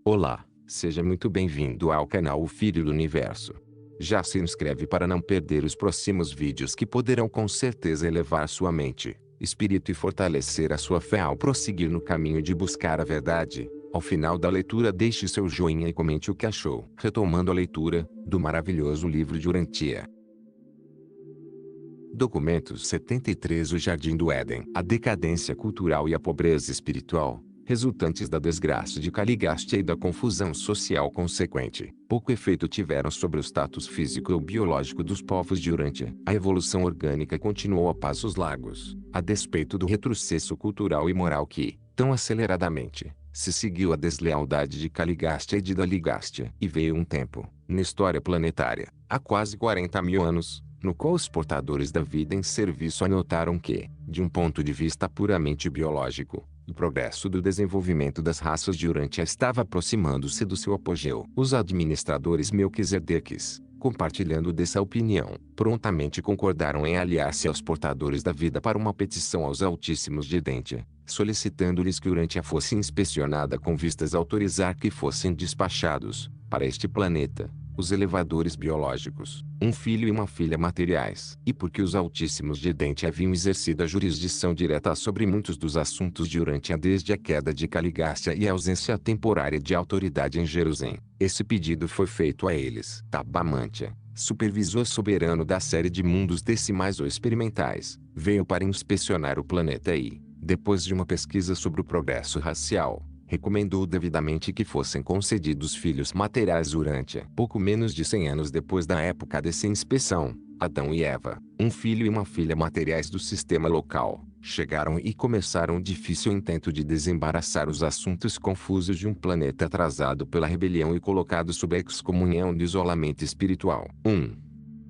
Olá, seja muito bem-vindo ao canal O Filho do Universo. Já se inscreve para não perder os próximos vídeos que poderão com certeza elevar sua mente, espírito e fortalecer a sua fé ao prosseguir no caminho de buscar a verdade. Ao final da leitura deixe seu joinha e comente o que achou. Retomando a leitura do maravilhoso livro de Urantia. Documentos 73. O Jardim do Éden. A decadência cultural e a pobreza espiritual, resultantes da desgraça de Caligastia e da confusão social consequente, pouco efeito tiveram sobre o status físico ou biológico dos povos de Urantia. A evolução orgânica continuou a passos largos, a despeito do retrocesso cultural e moral que, tão aceleradamente, se seguiu a deslealdade de Caligastia e de Daligastia. E veio um tempo, na história planetária, há quase 40 mil anos, no qual os portadores da vida em serviço anotaram que, de um ponto de vista puramente biológico, o progresso do desenvolvimento das raças de Urantia estava aproximando-se do seu apogeu. Os administradores Melquisedeques, compartilhando dessa opinião, prontamente concordaram em aliar-se aos portadores da vida para uma petição aos Altíssimos de Dentia, solicitando-lhes que Urantia fosse inspecionada com vistas a autorizar que fossem despachados, para este planeta, os elevadores biológicos, um filho e uma filha materiais. E porque os Altíssimos de Dentia haviam exercido a jurisdição direta sobre muitos dos assuntos de Urantia desde a queda de Caligastia e a ausência temporária de autoridade em Jerusalém, esse pedido foi feito a eles. Tabamantia, supervisor soberano da série de mundos decimais ou experimentais, veio para inspecionar o planeta e, depois de uma pesquisa sobre o progresso racial, recomendou devidamente que fossem concedidos filhos materiais Urantia. Pouco menos de 100 anos depois da época dessa inspeção, Adão e Eva, um filho e uma filha materiais do sistema local, chegaram e começaram o difícil intento de desembaraçar os assuntos confusos de um planeta atrasado pela rebelião e colocado sob a excomunhão de isolamento espiritual. 1.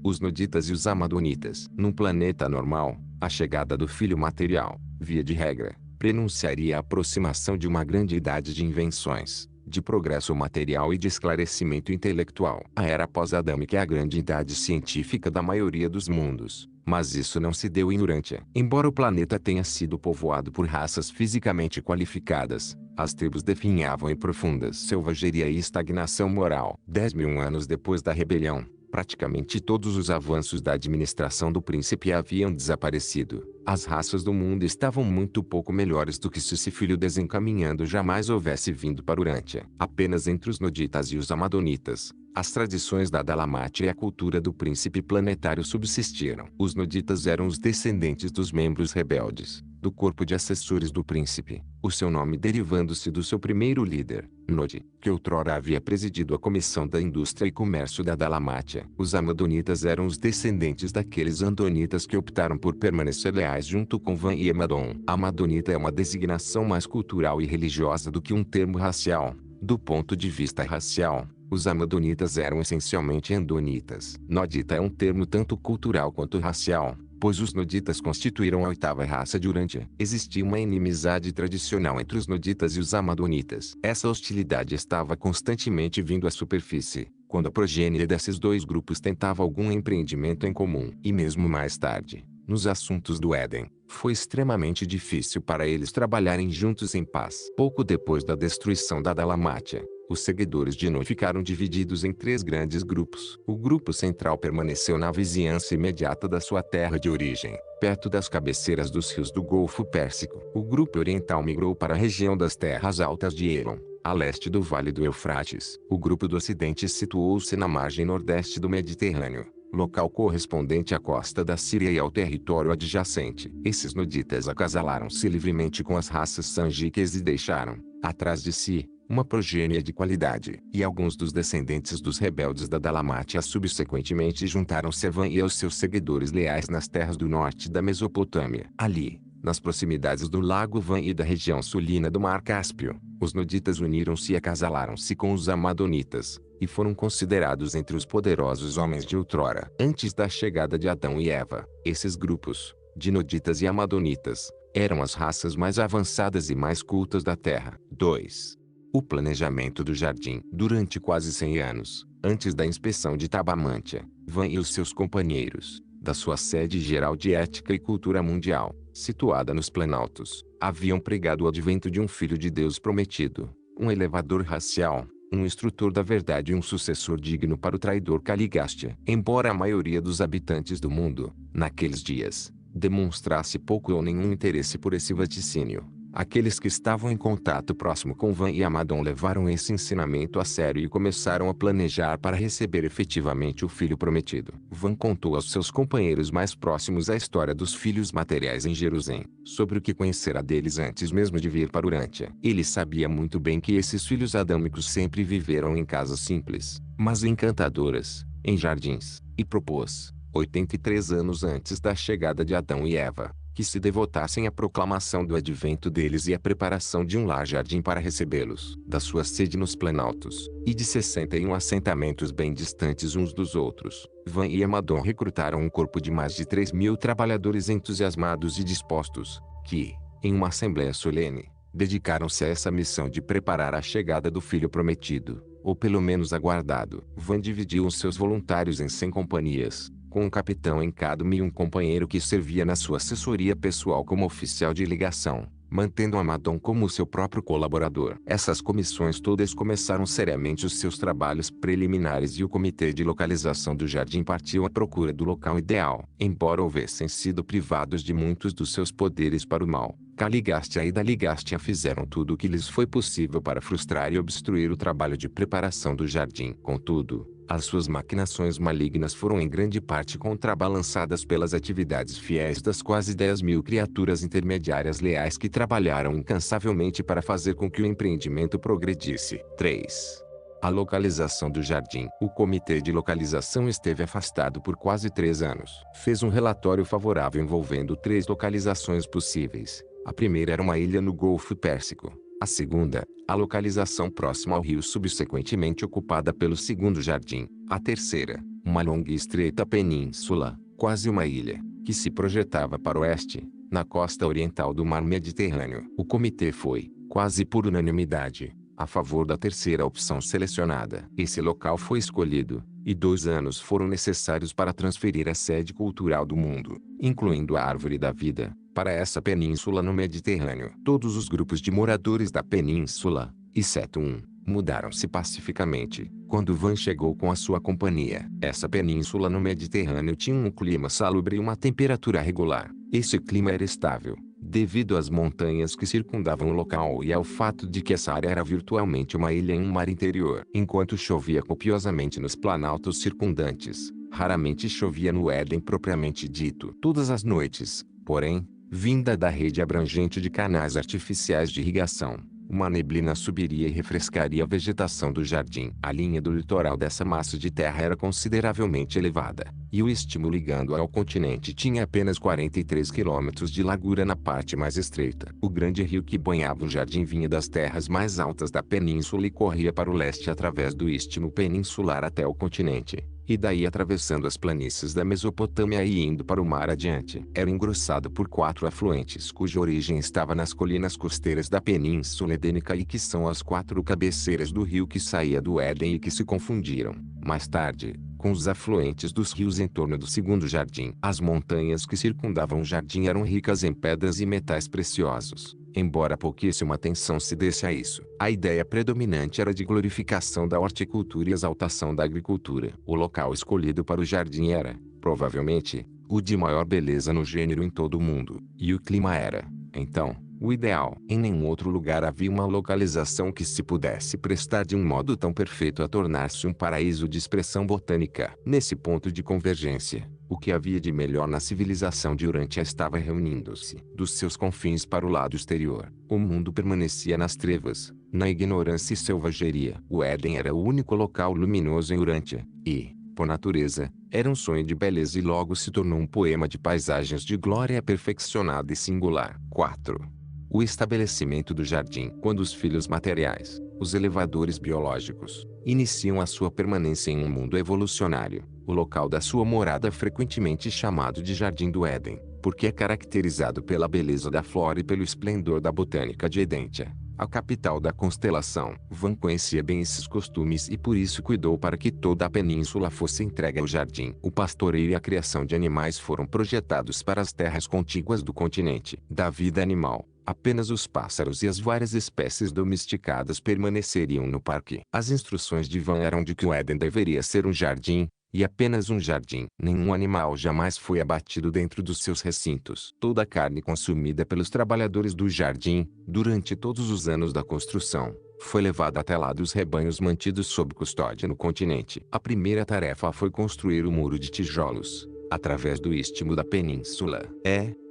Os Noditas e os Amadonitas. Num planeta normal, a chegada do filho material, via de regra, prenunciaria a aproximação de uma grande idade de invenções, de progresso material e de esclarecimento intelectual. A era pós-adâmica é a grande idade científica da maioria dos mundos, mas isso não se deu em Urantia. Embora o planeta tenha sido povoado por raças fisicamente qualificadas, as tribos definhavam em profundas selvageria e estagnação moral. 10.000 anos depois da rebelião, praticamente todos os avanços da administração do príncipe haviam desaparecido. As raças do mundo estavam muito pouco melhores do que se esse filho desencaminhando jamais houvesse vindo para Urantia. Apenas entre os Noditas e os Amadonitas, as tradições da Dalamátia e a cultura do príncipe planetário subsistiram. Os Noditas eram os descendentes dos membros rebeldes, do corpo de assessores do príncipe, o seu nome derivando-se do seu primeiro líder, Nodi, que outrora havia presidido a Comissão da Indústria e Comércio da Dalamátia. Os Amadonitas eram os descendentes daqueles Andonitas que optaram por permanecer leais junto com Van e Amadon. Amadonita é uma designação mais cultural e religiosa do que um termo racial. Do ponto de vista racial, os Amadonitas eram essencialmente Andonitas. Nodita é um termo tanto cultural quanto racial, pois os Noditas constituíram a oitava raça de Urantia. Existia uma inimizade tradicional entre os Noditas e os Amadonitas. Essa hostilidade estava constantemente vindo à superfície, quando a progênie desses dois grupos tentava algum empreendimento em comum. E mesmo mais tarde, nos assuntos do Éden, foi extremamente difícil para eles trabalharem juntos em paz. Pouco depois da destruição da Dalamátia, os seguidores de Enoch ficaram divididos em 3 grandes grupos. O grupo central permaneceu na vizinhança imediata da sua terra de origem, perto das cabeceiras dos rios do Golfo Pérsico. O grupo oriental migrou para a região das terras altas de Elon, a leste do Vale do Eufrates. O grupo do ocidente situou-se na margem nordeste do Mediterrâneo, local correspondente à costa da Síria e ao território adjacente. Esses Noditas acasalaram-se livremente com as raças sangíqueas e deixaram, atrás de si, uma progênie de qualidade. E alguns dos descendentes dos rebeldes da Dalamátia subsequentemente juntaram-se a Van e aos seus seguidores leais nas terras do norte da Mesopotâmia. Ali, nas proximidades do lago Van e da região sulina do Mar Cáspio, os Noditas uniram-se e acasalaram-se com os Amadonitas, e foram considerados entre os poderosos homens de outrora. Antes da chegada de Adão e Eva, esses grupos, de Noditas e Amadonitas, eram as raças mais avançadas e mais cultas da Terra. 2. O planejamento do jardim. Durante quase 100 anos, antes da inspeção de Tabamantia, Van e os seus companheiros, da sua sede geral de ética e cultura mundial, situada nos Planaltos, haviam pregado o advento de um filho de Deus prometido, um elevador racial, um instrutor da verdade e um sucessor digno para o traidor Caligastia. Embora a maioria dos habitantes do mundo, naqueles dias, demonstrasse pouco ou nenhum interesse por esse vaticínio, aqueles que estavam em contato próximo com Van e Amadon levaram esse ensinamento a sério e começaram a planejar para receber efetivamente o filho prometido. Van contou aos seus companheiros mais próximos a história dos filhos materiais em Jerusalém, sobre o que conhecera deles antes mesmo de vir para Urântia. Ele sabia muito bem que esses filhos adâmicos sempre viveram em casas simples, mas encantadoras, em jardins, e propôs, 83 anos antes da chegada de Adão e Eva, que se devotassem à proclamação do advento deles e à preparação de um lar-jardim para recebê-los, da sua sede nos planaltos, e de 61 assentamentos bem distantes uns dos outros. Van e Amadon recrutaram um corpo de mais de 3.000 trabalhadores entusiasmados e dispostos, que, em uma assembleia solene, dedicaram-se a essa missão de preparar a chegada do filho prometido, ou pelo menos aguardado. Van dividiu os seus voluntários em 100 companhias, com um capitão em cada uma e um companheiro que servia na sua assessoria pessoal como oficial de ligação, mantendo Amadon como seu próprio colaborador. Essas comissões todas começaram seriamente os seus trabalhos preliminares e o comitê de localização do jardim partiu à procura do local ideal. Embora houvessem sido privados de muitos dos seus poderes para o mal, Caligastia e Daligastia fizeram tudo o que lhes foi possível para frustrar e obstruir o trabalho de preparação do jardim. Contudo, as suas maquinações malignas foram em grande parte contrabalançadas pelas atividades fiéis das quase 10.000 criaturas intermediárias leais que trabalharam incansavelmente para fazer com que o empreendimento progredisse. 3. A localização do jardim. O comitê de localização esteve afastado por quase 3 anos. Fez um relatório favorável envolvendo 3 localizações possíveis. A primeira era uma ilha no Golfo Pérsico. A segunda, a localização próxima ao rio subsequentemente ocupada pelo segundo jardim. A terceira, uma longa e estreita península, quase uma ilha, que se projetava para o oeste, na costa oriental do mar Mediterrâneo. O comitê foi, quase por unanimidade, a favor da terceira opção selecionada. Esse local foi escolhido, e 2 anos foram necessários para transferir a sede cultural do mundo, incluindo a Árvore da Vida, para essa península no Mediterrâneo. Todos os grupos de moradores da península, exceto um, mudaram-se pacificamente, quando Van chegou com a sua companhia. Essa península no Mediterrâneo tinha um clima salubre e uma temperatura regular. Esse clima era estável, devido às montanhas que circundavam o local e ao fato de que essa área era virtualmente uma ilha em um mar interior. Enquanto chovia copiosamente nos planaltos circundantes, raramente chovia no Éden propriamente dito. Todas as noites, porém, vinda da rede abrangente de canais artificiais de irrigação, uma neblina subiria e refrescaria a vegetação do jardim. A linha do litoral dessa massa de terra era consideravelmente elevada, e o istmo ligando ao continente tinha apenas 43 quilômetros de largura na parte mais estreita. O grande rio que banhava o jardim vinha das terras mais altas da península e corria para o leste através do istmo peninsular até o continente, e daí atravessando as planícies da Mesopotâmia e indo para o mar adiante. Era engrossado por 4 afluentes cuja origem estava nas colinas costeiras da Península Edênica e que são as 4 cabeceiras do rio que saía do Éden e que se confundiram, mais tarde, com os afluentes dos rios em torno do segundo jardim. As montanhas que circundavam o jardim eram ricas em pedras e metais preciosos. Embora pouquíssima atenção se desse a isso, a ideia predominante era de glorificação da horticultura e exaltação da agricultura. O local escolhido para o jardim era, provavelmente, o de maior beleza no gênero em todo o mundo, e o clima era, então, o ideal. Em nenhum outro lugar havia uma localização que se pudesse prestar de um modo tão perfeito a tornar-se um paraíso de expressão botânica. Nesse ponto de convergência, o que havia de melhor na civilização de Urântia estava reunindo-se. Dos seus confins para o lado exterior, o mundo permanecia nas trevas, na ignorância e selvageria. O Éden era o único local luminoso em Urântia, e, por natureza, era um sonho de beleza e logo se tornou um poema de paisagens de glória perfeccionada e singular. 4. O estabelecimento do jardim. Quando os filhos materiais, os elevadores biológicos, iniciam a sua permanência em um mundo evolucionário, o local da sua morada é frequentemente chamado de Jardim do Éden, porque é caracterizado pela beleza da flora e pelo esplendor da botânica de Edêntia, a capital da constelação. Van conhecia bem esses costumes e por isso cuidou para que toda a península fosse entregue ao jardim. O pastoreio e a criação de animais foram projetados para as terras contíguas do continente. Da vida animal, Apenas os pássaros e as várias espécies domesticadas permaneceriam no parque. As instruções de Van eram de que o Éden deveria ser um jardim, e apenas um jardim. Nenhum animal jamais foi abatido dentro dos seus recintos. Toda a carne consumida pelos trabalhadores do jardim, durante todos os anos da construção, foi levada até lá dos rebanhos mantidos sob custódia no continente. A primeira tarefa foi construir o muro de tijolos, através do istmo da península.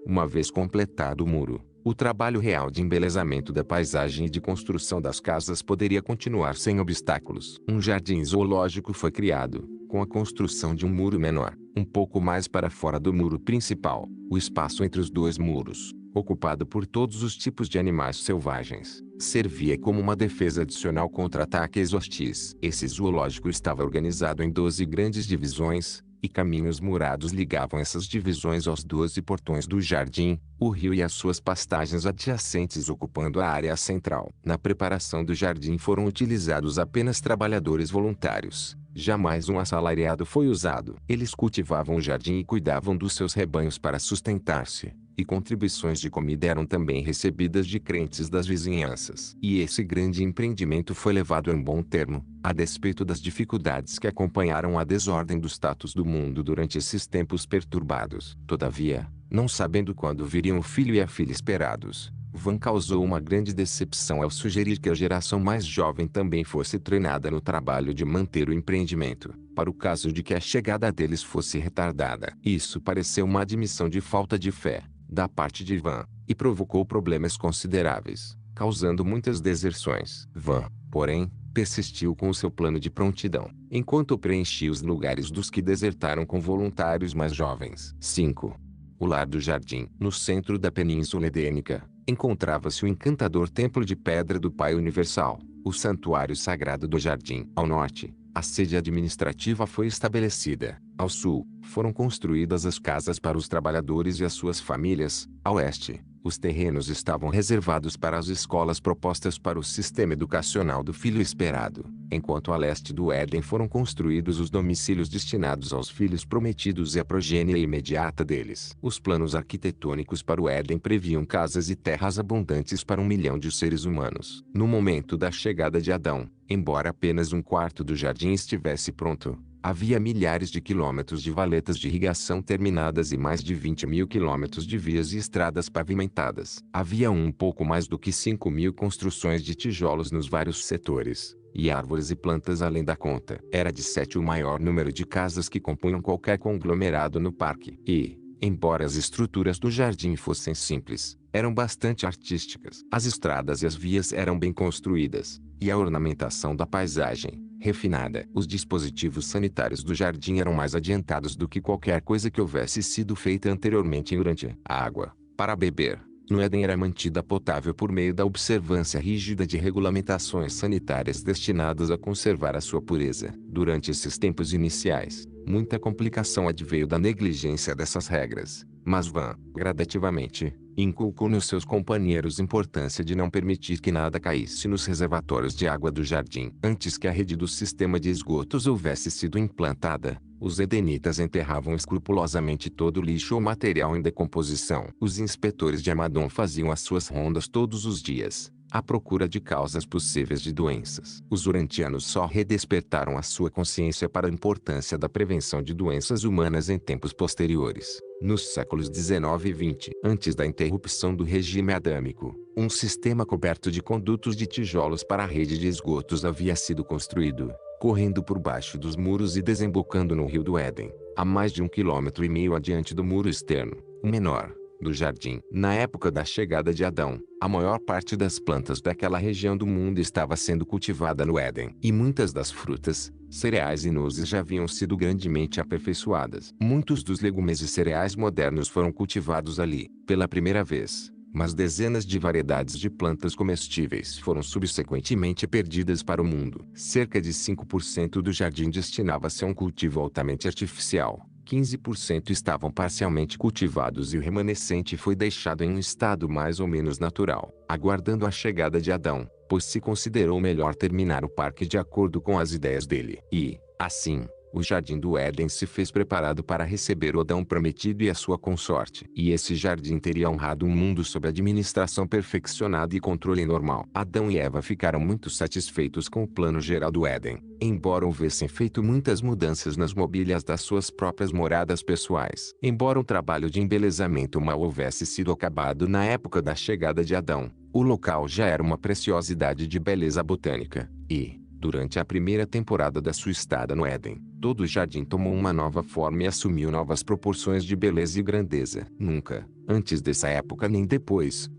Uma vez completado o muro, o trabalho real de embelezamento da paisagem e de construção das casas poderia continuar sem obstáculos. Um jardim zoológico foi criado, com a construção de um muro menor, um pouco mais para fora do muro principal. O espaço entre os dois muros, ocupado por todos os tipos de animais selvagens, servia como uma defesa adicional contra ataques hostis. Esse zoológico estava organizado em 12 grandes divisões, e caminhos murados ligavam essas divisões aos 12 portões do jardim, o rio e as suas pastagens adjacentes ocupando a área central. Na preparação do jardim foram utilizados apenas trabalhadores voluntários. Jamais um assalariado foi usado. Eles cultivavam o jardim e cuidavam dos seus rebanhos para sustentar-se, e contribuições de comida eram também recebidas de crentes das vizinhanças. E esse grande empreendimento foi levado a um bom termo, a despeito das dificuldades que acompanharam a desordem do status do mundo durante esses tempos perturbados. Todavia, não sabendo quando viriam o filho e a filha esperados, Van causou uma grande decepção ao sugerir que a geração mais jovem também fosse treinada no trabalho de manter o empreendimento, para o caso de que a chegada deles fosse retardada. Isso pareceu uma admissão de falta de fé, da parte de Van, e provocou problemas consideráveis, causando muitas deserções. Van, porém, persistiu com o seu plano de prontidão, enquanto preenchia os lugares dos que desertaram com voluntários mais jovens. 5. O lar do jardim. No centro da Península Edênica, encontrava-se o encantador Templo de Pedra do Pai Universal, o santuário sagrado do jardim. Ao norte, a sede administrativa foi estabelecida. Ao sul, foram construídas as casas para os trabalhadores e as suas famílias. Ao oeste, os terrenos estavam reservados para as escolas propostas para o sistema educacional do filho esperado, enquanto a leste do Éden foram construídos os domicílios destinados aos filhos prometidos e à progênie imediata deles. Os planos arquitetônicos para o Éden previam casas e terras abundantes para 1 milhão de seres humanos. No momento da chegada de Adão, embora apenas um quarto do jardim estivesse pronto, havia milhares de quilômetros de valetas de irrigação terminadas e mais de 20.000 quilômetros de vias e estradas pavimentadas. Havia pouco mais do que 5.000 construções de tijolos nos vários setores, e árvores e plantas além da conta. Era de 7 o maior número de casas que compunham qualquer conglomerado no parque. E, embora as estruturas do jardim fossem simples, eram bastante artísticas. As estradas e as vias eram bem construídas, e a ornamentação da paisagem, refinada. Os dispositivos sanitários do jardim eram mais adiantados do que qualquer coisa que houvesse sido feita anteriormente durante a água, para beber, no Éden era mantida potável por meio da observância rígida de regulamentações sanitárias destinadas a conservar a sua pureza. Durante esses tempos iniciais, muita complicação adveio da negligência dessas regras, mas Van, gradativamente, inculcou nos seus companheiros a importância de não permitir que nada caísse nos reservatórios de água do jardim. Antes que a rede do sistema de esgotos houvesse sido implantada, os edenitas enterravam escrupulosamente todo o lixo ou material em decomposição. Os inspetores de Amadon faziam as suas rondas todos os dias, à procura de causas possíveis de doenças. Os urantianos só redespertaram a sua consciência para a importância da prevenção de doenças humanas em tempos posteriores. Nos séculos 19 e 20, antes da interrupção do regime adâmico, um sistema coberto de condutos de tijolos para a rede de esgotos havia sido construído, correndo por baixo dos muros e desembocando no rio do Éden, a mais de 1,5 km adiante do muro externo, o menor, do jardim. Na época da chegada de Adão, a maior parte das plantas daquela região do mundo estava sendo cultivada no Éden, e muitas das frutas, cereais e nozes já haviam sido grandemente aperfeiçoadas. Muitos dos legumes e cereais modernos foram cultivados ali, pela primeira vez, mas dezenas de variedades de plantas comestíveis foram subsequentemente perdidas para o mundo. Cerca de 5% do jardim destinava-se a um cultivo altamente artificial. 15% estavam parcialmente cultivados e o remanescente foi deixado em um estado mais ou menos natural, aguardando a chegada de Adão, pois se considerou melhor terminar o parque de acordo com as ideias dele. E, assim, o jardim do Éden se fez preparado para receber o Adão prometido e a sua consorte. E esse jardim teria honrado um mundo sob administração perfeccionada e controle normal. Adão e Eva ficaram muito satisfeitos com o plano geral do Éden, embora houvessem feito muitas mudanças nas mobílias das suas próprias moradas pessoais. Embora o trabalho de embelezamento mal houvesse sido acabado na época da chegada de Adão, o local já era uma preciosidade de beleza botânica, e, durante a primeira temporada da sua estada no Éden, todo o jardim tomou uma nova forma e assumiu novas proporções de beleza e grandeza. Nunca, antes dessa época nem depois,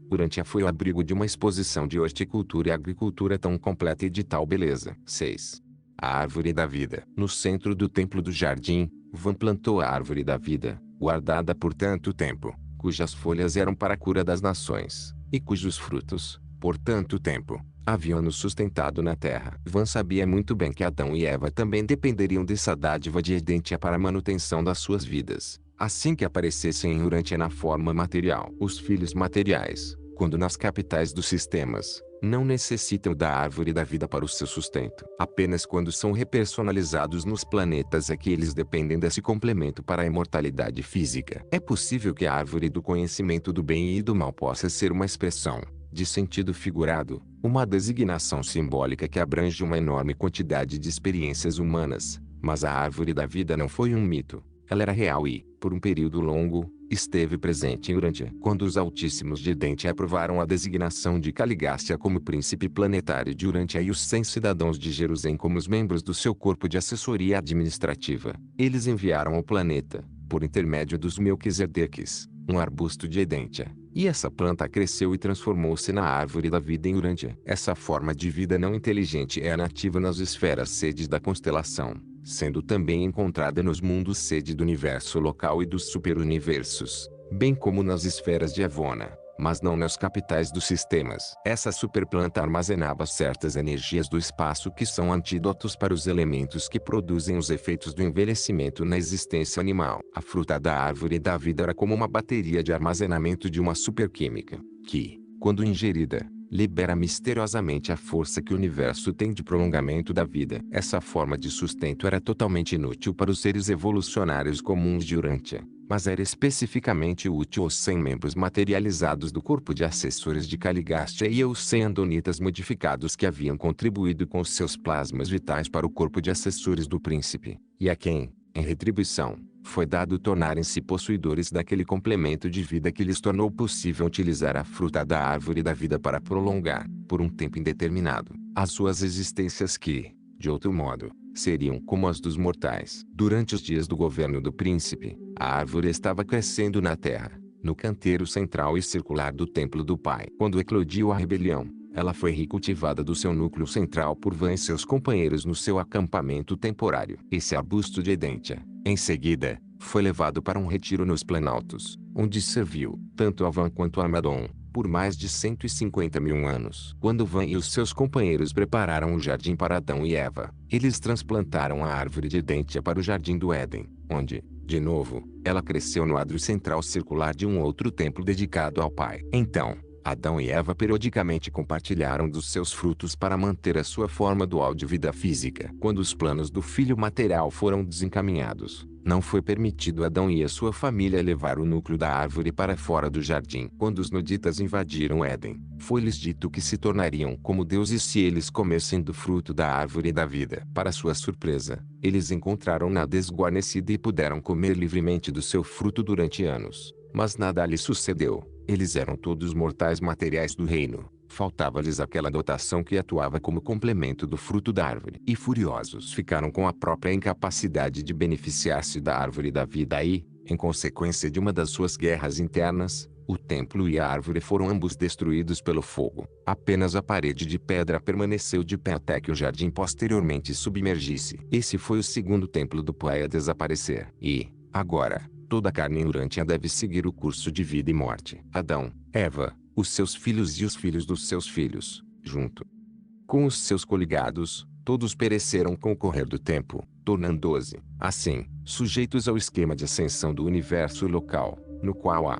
foi o abrigo de uma exposição de horticultura e agricultura tão completa e de tal beleza. 6. A árvore da vida. No centro do templo do jardim, Van plantou a árvore da vida, guardada por tanto tempo, cujas folhas eram para a cura das nações, e cujos frutos, por tanto tempo, haviam nos sustentado na terra. Van sabia muito bem que Adão e Eva também dependeriam dessa dádiva de Edêntia para a manutenção das suas vidas, assim que aparecessem em Urântia na forma material. Os filhos materiais, quando nas capitais dos sistemas, não necessitam da árvore da vida para o seu sustento. Apenas quando são repersonalizados nos planetas é que eles dependem desse complemento para a imortalidade física. É possível que a árvore do conhecimento do bem e do mal possa ser uma expressão, de sentido figurado, uma designação simbólica que abrange uma enorme quantidade de experiências humanas, mas a árvore da vida não foi um mito. Ela era real e, por um período longo, esteve presente em Urântia. Quando os Altíssimos de Edêntia aprovaram a designação de Caligástia como príncipe planetário de Urântia e os 100 cidadãos de Jerusalém como os membros do seu corpo de assessoria administrativa, eles enviaram ao planeta, por intermédio dos Melquisedeques, um arbusto de Edêntia. E essa planta cresceu e transformou-se na árvore da vida em Urântia. Essa forma de vida não inteligente é nativa nas esferas sedes da constelação, sendo também encontrada nos mundos sede do universo local e dos superuniversos, bem como nas esferas de Avona, mas não nas capitais dos sistemas. Essa superplanta armazenava certas energias do espaço que são antídotos para os elementos que produzem os efeitos do envelhecimento na existência animal. A fruta da árvore da vida era como uma bateria de armazenamento de uma superquímica, que, quando ingerida, libera misteriosamente a força que o universo tem de prolongamento da vida. Essa forma de sustento era totalmente inútil para os seres evolucionários comuns de Urântia, mas era especificamente útil aos 100 membros materializados do corpo de assessores de Caligástia e aos 100 andonitas modificados que haviam contribuído com seus plasmas vitais para o corpo de assessores do príncipe, e a quem, em retribuição, foi dado tornarem-se possuidores daquele complemento de vida que lhes tornou possível utilizar a fruta da árvore da vida para prolongar, por um tempo indeterminado, as suas existências que, de outro modo, seriam como as dos mortais. Durante os dias do governo do príncipe, a árvore estava crescendo na terra, no canteiro central e circular do templo do pai. Quando eclodiu a rebelião, ela foi recultivada do seu núcleo central por Van e seus companheiros no seu acampamento temporário. Esse arbusto de Edêntia, em seguida, foi levado para um retiro nos Planaltos, onde serviu, tanto a Van quanto a Madon, por mais de 150 mil anos. Quando Van e os seus companheiros prepararam o jardim para Adão e Eva, eles transplantaram a árvore de Edêntia para o jardim do Éden, onde, de novo, ela cresceu no adro central circular de um outro templo dedicado ao Pai. Então, Adão e Eva periodicamente compartilharam dos seus frutos para manter a sua forma dual de vida física. Quando os planos do filho material foram desencaminhados, não foi permitido a Adão e a sua família levar o núcleo da árvore para fora do jardim. Quando os Noditas invadiram Éden, foi-lhes dito que se tornariam como deuses se eles comessem do fruto da árvore da vida. Para sua surpresa, eles encontraram-na desguarnecida e puderam comer livremente do seu fruto durante anos. Mas nada lhes sucedeu. Eles eram todos mortais materiais do reino. Faltava-lhes aquela dotação que atuava como complemento do fruto da árvore. E furiosos ficaram com a própria incapacidade de beneficiar-se da árvore da vida e, em consequência de uma das suas guerras internas, o templo e a árvore foram ambos destruídos pelo fogo. Apenas a parede de pedra permaneceu de pé até que o jardim posteriormente submergisse. Esse foi o segundo templo do Pai a desaparecer. E, agora, toda a carne em Urântia deve seguir o curso de vida e morte. Adão, Eva, os seus filhos e os filhos dos seus filhos, junto com os seus coligados, todos pereceram com o correr do tempo, tornando-se, assim, sujeitos ao esquema de ascensão do universo local, no qual a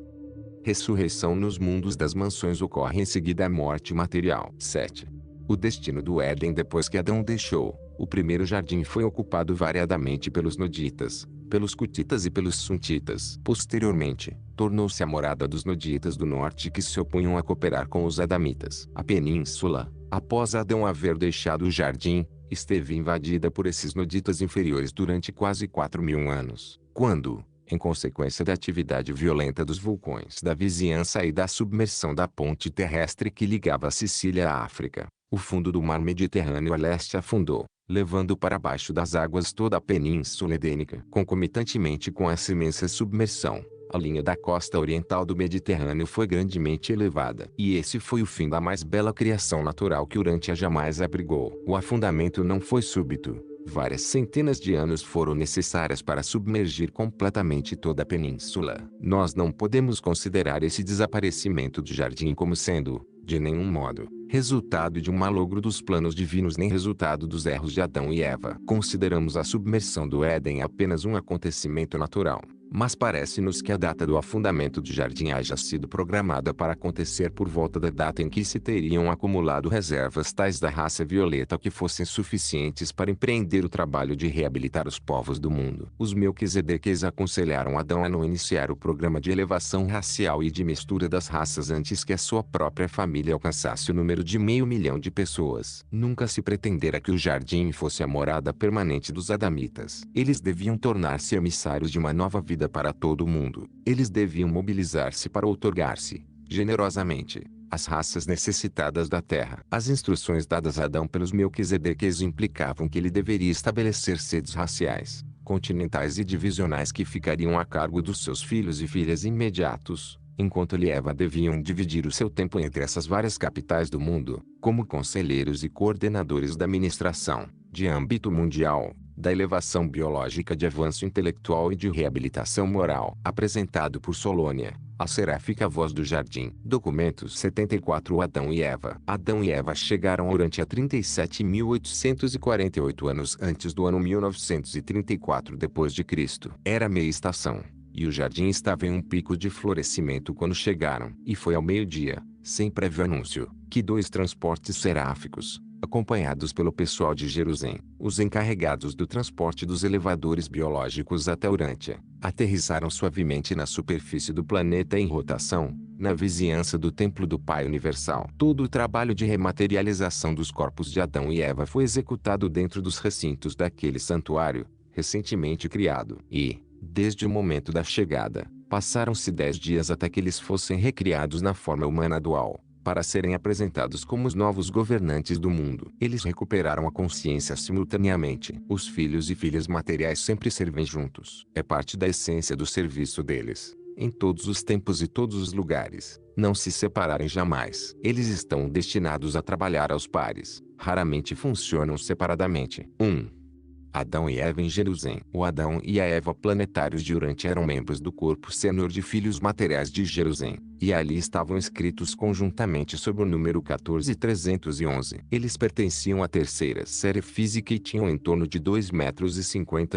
ressurreição nos mundos das mansões ocorre em seguida à morte material. 7. O destino do Éden. Depois que Adão deixou, O primeiro jardim foi ocupado variadamente pelos noditas, pelos cutitas e pelos suntitas. Posteriormente, tornou-se a morada dos noditas do norte que se opunham a cooperar com os adamitas. A península, após Adão haver deixado o jardim, esteve invadida por esses noditas inferiores durante quase 4.000 anos, quando, em consequência da atividade violenta dos vulcões da vizinhança e da submersão da ponte terrestre que ligava a Sicília à África, o fundo do mar Mediterrâneo a leste afundou, levando para baixo das águas toda a Península Edênica. Concomitantemente com essa imensa submersão, a linha da costa oriental do Mediterrâneo foi grandemente elevada. E esse foi o fim da mais bela criação natural que Urântia jamais abrigou. O afundamento não foi súbito. Várias centenas de anos foram necessárias para submergir completamente toda a península. Nós não podemos considerar esse desaparecimento do jardim como sendo, de nenhum modo, resultado de um malogro dos planos divinos nem resultado dos erros de Adão e Eva. Consideramos a submersão do Éden apenas um acontecimento natural. Mas parece-nos que a data do afundamento do jardim haja sido programada para acontecer por volta da data em que se teriam acumulado reservas tais da raça violeta que fossem suficientes para empreender o trabalho de reabilitar os povos do mundo. Os Melquisedeques aconselharam Adão a não iniciar o programa de elevação racial e de mistura das raças antes que a sua própria família alcançasse o número de 500 mil de pessoas. Nunca se pretendera que o jardim fosse a morada permanente dos adamitas. Eles deviam tornar-se emissários de uma nova vida para todo o mundo. Eles deviam mobilizar-se para outorgar-se, generosamente, as raças necessitadas da terra. As instruções dadas a Adão pelos Melquisedeques implicavam que ele deveria estabelecer sedes raciais, continentais e divisionais que ficariam a cargo dos seus filhos e filhas imediatos, enquanto ele e Eva deviam dividir o seu tempo entre essas várias capitais do mundo, como conselheiros e coordenadores da administração, de âmbito mundial, da elevação biológica, de avanço intelectual e de reabilitação moral. Apresentado por Solônia, a seráfica voz do jardim. Documentos 74. Adão e Eva. Adão e Eva chegaram a Urântia 37.848 anos antes do ano 1934 d.C. Era meia estação, e o jardim estava em um pico de florescimento quando chegaram. E foi ao meio-dia, sem prévio anúncio, que 2 transportes seráficos, acompanhados pelo pessoal de Jerusalém, os encarregados do transporte dos elevadores biológicos até Urântia, aterrissaram suavemente na superfície do planeta em rotação, na vizinhança do Templo do Pai Universal. Todo o trabalho de rematerialização dos corpos de Adão e Eva foi executado dentro dos recintos daquele santuário, recentemente criado. E, desde o momento da chegada, passaram-se 10 dias até que eles fossem recriados na forma humana dual, para serem apresentados como os novos governantes do mundo. Eles recuperaram a consciência simultaneamente. Os filhos e filhas materiais sempre servem juntos. É parte da essência do serviço deles, em todos os tempos e todos os lugares, não se separarem jamais. Eles estão destinados a trabalhar aos pares, raramente funcionam separadamente. 1. Adão e Eva em Jerusalém. O Adão e a Eva planetários de Urântia eram membros do corpo sênior de filhos materiais de Jerusalém, e ali estavam escritos conjuntamente sob o número 14311. Eles pertenciam à terceira série física e tinham em torno de 2,50 metros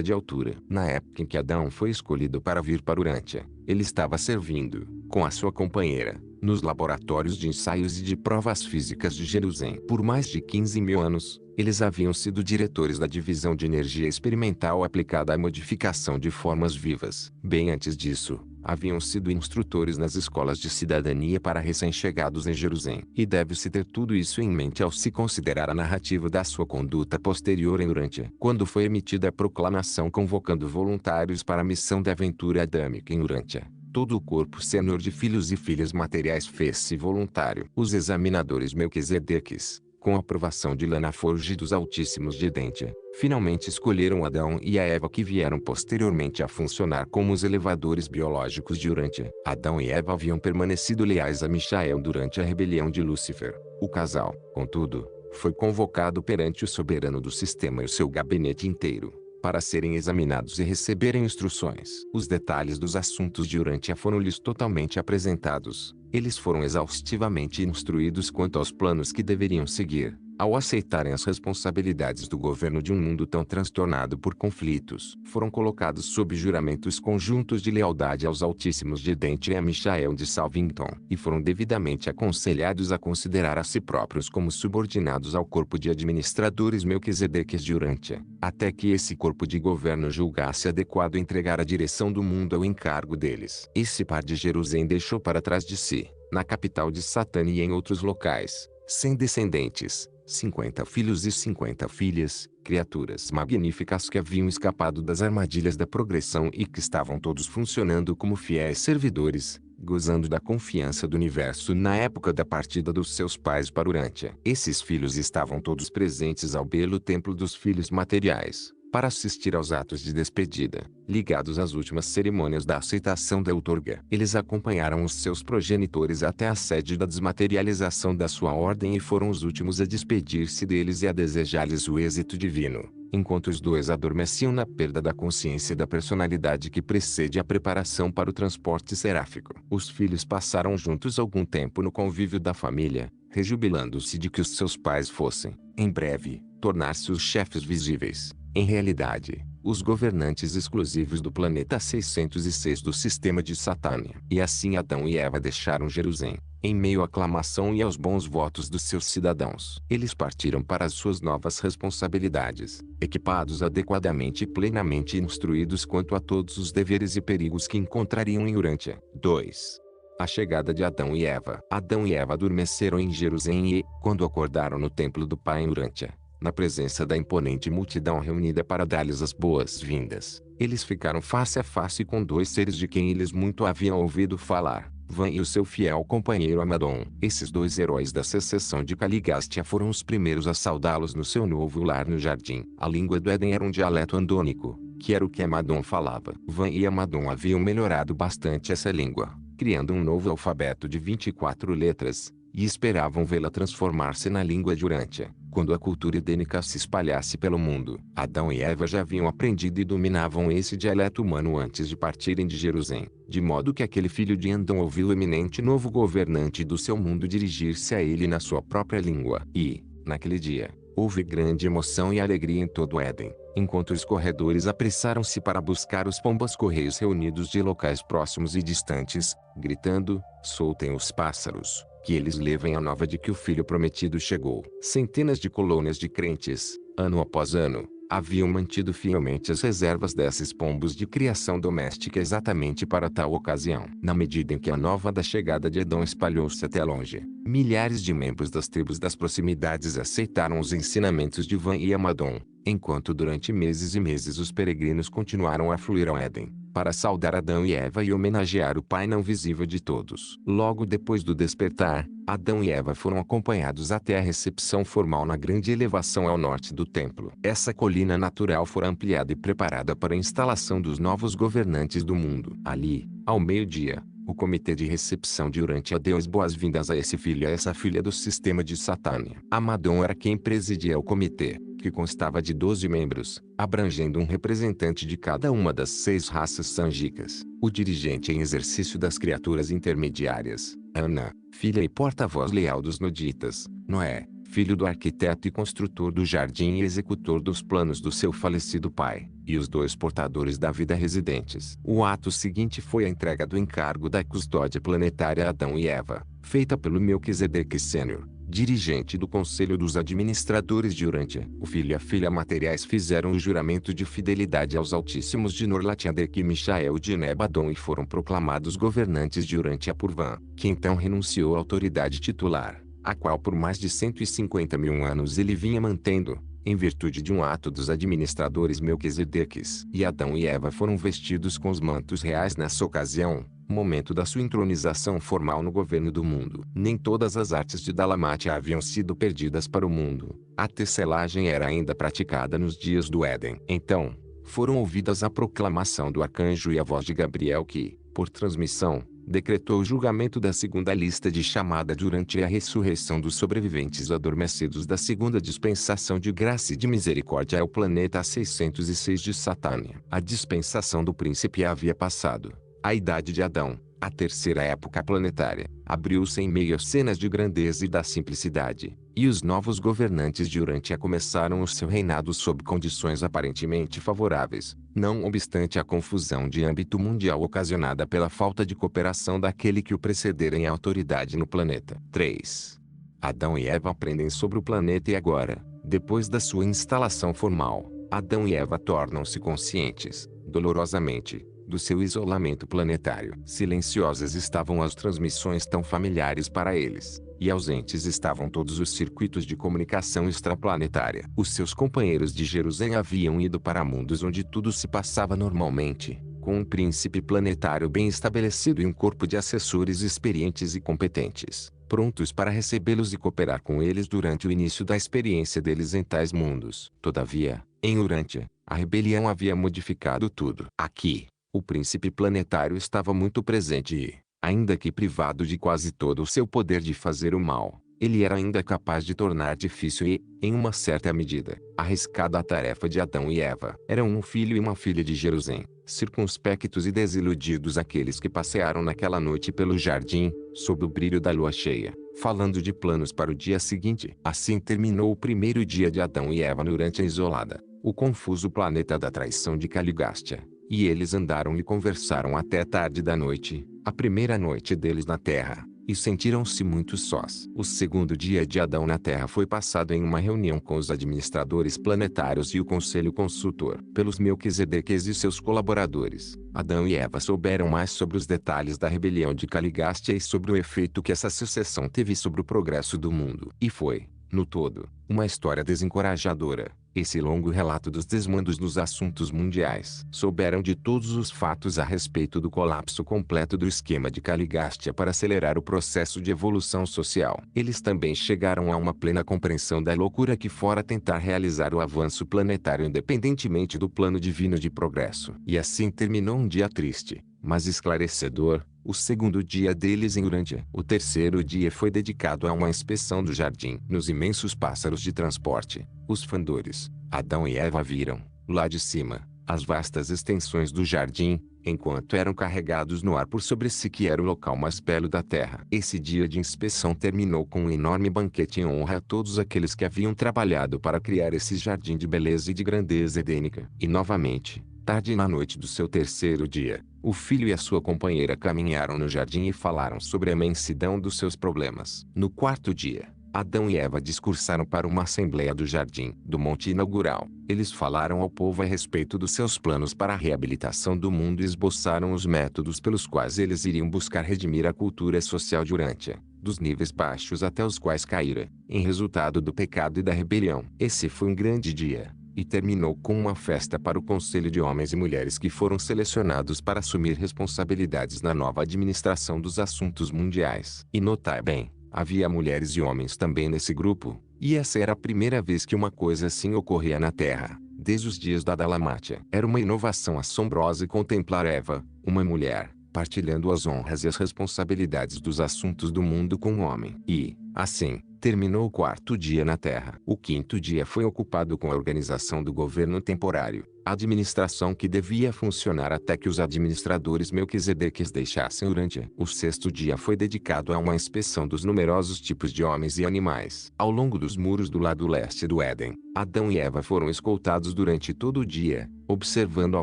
de altura. Na época em que Adão foi escolhido para vir para Urântia, ele estava servindo, com a sua companheira, nos laboratórios de ensaios e de provas físicas de Jerusalém. Por mais de 15.000 anos, eles haviam sido diretores da divisão de energia experimental aplicada à modificação de formas vivas. Bem antes disso, haviam sido instrutores nas escolas de cidadania para recém-chegados em Jerusalém. E deve-se ter tudo isso em mente ao se considerar a narrativa da sua conduta posterior em Urântia. Quando foi emitida a proclamação convocando voluntários para a missão de aventura adâmica em Urântia, todo o corpo sênior de filhos e filhas materiais fez-se voluntário. Os examinadores Melquisedeques, com a aprovação de Lanaforge dos Altíssimos de Dentia, finalmente escolheram Adão e a Eva que vieram posteriormente a funcionar como os elevadores biológicos de Urântia. Adão e Eva haviam permanecido leais a Michael durante a rebelião de Lúcifer. O casal, contudo, foi convocado perante o soberano do sistema e o seu gabinete inteiro, para serem examinados e receberem instruções. Os detalhes dos assuntos de Urântia foram-lhes totalmente apresentados. Eles foram exaustivamente instruídos quanto aos planos que deveriam seguir, ao aceitarem as responsabilidades do governo de um mundo tão transtornado por conflitos, foram colocados sob juramentos conjuntos de lealdade aos Altíssimos de Dente e a Michael de Salvington, e foram devidamente aconselhados a considerar a si próprios como subordinados ao corpo de administradores Melquisedeques de Urântia, até que esse corpo de governo julgasse adequado entregar a direção do mundo ao encargo deles. Esse par de Jerusalém deixou para trás de si, na capital de Satânia e em outros locais, sem descendentes, 50 filhos e 50 filhas, criaturas magníficas que haviam escapado das armadilhas da progressão e que estavam todos funcionando como fiéis servidores, gozando da confiança do universo na época da partida dos seus pais para Urântia. Esses filhos estavam todos presentes ao belo templo dos filhos materiais, para assistir aos atos de despedida, ligados às últimas cerimônias da aceitação da outorga. Eles acompanharam os seus progenitores até a sede da desmaterialização da sua ordem e foram os últimos a despedir-se deles e a desejar-lhes o êxito divino, enquanto os dois adormeciam na perda da consciência da personalidade que precede a preparação para o transporte seráfico. Os filhos passaram juntos algum tempo no convívio da família, rejubilando-se de que os seus pais fossem, em breve, tornar-se os chefes visíveis, em realidade, os governantes exclusivos do planeta 606 do sistema de Satânia. E assim Adão e Eva deixaram Jerusalém, em meio à aclamação e aos bons votos dos seus cidadãos. Eles partiram para as suas novas responsabilidades, equipados adequadamente e plenamente instruídos quanto a todos os deveres e perigos que encontrariam em Urântia. 2. A chegada de Adão e Eva. Adão e Eva adormeceram em Jerusalém e, quando acordaram no templo do Pai em Urântia, na presença da imponente multidão reunida para dar-lhes as boas-vindas, eles ficaram face a face com dois seres de quem eles muito haviam ouvido falar, Van e o seu fiel companheiro Amadon. Esses dois heróis da secessão de Caligástia foram os primeiros a saudá-los no seu novo lar no jardim. A língua do Éden era um dialeto andônico, que era o que Amadon falava. Van e Amadon haviam melhorado bastante essa língua, criando um novo alfabeto de 24 letras, e esperavam vê-la transformar-se na língua de Urântia, quando a cultura edênica se espalhasse pelo mundo. Adão e Eva já haviam aprendido e dominavam esse dialeto humano antes de partirem de Jerusalém, de modo que aquele filho de Adão ouviu o eminente novo governante do seu mundo dirigir-se a ele na sua própria língua. E, naquele dia, houve grande emoção e alegria em todo o Éden, enquanto os corredores apressaram-se para buscar os pombas-correios reunidos de locais próximos e distantes, gritando: soltem os pássaros, que eles levem a nova de que o filho prometido chegou. Centenas de colônias de crentes, ano após ano, haviam mantido fielmente as reservas desses pombos de criação doméstica exatamente para tal ocasião. Na medida em que a nova da chegada de Adão espalhou-se até longe, milhares de membros das tribos das proximidades aceitaram os ensinamentos de Van e Amadon, enquanto durante meses e meses os peregrinos continuaram a fluir ao Éden, para saudar Adão e Eva e homenagear o Pai não visível de todos. Logo depois do despertar, Adão e Eva foram acompanhados até a recepção formal na grande elevação ao norte do templo. Essa colina natural fora ampliada e preparada para a instalação dos novos governantes do mundo. Ali, ao meio-dia, o comitê de recepção de Urântia deu as boas-vindas a esse filho e a essa filha do sistema de Satânia. Amadon era quem presidia o comitê, que constava de 12 membros, abrangendo um representante de cada uma das 6 raças sangicas. O dirigente em exercício das criaturas intermediárias, Ana, filha e porta-voz leal dos Noditas, Noé, filho do arquiteto e construtor do jardim e executor dos planos do seu falecido pai, e os 2 portadores da vida residentes. O ato seguinte foi a entrega do encargo da custódia planetária a Adão e Eva, feita pelo Melquisedeque Sênior, dirigente do Conselho dos Administradores de Urântia. O filho e a filha materiais fizeram o juramento de fidelidade aos Altíssimos de Norlatiadec e Michael de Nebadon e foram proclamados governantes de Urântia por Van, que então renunciou à autoridade titular, a qual por mais de 150 mil anos ele vinha mantendo, em virtude de um ato dos administradores Melquisedeques. E Adão e Eva foram vestidos com os mantos reais nessa ocasião, momento da sua entronização formal no governo do mundo. Nem todas as artes de Dalamate haviam sido perdidas para o mundo. A tecelagem era ainda praticada nos dias do Éden. Então, foram ouvidas a proclamação do arcanjo e a voz de Gabriel que, por transmissão, decretou o julgamento da segunda lista de chamada durante a ressurreição dos sobreviventes adormecidos da segunda dispensação de graça e de misericórdia ao planeta 606 de Satânia. A dispensação do príncipe havia passado. A idade de Adão, A terceira época planetária abriu-se em meio a cenas de grandeza e da simplicidade, e os novos governantes de Urântia começaram o seu reinado sob condições aparentemente favoráveis, não obstante a confusão de âmbito mundial ocasionada pela falta de cooperação daquele que o precedera em autoridade no planeta. 3. Adão e Eva aprendem sobre o planeta e agora, depois da sua instalação formal, Adão e Eva tornam-se conscientes, dolorosamente, do seu isolamento planetário. Silenciosas estavam as transmissões tão familiares para eles, e ausentes estavam todos os circuitos de comunicação extraplanetária. Os seus companheiros de Jerusalém haviam ido para mundos onde tudo se passava normalmente, com um príncipe planetário bem estabelecido e um corpo de assessores experientes e competentes, prontos para recebê-los e cooperar com eles durante o início da experiência deles em tais mundos. Todavia, em Urântia, a rebelião havia modificado tudo. Aqui, o príncipe planetário estava muito presente e, ainda que privado de quase todo o seu poder de fazer o mal, ele era ainda capaz de tornar difícil e, em uma certa medida, arriscada a tarefa de Adão e Eva. Eram um filho e uma filha de Jerusalém, circunspectos e desiludidos aqueles que passearam naquela noite pelo jardim, sob o brilho da lua cheia, falando de planos para o dia seguinte. Assim terminou o primeiro dia de Adão e Eva durante a isolada, o confuso planeta da traição de Caligástia. E eles andaram e conversaram até tarde da noite, a primeira noite deles na Terra, e sentiram-se muito sós. O segundo dia de Adão na Terra foi passado em uma reunião com os administradores planetários e o conselho consultor pelos Melquisedeques e seus colaboradores. Adão e Eva souberam mais sobre os detalhes da rebelião de Caligástia e sobre o efeito que essa sucessão teve sobre o progresso do mundo. E foi, no todo, uma história desencorajadora. Esse longo relato dos desmandos nos assuntos mundiais. Souberam de todos os fatos a respeito do colapso completo do esquema de Caligástia para acelerar o processo de evolução social. Eles também chegaram a uma plena compreensão da loucura que fora tentar realizar o avanço planetário independentemente do plano divino de progresso. E assim terminou um dia triste, mas esclarecedor, o segundo dia deles em Urântia. O terceiro dia foi dedicado a uma inspeção do jardim. Nos imensos pássaros de transporte, os fandores, Adão e Eva viram, lá de cima, as vastas extensões do jardim, enquanto eram carregados no ar por sobre si que era o local mais belo da Terra. Esse dia de inspeção terminou com um enorme banquete em honra a todos aqueles que haviam trabalhado para criar esse jardim de beleza e de grandeza edênica. E novamente, tarde na noite do seu terceiro dia, o filho e a sua companheira caminharam no jardim e falaram sobre a imensidão dos seus problemas. No quarto dia, Adão e Eva discursaram para uma assembleia do jardim do Monte Inaugural. Eles falaram ao povo a respeito dos seus planos para a reabilitação do mundo e esboçaram os métodos pelos quais eles iriam buscar redimir a cultura social de Urântia, dos níveis baixos até os quais caíra, em resultado do pecado e da rebelião. Esse foi um grande dia, e terminou com uma festa para o conselho de homens e mulheres que foram selecionados para assumir responsabilidades na nova administração dos assuntos mundiais. E notai bem, havia mulheres e homens também nesse grupo, e essa era a primeira vez que uma coisa assim ocorria na Terra, desde os dias da Dalamátia. Era uma inovação assombrosa contemplar Eva, uma mulher, partilhando as honras e as responsabilidades dos assuntos do mundo com o homem. E, assim, terminou o quarto dia na Terra. O quinto dia foi ocupado com a organização do governo temporário, a administração que devia funcionar até que os administradores Melquisedeques deixassem Urântia. O sexto dia foi dedicado a uma inspeção dos numerosos tipos de homens e animais. Ao longo dos muros do lado leste do Éden, Adão e Eva foram escoltados durante todo o dia, observando a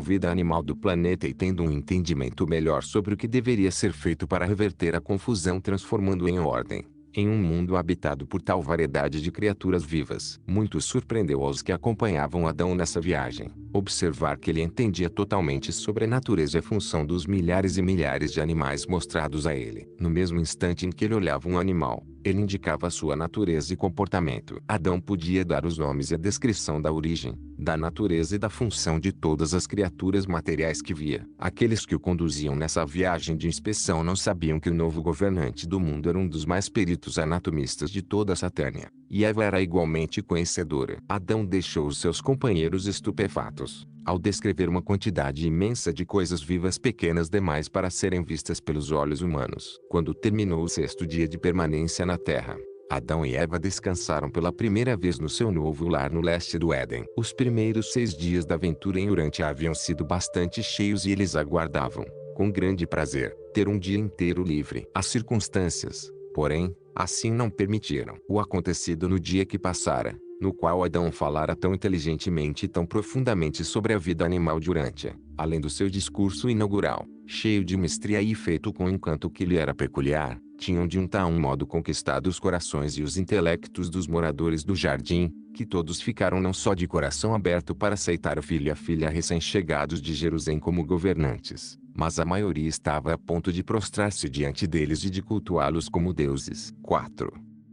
vida animal do planeta e tendo um entendimento melhor sobre o que deveria ser feito para reverter a confusão transformando em ordem, em um mundo habitado por tal variedade de criaturas vivas. Muito surpreendeu aos que acompanhavam Adão nessa viagem, observar que ele entendia totalmente sobre a natureza e função dos milhares e milhares de animais mostrados a ele. No mesmo instante em que ele olhava um animal, ele indicava sua natureza e comportamento. Adão podia dar os nomes e a descrição da origem, da natureza e da função de todas as criaturas materiais que via. Aqueles que o conduziam nessa viagem de inspeção não sabiam que o novo governante do mundo era um dos mais peritos anatomistas de toda a Satânia, e Eva era igualmente conhecedora. Adão deixou os seus companheiros estupefatos, ao descrever uma quantidade imensa de coisas vivas pequenas demais para serem vistas pelos olhos humanos. Quando terminou o sexto dia de permanência na Terra, Adão e Eva descansaram pela primeira vez no seu novo lar no leste do Éden. Os primeiros 6 dias da aventura em Urântia haviam sido bastante cheios e eles aguardavam, com grande prazer, ter um dia inteiro livre. As circunstâncias, porém, assim não permitiram. O acontecido no dia que passara, no qual Adão falara tão inteligentemente e tão profundamente sobre a vida animal durante, além do seu discurso inaugural, cheio de mestria e feito com encanto que lhe era peculiar, tinham de um tal modo conquistado os corações e os intelectos dos moradores do jardim, que todos ficaram não só de coração aberto para aceitar o filho e a filha recém-chegados de Jerusalém como governantes, mas a maioria estava a ponto de prostrar-se diante deles e de cultuá-los como deuses. 4.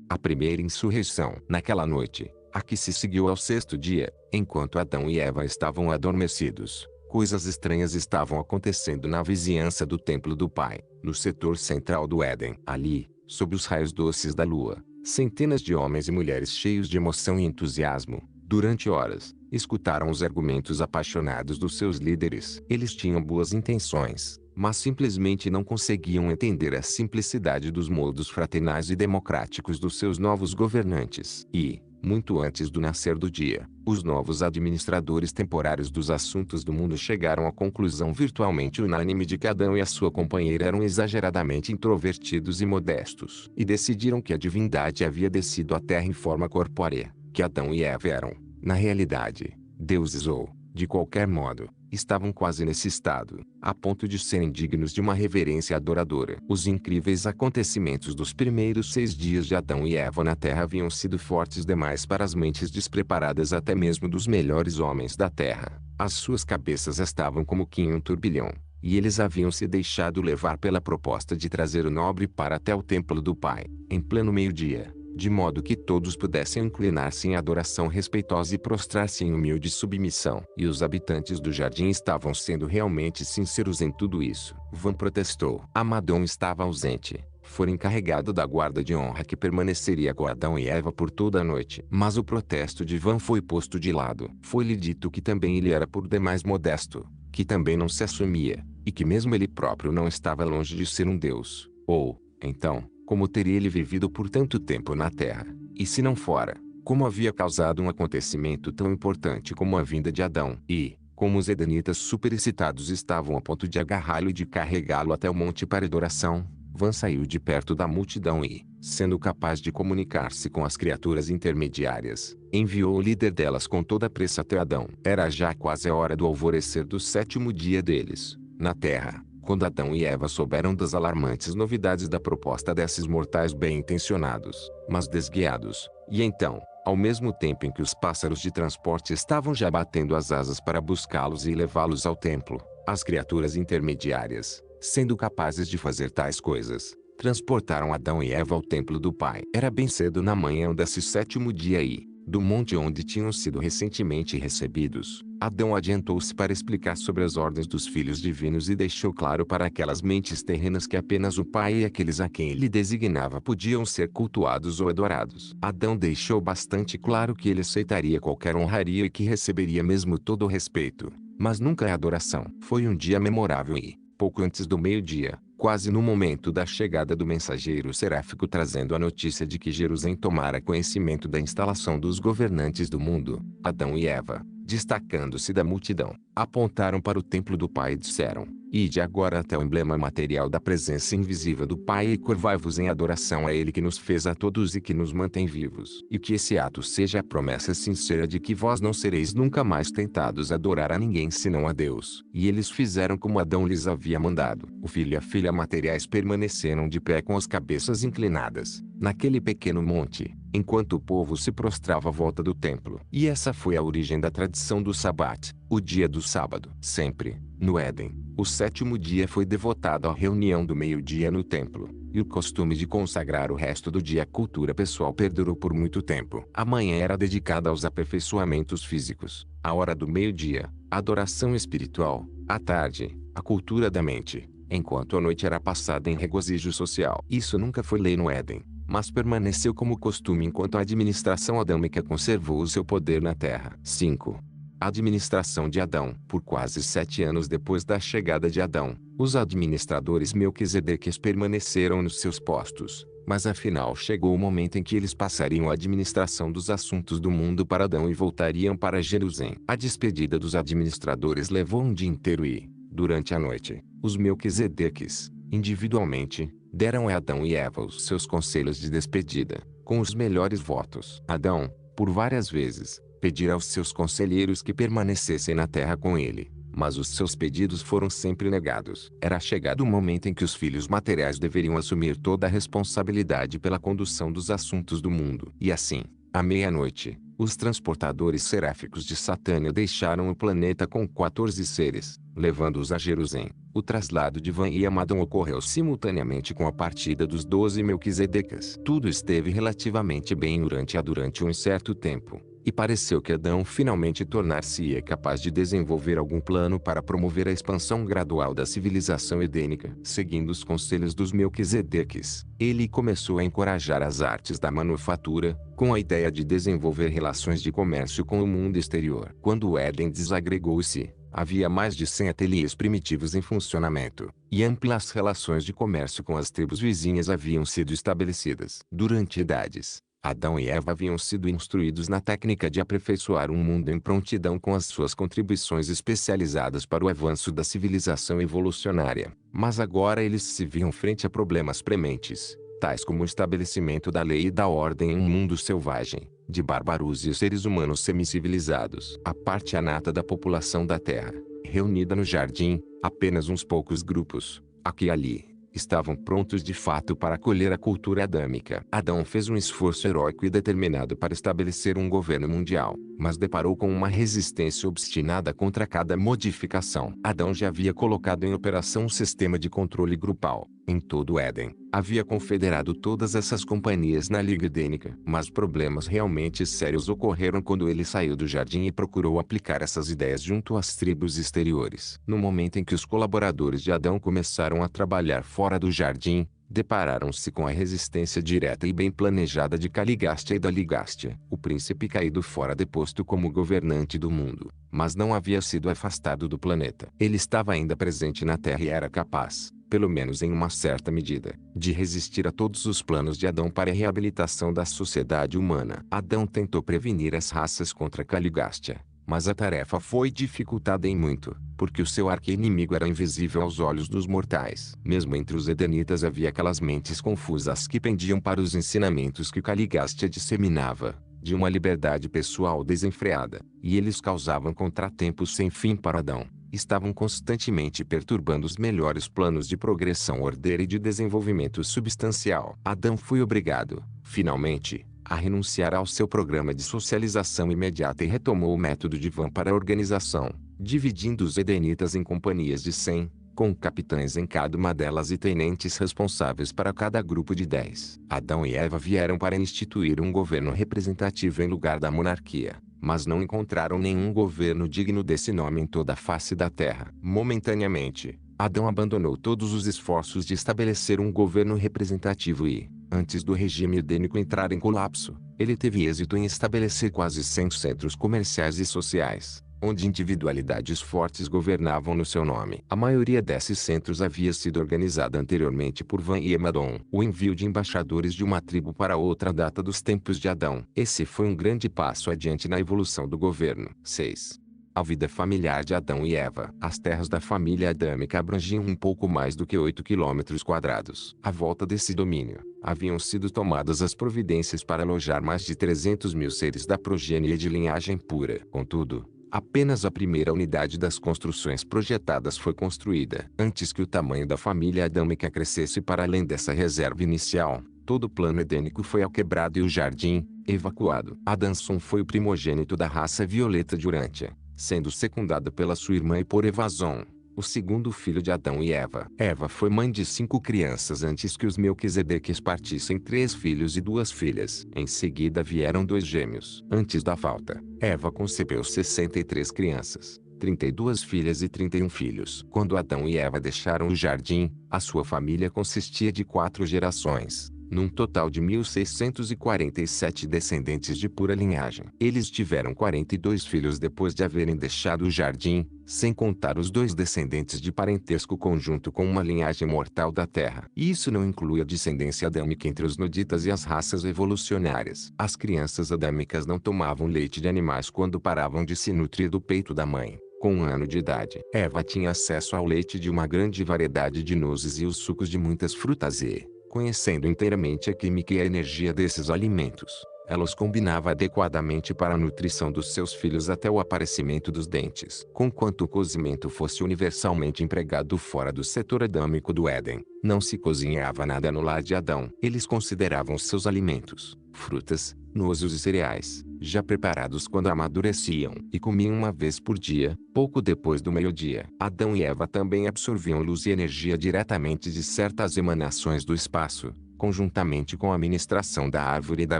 A primeira insurreição. Naquela noite, a que se seguiu ao sexto dia, enquanto Adão e Eva estavam adormecidos, coisas estranhas estavam acontecendo na vizinhança do templo do Pai, no setor central do Éden. Ali, sob os raios doces da lua, centenas de homens e mulheres cheios de emoção e entusiasmo, durante horas, escutaram os argumentos apaixonados dos seus líderes. Eles tinham boas intenções, mas simplesmente não conseguiam entender a simplicidade dos modos fraternais e democráticos dos seus novos governantes. E, muito antes do nascer do dia, os novos administradores temporários dos assuntos do mundo chegaram à conclusão virtualmente unânime de que Adão e a sua companheira eram exageradamente introvertidos e modestos. E decidiram que a divindade havia descido à terra em forma corpórea, que Adão e Eva eram, na realidade, deuses ou, de qualquer modo, estavam quase nesse estado, a ponto de serem dignos de uma reverência adoradora. Os incríveis acontecimentos dos primeiros 6 dias de Adão e Eva na terra haviam sido fortes demais para as mentes despreparadas até mesmo dos melhores homens da terra. As suas cabeças estavam como que em um turbilhão, e eles haviam se deixado levar pela proposta de trazer o nobre para até o templo do Pai, em pleno meio-dia, de modo que todos pudessem inclinar-se em adoração respeitosa e prostrar-se em humilde submissão. E os habitantes do jardim estavam sendo realmente sinceros em tudo isso. Van protestou. Amadão estava ausente. Fora encarregado da guarda de honra que permaneceria com Adão e Eva por toda a noite. Mas o protesto de Van foi posto de lado. Foi-lhe dito que também ele era por demais modesto, que também não se assumia, e que mesmo ele próprio não estava longe de ser um deus. Ou, então, como teria ele vivido por tanto tempo na terra? E se não fora, como havia causado um acontecimento tão importante como a vinda de Adão? E, como os edenitas superexcitados estavam a ponto de agarrá-lo e de carregá-lo até o monte para adoração, Van saiu de perto da multidão e, sendo capaz de comunicar-se com as criaturas intermediárias, enviou o líder delas com toda a pressa até Adão. Era já quase a hora do alvorecer do 7º dia deles, na terra, quando Adão e Eva souberam das alarmantes novidades da proposta desses mortais bem-intencionados, mas desguiados. E então, ao mesmo tempo em que os pássaros de transporte estavam já batendo as asas para buscá-los e levá-los ao templo, as criaturas intermediárias, sendo capazes de fazer tais coisas, transportaram Adão e Eva ao templo do Pai. Era bem cedo na manhã desse 7º dia e, do monte onde tinham sido recentemente recebidos, Adão adiantou-se para explicar sobre as ordens dos filhos divinos e deixou claro para aquelas mentes terrenas que apenas o Pai e aqueles a quem ele designava podiam ser cultuados ou adorados. Adão deixou bastante claro que ele aceitaria qualquer honraria e que receberia mesmo todo o respeito, mas nunca a adoração. Foi um dia memorável e, pouco antes do meio-dia, quase no momento da chegada do mensageiro seráfico trazendo a notícia de que Jerusalém tomara conhecimento da instalação dos governantes do mundo, Adão e Eva, destacando-se da multidão, apontaram para o templo do Pai e disseram: Ide agora até o emblema material da presença invisível do Pai e curvai-vos em adoração a Ele que nos fez a todos e que nos mantém vivos. E que esse ato seja a promessa sincera de que vós não sereis nunca mais tentados a adorar a ninguém senão a Deus. E eles fizeram como Adão lhes havia mandado. O filho e a filha materiais permaneceram de pé com as cabeças inclinadas, naquele pequeno monte, enquanto o povo se prostrava à volta do templo. E essa foi a origem da tradição do Sabat, o dia do sábado. Sempre, no Éden, o 7º dia foi devotado à reunião do meio-dia no templo, e o costume de consagrar o resto do dia à cultura pessoal perdurou por muito tempo. A manhã era dedicada aos aperfeiçoamentos físicos, a hora do meio-dia, a adoração espiritual, à tarde, a cultura da mente, enquanto a noite era passada em regozijo social. Isso nunca foi lei no Éden, mas permaneceu como costume enquanto a administração adâmica conservou o seu poder na terra. 5. A administração de Adão. Por quase 7 anos depois da chegada de Adão, os administradores Melquisedeques permaneceram nos seus postos, mas afinal chegou o momento em que eles passariam a administração dos assuntos do mundo para Adão e voltariam para Jerusalém. A despedida dos administradores levou um dia inteiro e, Durante a noite, os Melquisedeques, individualmente, deram a Adão e Eva os seus conselhos de despedida, com os melhores votos. Adão, por várias vezes, pedira aos seus conselheiros que permanecessem na terra com ele, mas os seus pedidos foram sempre negados. Era chegado o momento em que os filhos materiais deveriam assumir toda a responsabilidade pela condução dos assuntos do mundo. E assim, à meia-noite, os transportadores seráficos de Satânia deixaram o planeta com 14 seres, levando-os a Jerusalém. O traslado de Van e Amadão ocorreu simultaneamente com a partida dos 12 Melquisedecas. Tudo esteve relativamente bem durante um certo tempo, e pareceu que Adão finalmente tornar-se-ia capaz de desenvolver algum plano para promover a expansão gradual da civilização edênica. Seguindo os conselhos dos Melquisedeques, ele começou a encorajar as artes da manufatura, com a ideia de desenvolver relações de comércio com o mundo exterior. Quando o Éden desagregou-se, havia mais de 100 ateliês primitivos em funcionamento, e amplas relações de comércio com as tribos vizinhas haviam sido estabelecidas. Durante idades, Adão e Eva haviam sido instruídos na técnica de aperfeiçoar um mundo em prontidão com as suas contribuições especializadas para o avanço da civilização evolucionária. Mas agora eles se viam frente a problemas prementes, tais como o estabelecimento da lei e da ordem em um mundo selvagem, de bárbaros e seres humanos semicivilizados. A parte anata da população da Terra, reunida no jardim, apenas uns poucos grupos, aqui e ali, estavam prontos de fato para acolher a cultura adâmica. Adão fez um esforço heróico e determinado para estabelecer um governo mundial, mas deparou com uma resistência obstinada contra cada modificação. Adão já havia colocado em operação um sistema de controle grupal em todo o Éden. Havia confederado todas essas companhias na Liga Edênica. Mas problemas realmente sérios ocorreram quando ele saiu do jardim e procurou aplicar essas ideias junto às tribos exteriores. No momento em que os colaboradores de Adão começaram a trabalhar fora do jardim, depararam-se com a resistência direta e bem planejada de Caligástia e da Ligástia. O príncipe caído fora deposto como governante do mundo, mas não havia sido afastado do planeta. Ele estava ainda presente na Terra e era capaz, pelo menos em uma certa medida, de resistir a todos os planos de Adão para a reabilitação da sociedade humana. Adão tentou prevenir as raças contra Caligástia, mas a tarefa foi dificultada em muito, porque o seu arqui-inimigo era invisível aos olhos dos mortais. Mesmo entre os edenitas havia aquelas mentes confusas que pendiam para os ensinamentos que Caligástia disseminava, de uma liberdade pessoal desenfreada, e eles causavam contratempos sem fim para Adão. Estavam constantemente perturbando os melhores planos de progressão ordeira e de desenvolvimento substancial. Adão foi obrigado, finalmente, a renunciar ao seu programa de socialização imediata e retomou o método de Van para a organização, dividindo os edenitas em companhias de 100, com capitães em cada uma delas e tenentes responsáveis para cada grupo de 10. Adão e Eva vieram para instituir um governo representativo em lugar da monarquia, mas não encontraram nenhum governo digno desse nome em toda a face da terra. Momentaneamente, Adão abandonou todos os esforços de estabelecer um governo representativo e, antes do regime edênico entrar em colapso, ele teve êxito em estabelecer quase 100 centros comerciais e sociais, onde individualidades fortes governavam no seu nome. A maioria desses centros havia sido organizada anteriormente por Van e Amadon. O envio de embaixadores de uma tribo para outra data dos tempos de Adão. Esse foi um grande passo adiante na evolução do governo. 6. A vida familiar de Adão e Eva. As terras da família adâmica abrangiam um pouco mais do que 8 quilômetros quadrados. À volta desse domínio, haviam sido tomadas as providências para alojar mais de 300 mil seres da progênie de linhagem pura. Contudo, apenas a primeira unidade das construções projetadas foi construída. Antes que o tamanho da família adâmica crescesse para além dessa reserva inicial, todo o plano edênico foi quebrado e o jardim, evacuado. Adamson foi o primogênito da raça violeta de Urântia, sendo secundado pela sua irmã e por Evazon, o segundo filho de Adão e Eva. Eva foi mãe de 5 crianças antes que os Melquisedeques partissem 3 filhos e 2 filhas. Em seguida vieram 2 gêmeos. Antes da falta, Eva concebeu 63 crianças, 32 filhas e 31 filhos. Quando Adão e Eva deixaram o jardim, a sua família consistia de 4 gerações, num total de 1.647 descendentes de pura linhagem. Eles tiveram 42 filhos depois de haverem deixado o jardim, sem contar os 2 descendentes de parentesco conjunto com uma linhagem mortal da Terra. E isso não inclui a descendência adâmica entre os noditas e as raças evolucionárias. As crianças adâmicas não tomavam leite de animais quando paravam de se nutrir do peito da mãe, Com 1 ano de idade, Eva tinha acesso ao leite de uma grande variedade de nozes e os sucos de muitas frutas e, conhecendo inteiramente a química e a energia desses alimentos, ela os combinava adequadamente para a nutrição dos seus filhos até o aparecimento dos dentes. Conquanto o cozimento fosse universalmente empregado fora do setor adâmico do Éden, não se cozinhava nada no lar de Adão. Eles consideravam seus alimentos, frutas, nozes e cereais, já preparados quando amadureciam, e comiam uma vez por dia, pouco depois do meio-dia. Adão e Eva também absorviam luz e energia diretamente de certas emanações do espaço, conjuntamente com a ministração da árvore da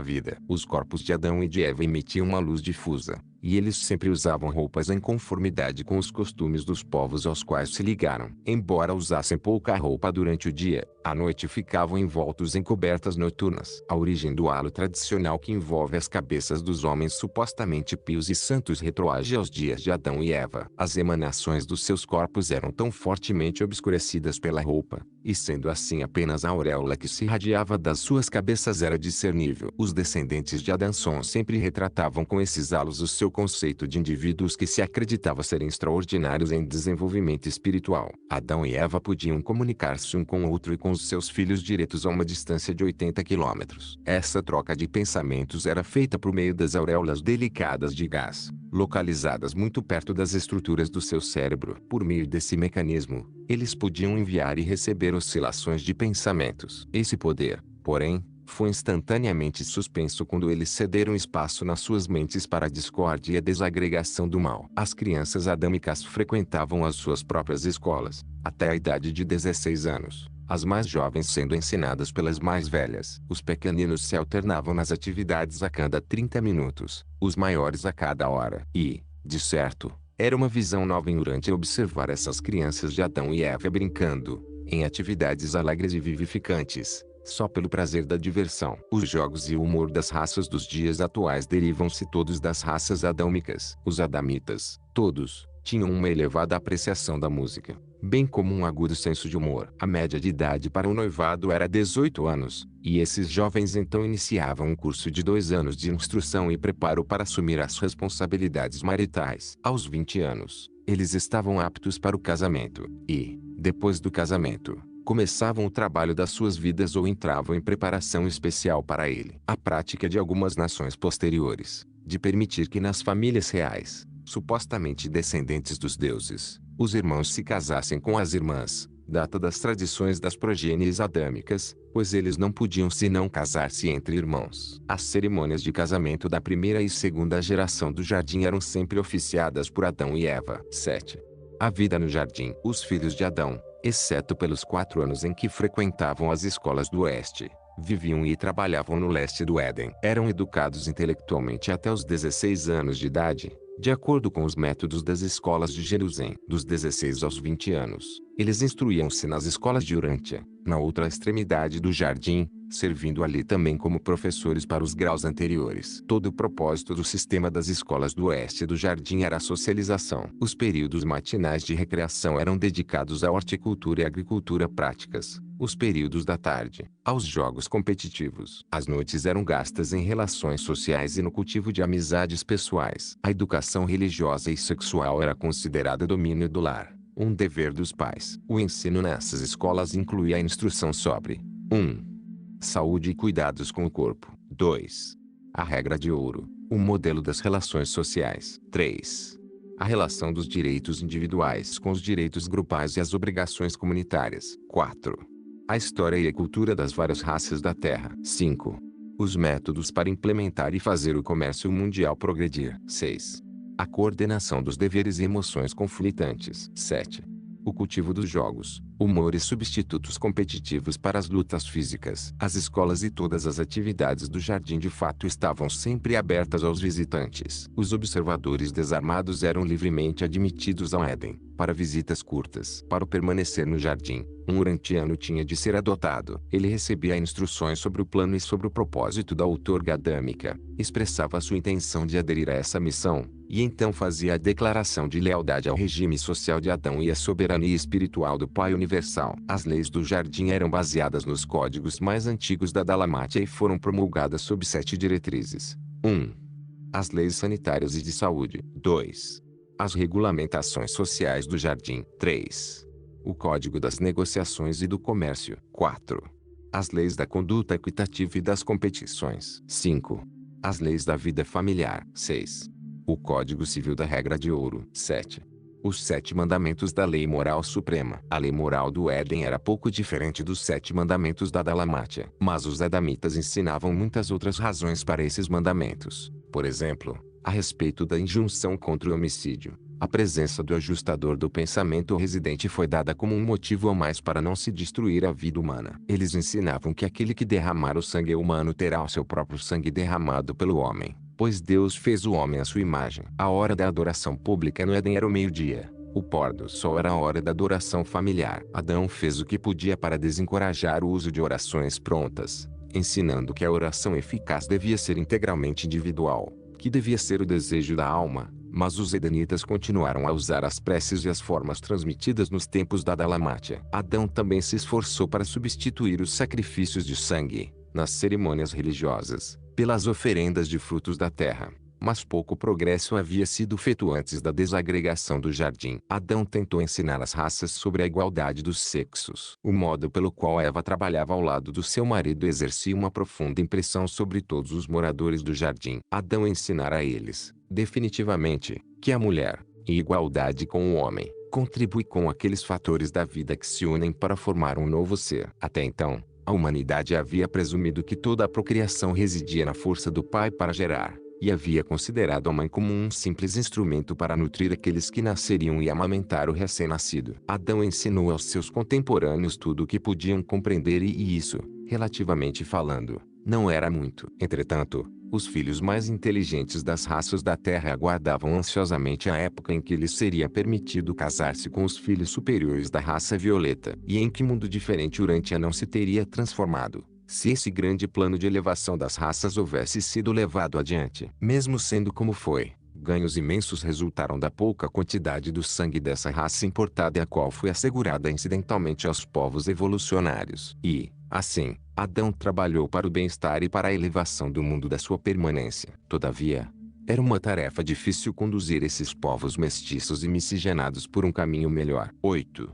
vida. Os corpos de Adão e de Eva emitiam uma luz difusa, e eles sempre usavam roupas em conformidade com os costumes dos povos aos quais se ligaram. Embora usassem pouca roupa durante o dia, à noite ficavam envoltos em cobertas noturnas. A origem do halo tradicional que envolve as cabeças dos homens supostamente pios e santos retroage aos dias de Adão e Eva. As emanações dos seus corpos eram tão fortemente obscurecidas pela roupa, e sendo assim apenas a auréola que se irradiava das suas cabeças era discernível. Os descendentes de Adão sempre retratavam com esses halos o seu conceito de indivíduos que se acreditava serem extraordinários em desenvolvimento espiritual. Adão e Eva podiam comunicar-se um com o outro e com os seus filhos diretos a uma distância de 80 quilômetros. Essa troca de pensamentos era feita por meio das auréolas delicadas de gás, localizadas muito perto das estruturas do seu cérebro. Por meio desse mecanismo, eles podiam enviar e receber oscilações de pensamentos. Esse poder, porém, foi instantaneamente suspenso quando eles cederam espaço nas suas mentes para a discórdia e a desagregação do mal. As crianças adâmicas frequentavam as suas próprias escolas, até a idade de 16 anos, as mais jovens sendo ensinadas pelas mais velhas. Os pequeninos se alternavam nas atividades a cada 30 minutos, os maiores a cada hora. E, de certo, era uma visão nova e urgente observar essas crianças de Adão e Eva brincando, em atividades alegres e vivificantes, só pelo prazer da diversão. Os jogos e o humor das raças dos dias atuais derivam-se todos das raças adâmicas. Os adamitas, todos, tinham uma elevada apreciação da música, bem como um agudo senso de humor. A média de idade para o noivado era 18 anos, e esses jovens então iniciavam um curso de 2 anos de instrução e preparo para assumir as responsabilidades maritais. Aos 20 anos, eles estavam aptos para o casamento, e, depois do casamento, começavam o trabalho das suas vidas ou entravam em preparação especial para ele. A prática de algumas nações posteriores, de permitir que nas famílias reais, supostamente descendentes dos deuses, os irmãos se casassem com as irmãs, data das tradições das progênies adâmicas, pois eles não podiam senão casar-se entre irmãos. As cerimônias de casamento da primeira e segunda geração do jardim eram sempre oficiadas por Adão e Eva. 7. A vida no jardim. Os filhos de Adão, exceto pelos 4 anos em que frequentavam as escolas do oeste, viviam e trabalhavam no leste do Éden. Eram educados intelectualmente até os 16 anos de idade, de acordo com os métodos das escolas de Jerusalém. Dos 16 aos 20 anos, eles instruíam-se nas escolas de Urântia, na outra extremidade do jardim, servindo ali também como professores para os graus anteriores. Todo o propósito do sistema das escolas do oeste do jardim era a socialização. Os períodos matinais de recreação eram dedicados à horticultura e agricultura práticas, os períodos da tarde, aos jogos competitivos. As noites eram gastas em relações sociais e no cultivo de amizades pessoais. A educação religiosa e sexual era considerada domínio do lar, um dever dos pais. O ensino nessas escolas incluía a instrução sobre 1. Saúde e cuidados com o corpo. 2. A regra de ouro, o modelo das relações sociais. 3. A relação dos direitos individuais com os direitos grupais e as obrigações comunitárias. 4. A história e a cultura das várias raças da Terra. 5. Os métodos para implementar e fazer o comércio mundial progredir. 6. A coordenação dos deveres e emoções conflitantes. 7. O cultivo dos jogos, humor e substitutos competitivos para as lutas físicas. As escolas e todas as atividades do jardim de fato estavam sempre abertas aos visitantes. Os observadores desarmados eram livremente admitidos ao Éden, para visitas curtas. Para permanecer no jardim, um urantiano tinha de ser adotado. Ele recebia instruções sobre o plano e sobre o propósito da outorga adâmica, expressava sua intenção de aderir a essa missão, e então fazia a declaração de lealdade ao regime social de Adão e à soberania espiritual do Pai Universal. As leis do jardim eram baseadas nos códigos mais antigos da Dalamátia e foram promulgadas sob 7 diretrizes. 1. As leis sanitárias e de saúde. 2. As regulamentações sociais do jardim. 3. O Código das Negociações e do Comércio. 4. As leis da conduta equitativa e das competições. 5. As leis da vida familiar. 6. O Código Civil da Regra de Ouro. 7. Os 7 mandamentos da Lei Moral Suprema. A lei moral do Éden era pouco diferente dos 7 mandamentos da Dalamátia, mas os adamitas ensinavam muitas outras razões para esses mandamentos. Por exemplo, a respeito da injunção contra o homicídio, a presença do ajustador do pensamento residente foi dada como um motivo a mais para não se destruir a vida humana. Eles ensinavam que aquele que derramar o sangue humano terá o seu próprio sangue derramado pelo homem, pois Deus fez o homem à sua imagem. A hora da adoração pública no Éden era o meio-dia. O pôr do sol era a hora da adoração familiar. Adão fez o que podia para desencorajar o uso de orações prontas, ensinando que a oração eficaz devia ser integralmente individual, que devia ser o desejo da alma. Mas os edenitas continuaram a usar as preces e as formas transmitidas nos tempos da Dalamátia. Adão também se esforçou para substituir os sacrifícios de sangue, nas cerimônias religiosas, pelas oferendas de frutos da terra. Mas pouco progresso havia sido feito antes da desagregação do jardim. Adão tentou ensinar as raças sobre a igualdade dos sexos. O modo pelo qual Eva trabalhava ao lado do seu marido exercia uma profunda impressão sobre todos os moradores do jardim. Adão ensinara a eles, definitivamente, que a mulher, em igualdade com o homem, contribui com aqueles fatores da vida que se unem para formar um novo ser. Até então, a humanidade havia presumido que toda a procriação residia na força do pai para gerar, e havia considerado a mãe como um simples instrumento para nutrir aqueles que nasceriam e amamentar o recém-nascido. Adão ensinou aos seus contemporâneos tudo o que podiam compreender e isso, relativamente falando, não era muito. Entretanto, os filhos mais inteligentes das raças da Terra aguardavam ansiosamente a época em que lhes seria permitido casar-se com os filhos superiores da raça violeta. E em que mundo diferente Urântia não se teria transformado, se esse grande plano de elevação das raças houvesse sido levado adiante. Mesmo sendo como foi, ganhos imensos resultaram da pouca quantidade do sangue dessa raça importada e a qual foi assegurada incidentalmente aos povos evolucionários. E, assim, Adão trabalhou para o bem-estar e para a elevação do mundo da sua permanência. Todavia, era uma tarefa difícil conduzir esses povos mestiços e miscigenados por um caminho melhor. 8.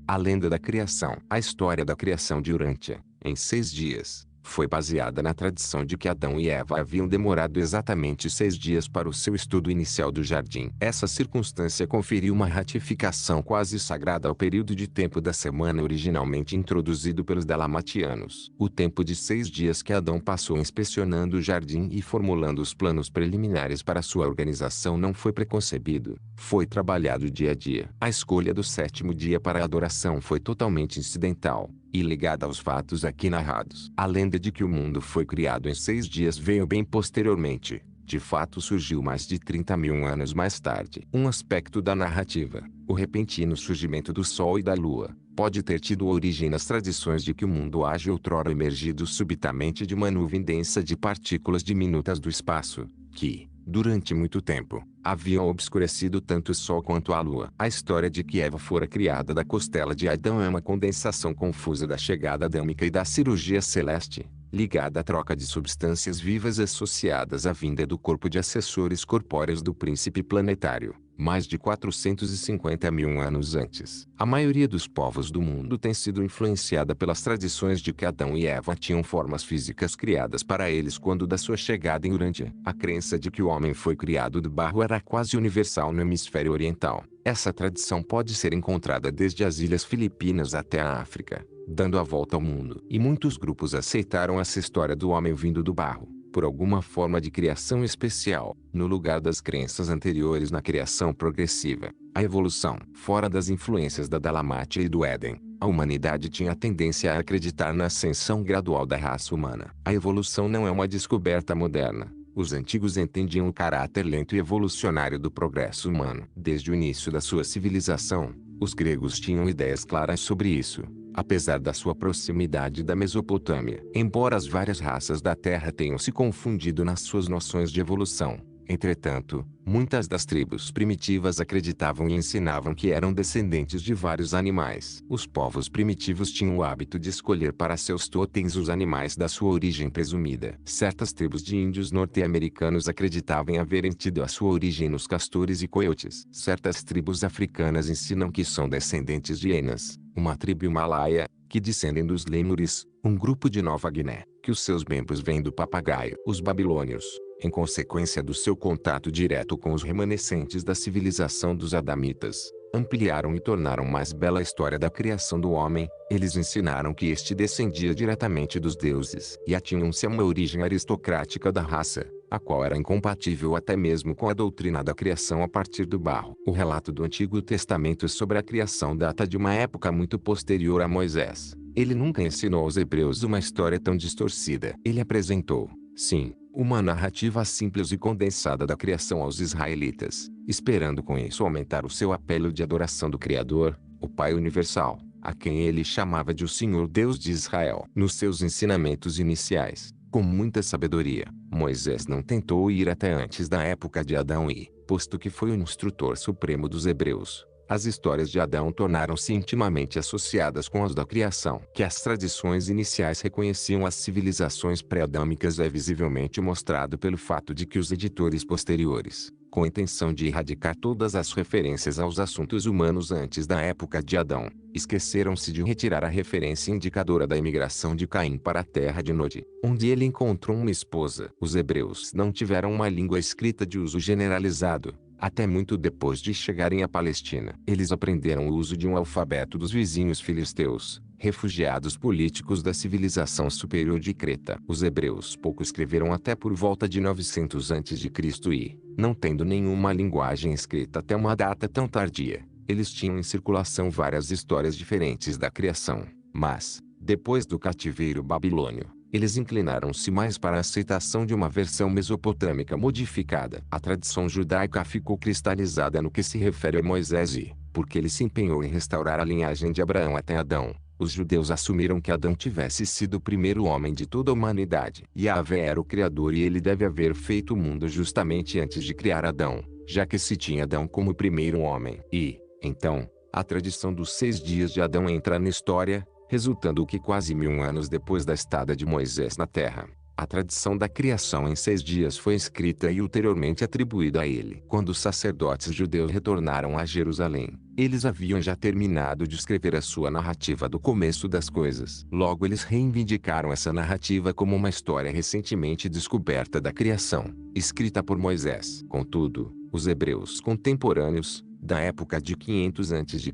A lenda da criação. A história da criação de Urântia, em 6 dias, foi baseada na tradição de que Adão e Eva haviam demorado exatamente 6 dias para o seu estudo inicial do jardim. Essa circunstância conferiu uma ratificação quase sagrada ao período de tempo da semana originalmente introduzido pelos dalamatianos. O tempo de 6 dias que Adão passou inspecionando o jardim e formulando os planos preliminares para sua organização não foi preconcebido, foi trabalhado dia a dia. A escolha do 7º dia para a adoração foi totalmente incidental e ligada aos fatos aqui narrados. A lenda de que o mundo foi criado em 6 dias veio bem posteriormente. De fato surgiu mais de 30.000 anos mais tarde. Um aspecto da narrativa, o repentino surgimento do Sol e da Lua, pode ter tido origem nas tradições de que o mundo age outrora emergido subitamente de uma nuvem densa de partículas diminutas do espaço, que, durante muito tempo, haviam obscurecido tanto o Sol quanto a Lua. A história de que Eva fora criada da costela de Adão é uma condensação confusa da chegada adâmica e da cirurgia celeste, ligada à troca de substâncias vivas associadas à vinda do corpo de assessores corpóreos do príncipe planetário, mais de 450.000 anos antes. A maioria dos povos do mundo tem sido influenciada pelas tradições de que Adão e Eva tinham formas físicas criadas para eles quando da sua chegada em Urântia. A crença de que o homem foi criado do barro era quase universal no hemisfério oriental. Essa tradição pode ser encontrada desde as Ilhas Filipinas até a África, dando a volta ao mundo. E muitos grupos aceitaram essa história do homem vindo do barro, por alguma forma de criação especial, no lugar das crenças anteriores na criação progressiva, a evolução. Fora das influências da Dalamátia e do Éden, a humanidade tinha a tendência a acreditar na ascensão gradual da raça humana. A evolução não é uma descoberta moderna. Os antigos entendiam o caráter lento e evolucionário do progresso humano. Desde o início da sua civilização, os gregos tinham ideias claras sobre isso, apesar da sua proximidade da Mesopotâmia. Embora as várias raças da Terra tenham se confundido nas suas noções de evolução, entretanto, Muitas das tribos primitivas acreditavam e ensinavam que eram descendentes de vários animais. Os povos primitivos tinham o hábito de escolher para seus totens os animais da sua origem presumida. Certas tribos de índios norte-americanos acreditavam haverem tido a sua origem nos castores e coiotes. Certas tribos africanas ensinam que são descendentes de hienas, uma tribo himalaia, que descendem dos lêmures, um grupo de Nova Guiné, que os seus membros vêm do papagaio. Os babilônios, em consequência do seu contato direto com os remanescentes da civilização dos adamitas, ampliaram e tornaram mais bela a história da criação do homem. Eles ensinaram que este descendia diretamente dos deuses e atinham-se a uma origem aristocrática da raça, a qual era incompatível até mesmo com a doutrina da criação a partir do barro. O relato do Antigo Testamento sobre a criação data de uma época muito posterior a Moisés. Ele nunca ensinou aos hebreus uma história tão distorcida. Ele apresentou, sim, uma narrativa simples e condensada da criação aos israelitas, esperando com isso aumentar o seu apelo de adoração do Criador, o Pai Universal, a quem ele chamava de o Senhor Deus de Israel. Nos seus ensinamentos iniciais, com muita sabedoria, Moisés não tentou ir até antes da época de Adão e, posto que foi o instrutor supremo dos hebreus, as histórias de Adão tornaram-se intimamente associadas com as da criação. Que as tradições iniciais reconheciam as civilizações pré-adâmicas é visivelmente mostrado pelo fato de que os editores posteriores, com a intenção de erradicar todas as referências aos assuntos humanos antes da época de Adão, esqueceram-se de retirar a referência indicadora da imigração de Caim para a terra de Nod, onde ele encontrou uma esposa. Os hebreus não tiveram uma língua escrita de uso generalizado, até muito depois de chegarem à Palestina. Eles aprenderam o uso de um alfabeto dos vizinhos filisteus, refugiados políticos da civilização superior de Creta. Os hebreus pouco escreveram até por volta de 900 a.C. e, não tendo nenhuma linguagem escrita até uma data tão tardia, eles tinham em circulação várias histórias diferentes da criação. Mas, depois do cativeiro babilônio, eles inclinaram-se mais para a aceitação de uma versão mesopotâmica modificada. A tradição judaica ficou cristalizada no que se refere a Moisés e, porque ele se empenhou em restaurar a linhagem de Abraão até Adão, os judeus assumiram que Adão tivesse sido o primeiro homem de toda a humanidade. Yahvé era o Criador e ele deve haver feito o mundo justamente antes de criar Adão, já que se tinha Adão como o primeiro homem. E, então, a tradição dos 6 dias de Adão entra na história, resultando que quase 1000 anos depois da estada de Moisés na terra, a tradição da criação em 6 dias foi escrita e ulteriormente atribuída a ele. Quando os sacerdotes judeus retornaram a Jerusalém, eles haviam já terminado de escrever a sua narrativa do começo das coisas. Logo eles reivindicaram essa narrativa como uma história recentemente descoberta da criação, escrita por Moisés. Contudo, os hebreus contemporâneos, da época de 500 a.C.,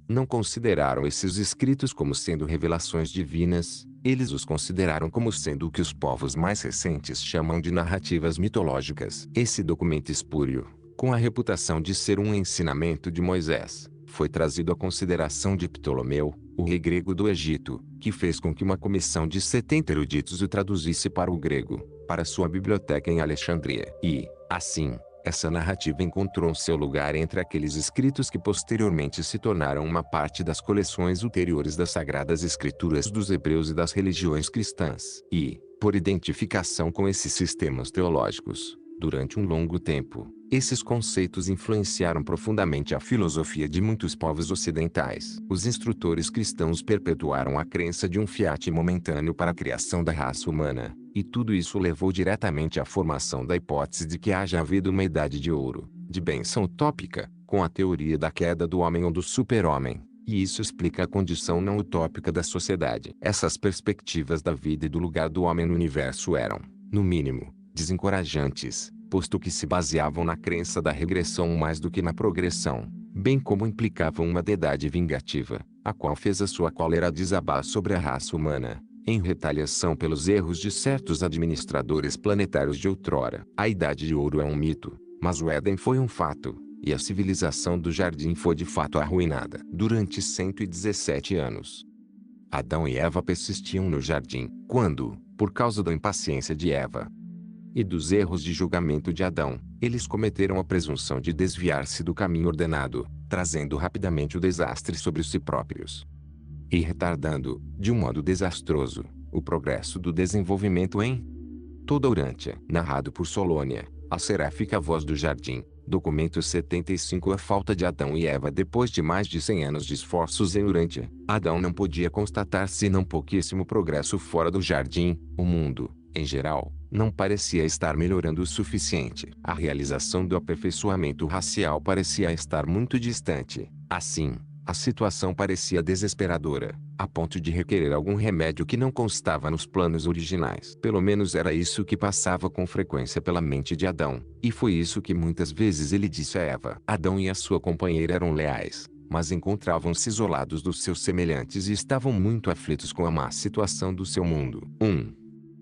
não consideraram esses escritos como sendo revelações divinas, eles os consideraram como sendo o que os povos mais recentes chamam de narrativas mitológicas. Esse documento espúrio, com a reputação de ser um ensinamento de Moisés, foi trazido à consideração de Ptolomeu, o rei grego do Egito, que fez com que uma comissão de 70 eruditos o traduzisse para o grego, para sua biblioteca em Alexandria. E, assim, essa narrativa encontrou seu lugar entre aqueles escritos que posteriormente se tornaram uma parte das coleções ulteriores das Sagradas Escrituras dos hebreus e das religiões cristãs. E, por identificação com esses sistemas teológicos, durante um longo tempo, esses conceitos influenciaram profundamente a filosofia de muitos povos ocidentais. Os instrutores cristãos perpetuaram a crença de um fiat momentâneo para a criação da raça humana, e tudo isso levou diretamente à formação da hipótese de que haja havido uma idade de ouro, de benção utópica, com a teoria da queda do homem ou do super-homem, e isso explica a condição não utópica da sociedade. Essas perspectivas da vida e do lugar do homem no universo eram, no mínimo, desencorajantes, posto que se baseavam na crença da regressão mais do que na progressão, bem como implicavam uma deidade vingativa, a qual fez a sua cólera desabar sobre a raça humana, em retaliação pelos erros de certos administradores planetários de outrora. A Idade de Ouro é um mito, mas o Éden foi um fato, e a civilização do jardim foi de fato arruinada. Durante 117 anos, Adão e Eva persistiam no jardim, quando, por causa da impaciência de Eva e dos erros de julgamento de Adão, eles cometeram a presunção de desviar-se do caminho ordenado, trazendo rapidamente o desastre sobre si próprios e retardando, de um modo desastroso, o progresso do desenvolvimento em toda a Urântia. Narrado por Solônia, A seráfica voz do jardim. Documento 75. A falta de Adão e Eva. Depois de mais de 100 anos de esforços em Urântia, Adão não podia constatar senão pouquíssimo progresso fora do jardim. O mundo, em geral, não parecia estar melhorando o suficiente. A realização do aperfeiçoamento racial parecia estar muito distante. Assim, a situação parecia desesperadora, a ponto de requerer algum remédio que não constava nos planos originais. Pelo menos era isso que passava com frequência pela mente de Adão, e foi isso que muitas vezes ele disse a Eva. Adão e a sua companheira eram leais, mas encontravam-se isolados dos seus semelhantes e estavam muito aflitos com a má situação do seu mundo. 1.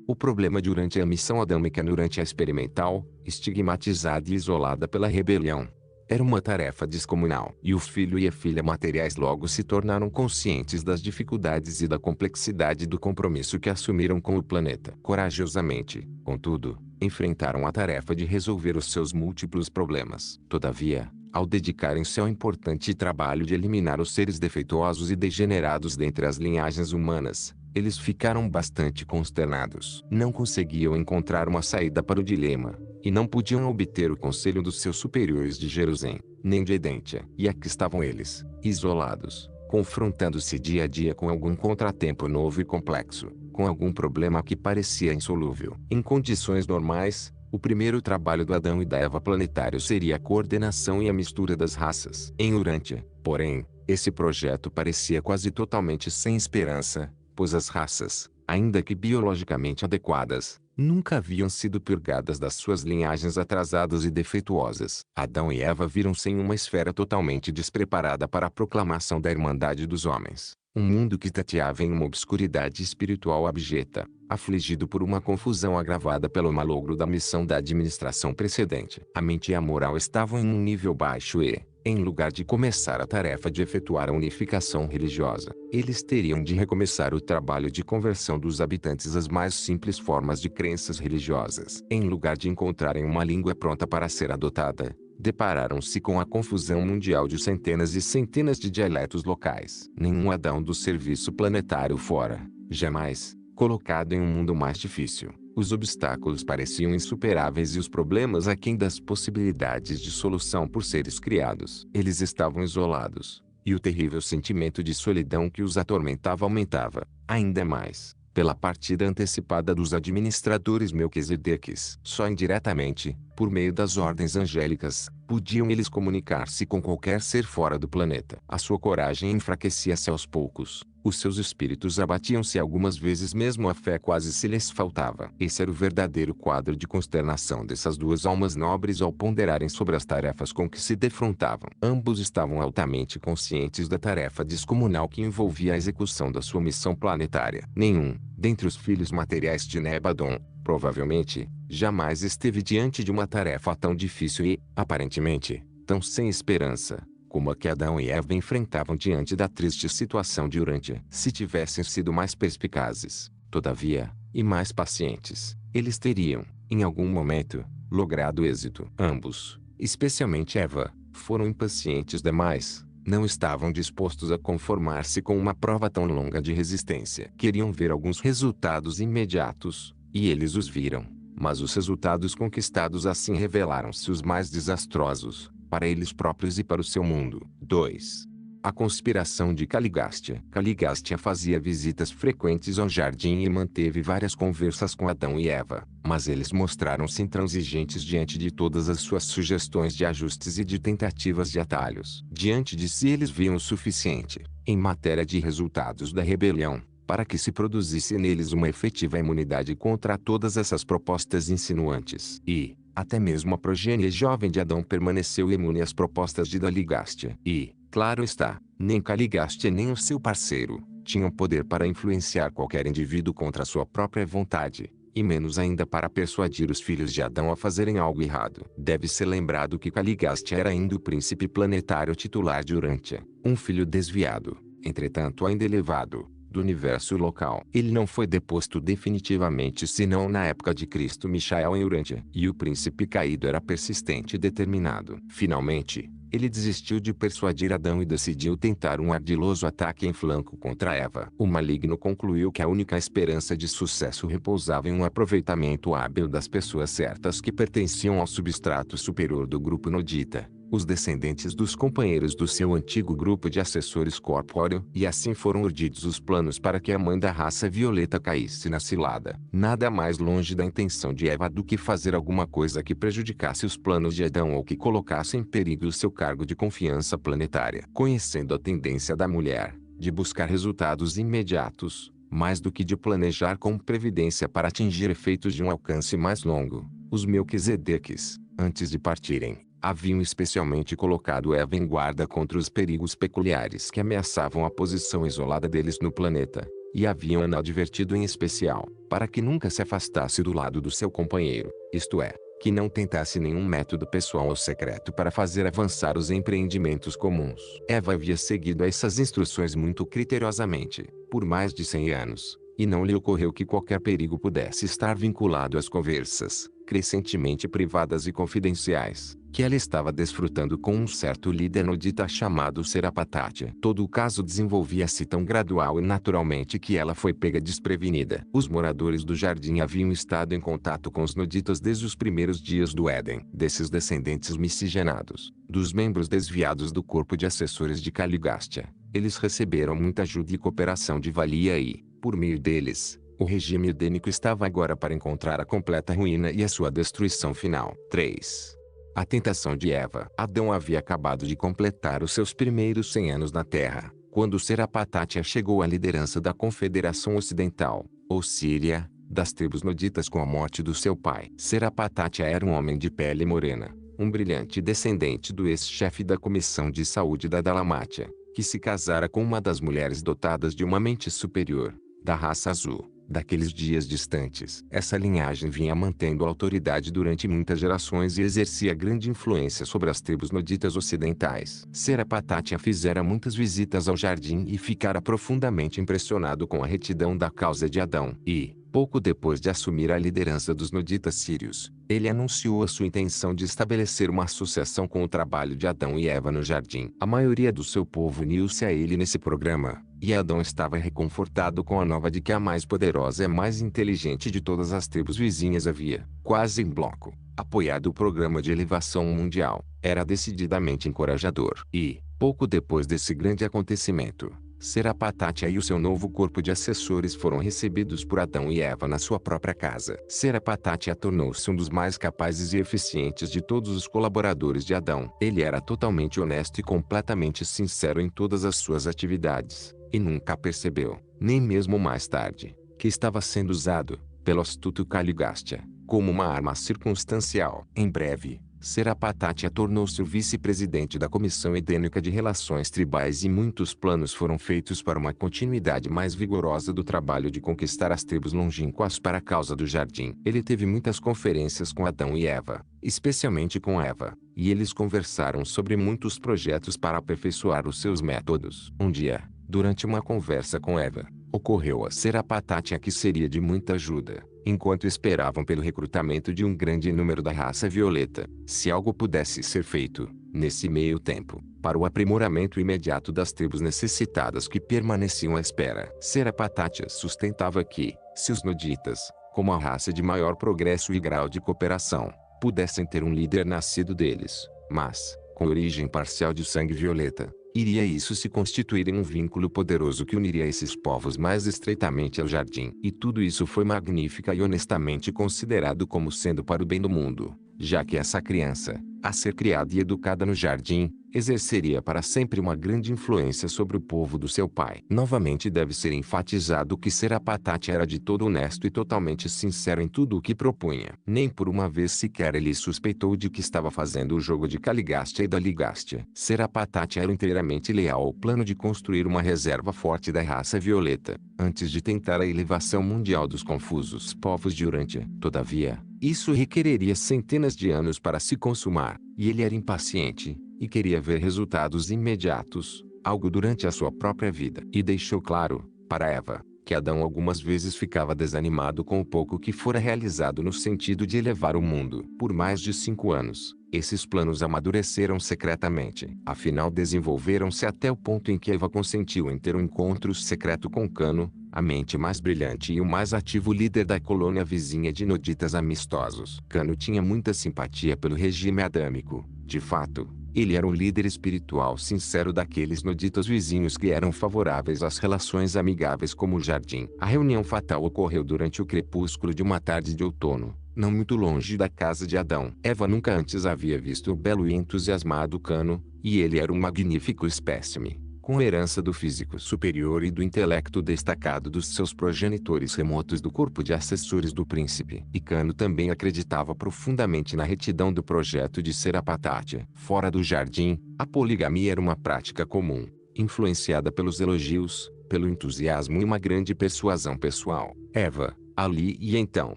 O problema durante a missão adâmica durante a experimental, estigmatizada e isolada pela rebelião, era uma tarefa descomunal. E o filho e a filha materiais logo se tornaram conscientes das dificuldades e da complexidade do compromisso que assumiram com o planeta. Corajosamente, contudo, enfrentaram a tarefa de resolver os seus múltiplos problemas. Todavia, ao dedicarem-se ao importante trabalho de eliminar os seres defeituosos e degenerados dentre as linhagens humanas, eles ficaram bastante consternados. Não conseguiam encontrar uma saída para o dilema, e não podiam obter o conselho dos seus superiores de Jerusalém, nem de Edentia. E aqui estavam eles, isolados, confrontando-se dia a dia com algum contratempo novo e complexo, com algum problema que parecia insolúvel. Em condições normais, o primeiro trabalho do Adão e da Eva planetário seria a coordenação e a mistura das raças. Em Urântia, porém, esse projeto parecia quase totalmente sem esperança, pois as raças, ainda que biologicamente adequadas, nunca haviam sido purgadas das suas linhagens atrasadas e defeituosas. Adão e Eva viram-se em uma esfera totalmente despreparada para a proclamação da Irmandade dos homens. Um mundo que tateava em uma obscuridade espiritual abjeta, afligido por uma confusão agravada pelo malogro da missão da administração precedente. A mente e a moral estavam em um nível baixo e, em lugar de começar a tarefa de efetuar a unificação religiosa, eles teriam de recomeçar o trabalho de conversão dos habitantes às mais simples formas de crenças religiosas. Em lugar de encontrarem uma língua pronta para ser adotada, depararam-se com a confusão mundial de centenas e centenas de dialetos locais. Nenhum Adão do serviço planetário fora, jamais, colocado em um mundo mais difícil. Os obstáculos pareciam insuperáveis e os problemas aquém das possibilidades de solução por seres criados. Eles estavam isolados, e o terrível sentimento de solidão que os atormentava aumentava, ainda mais, pela partida antecipada dos administradores Melquisedeques. Só indiretamente, por meio das ordens angélicas, podiam eles comunicar-se com qualquer ser fora do planeta. A sua coragem enfraquecia-se aos poucos. Os seus espíritos abatiam-se algumas vezes, mesmo a fé quase se lhes faltava. Esse era o verdadeiro quadro de consternação dessas duas almas nobres ao ponderarem sobre as tarefas com que se defrontavam. Ambos estavam altamente conscientes da tarefa descomunal que envolvia a execução da sua missão planetária. Nenhum, dentre os filhos materiais de Nebadon, provavelmente, jamais esteve diante de uma tarefa tão difícil e, aparentemente, tão sem esperança, como a que Adão e Eva enfrentavam diante da triste situação de Urântia. Se tivessem sido mais perspicazes, todavia, e mais pacientes, eles teriam, em algum momento, logrado êxito. Ambos, especialmente Eva, foram impacientes demais. Não estavam dispostos a conformar-se com uma prova tão longa de resistência. Queriam ver alguns resultados imediatos, e eles os viram. Mas os resultados conquistados assim revelaram-se os mais desastrosos, para eles próprios e para o seu mundo. 2. A conspiração de Caligástia. Caligástia fazia visitas frequentes ao jardim e manteve várias conversas com Adão e Eva, mas eles mostraram-se intransigentes diante de todas as suas sugestões de ajustes e de tentativas de atalhos. Diante de si eles viam o suficiente, em matéria de resultados da rebelião, para que se produzisse neles uma efetiva imunidade contra todas essas propostas insinuantes. E, até mesmo a progênie jovem de Adão permaneceu imune às propostas de Caligástia. E, claro está, nem Caligástia nem o seu parceiro tinham poder para influenciar qualquer indivíduo contra sua própria vontade, e menos ainda para persuadir os filhos de Adão a fazerem algo errado. Deve ser lembrado que Caligástia era ainda o príncipe planetário titular de Urântia, um filho desviado, entretanto ainda elevado, do universo local. Ele não foi deposto definitivamente senão na época de Cristo Michael em Urântia. E o príncipe caído era persistente e determinado. Finalmente, Ele desistiu de persuadir Adão e decidiu tentar um ardiloso ataque em flanco contra Eva. O maligno concluiu que a única esperança de sucesso repousava em um aproveitamento hábil das pessoas certas que pertenciam ao substrato superior do grupo nodita, os descendentes dos companheiros do seu antigo grupo de assessores corpóreo, e assim foram urdidos os planos para que a mãe da raça violeta caísse na cilada. Nada mais longe da intenção de Eva do que fazer alguma coisa que prejudicasse os planos de Adão ou que colocasse em perigo o seu cargo de confiança planetária. Conhecendo a tendência da mulher, de buscar resultados imediatos, mais do que de planejar com previdência para atingir efeitos de um alcance mais longo, os Melquisedeques, antes de partirem, haviam especialmente colocado Eva em guarda contra os perigos peculiares que ameaçavam a posição isolada deles no planeta, e haviam-na advertido em especial, para que nunca se afastasse do lado do seu companheiro, isto é, que não tentasse nenhum método pessoal ou secreto para fazer avançar os empreendimentos comuns. Eva havia seguido essas instruções muito criteriosamente, por mais de 100 anos, e não lhe ocorreu que qualquer perigo pudesse estar vinculado às conversas, crescentemente privadas e confidenciais, que ela estava desfrutando com um certo líder nodita chamado Serapatati. Todo o caso desenvolvia-se tão gradual e naturalmente que ela foi pega desprevenida. Os moradores do jardim haviam estado em contato com os noditas desde os primeiros dias do Éden. Desses descendentes miscigenados, dos membros desviados do corpo de assessores de Caligástia, eles receberam muita ajuda e cooperação de valia e, por meio deles, o regime edênico estava agora para encontrar a completa ruína e a sua destruição final. 3. A tentação de Eva. Adão havia acabado de completar os seus primeiros 100 anos na Terra, quando Serapatati chegou à liderança da Confederação Ocidental, ou Síria, das tribos noditas com a morte do seu pai. Serapatati era um homem de pele morena, um brilhante descendente do ex-chefe da Comissão de Saúde da Dalamátia, que se casara com uma das mulheres dotadas de uma mente superior, da raça azul, daqueles dias distantes. Essa linhagem vinha mantendo autoridade durante muitas gerações e exercia grande influência sobre as tribos noditas ocidentais. Serapatati fizera muitas visitas ao jardim e ficara profundamente impressionado com a retidão da causa de Adão. E, pouco depois de assumir a liderança dos noditas sírios, ele anunciou a sua intenção de estabelecer uma associação com o trabalho de Adão e Eva no jardim. A maioria do seu povo uniu-se a ele nesse programa, e Adão estava reconfortado com a nova de que a mais poderosa e mais inteligente de todas as tribos vizinhas havia, quase em bloco, apoiado o programa de elevação mundial. Era decididamente encorajador. E, pouco depois desse grande acontecimento, Serapatati e o seu novo corpo de assessores foram recebidos por Adão e Eva na sua própria casa. Serapatati tornou-se um dos mais capazes e eficientes de todos os colaboradores de Adão. Ele era totalmente honesto e completamente sincero em todas as suas atividades, e nunca percebeu, nem mesmo mais tarde, que estava sendo usado, pelo astuto Caligástia, como uma arma circunstancial. Em breve, Serapatati tornou-se o vice-presidente da Comissão Edênica de Relações Tribais e muitos planos foram feitos para uma continuidade mais vigorosa do trabalho de conquistar as tribos longínquas para a causa do jardim. Ele teve muitas conferências com Adão e Eva, especialmente com Eva, e eles conversaram sobre muitos projetos para aperfeiçoar os seus métodos. Um dia, durante uma conversa com Eva, ocorreu a Serapatati que seria de muita ajuda, enquanto esperavam pelo recrutamento de um grande número da raça violeta, se algo pudesse ser feito, nesse meio tempo, para o aprimoramento imediato das tribos necessitadas que permaneciam à espera. Serapatati sustentava que, se os noditas, como a raça de maior progresso e grau de cooperação, pudessem ter um líder nascido deles, mas, com origem parcial de sangue violeta, iria isso se constituir em um vínculo poderoso que uniria esses povos mais estreitamente ao jardim. E tudo isso foi magnífica e honestamente considerado como sendo para o bem do mundo, já que essa criança, a ser criada e educada no jardim, exerceria para sempre uma grande influência sobre o povo do seu pai. Novamente deve ser enfatizado que Serapatati era de todo honesto e totalmente sincero em tudo o que propunha. Nem por uma vez sequer ele suspeitou de que estava fazendo o jogo de Caligástia e da Ligástia. Serapatati era inteiramente leal ao plano de construir uma reserva forte da raça violeta, antes de tentar a elevação mundial dos confusos povos de Urântia. Todavia, isso requereria centenas de anos para se consumar, e ele era impaciente, e queria ver resultados imediatos, algo durante a sua própria vida. E deixou claro, para Eva, que Adão algumas vezes ficava desanimado com o pouco que fora realizado no sentido de elevar o mundo. Por mais de 5 anos, Esses planos amadureceram secretamente. Afinal, desenvolveram-se até o ponto em que Eva consentiu em ter um encontro secreto com Cano, a mente mais brilhante e o mais ativo líder da colônia vizinha de Noditas amistosos. Cano tinha muita simpatia pelo regime adâmico. De fato, ele era um líder espiritual sincero daqueles Noditas vizinhos que eram favoráveis às relações amigáveis como o jardim. A reunião fatal ocorreu durante o crepúsculo de uma tarde de outono, não muito longe da casa de Adão. Eva nunca antes havia visto o belo e entusiasmado Cano, e ele era um magnífico espécime, com herança do físico superior e do intelecto destacado dos seus progenitores remotos do corpo de assessores do príncipe. E Cano também acreditava profundamente na retidão do projeto de Serapatátia. Fora do jardim, a poligamia era uma prática comum, influenciada pelos elogios, pelo entusiasmo e uma grande persuasão pessoal. Eva, ali e então,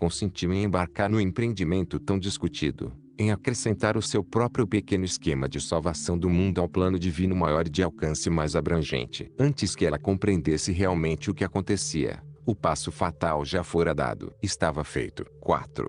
consentiu em embarcar no empreendimento tão discutido, em acrescentar o seu próprio pequeno esquema de salvação do mundo ao plano divino maior e de alcance mais abrangente. Antes que ela compreendesse realmente o que acontecia, o passo fatal já fora dado. Estava feito. 4.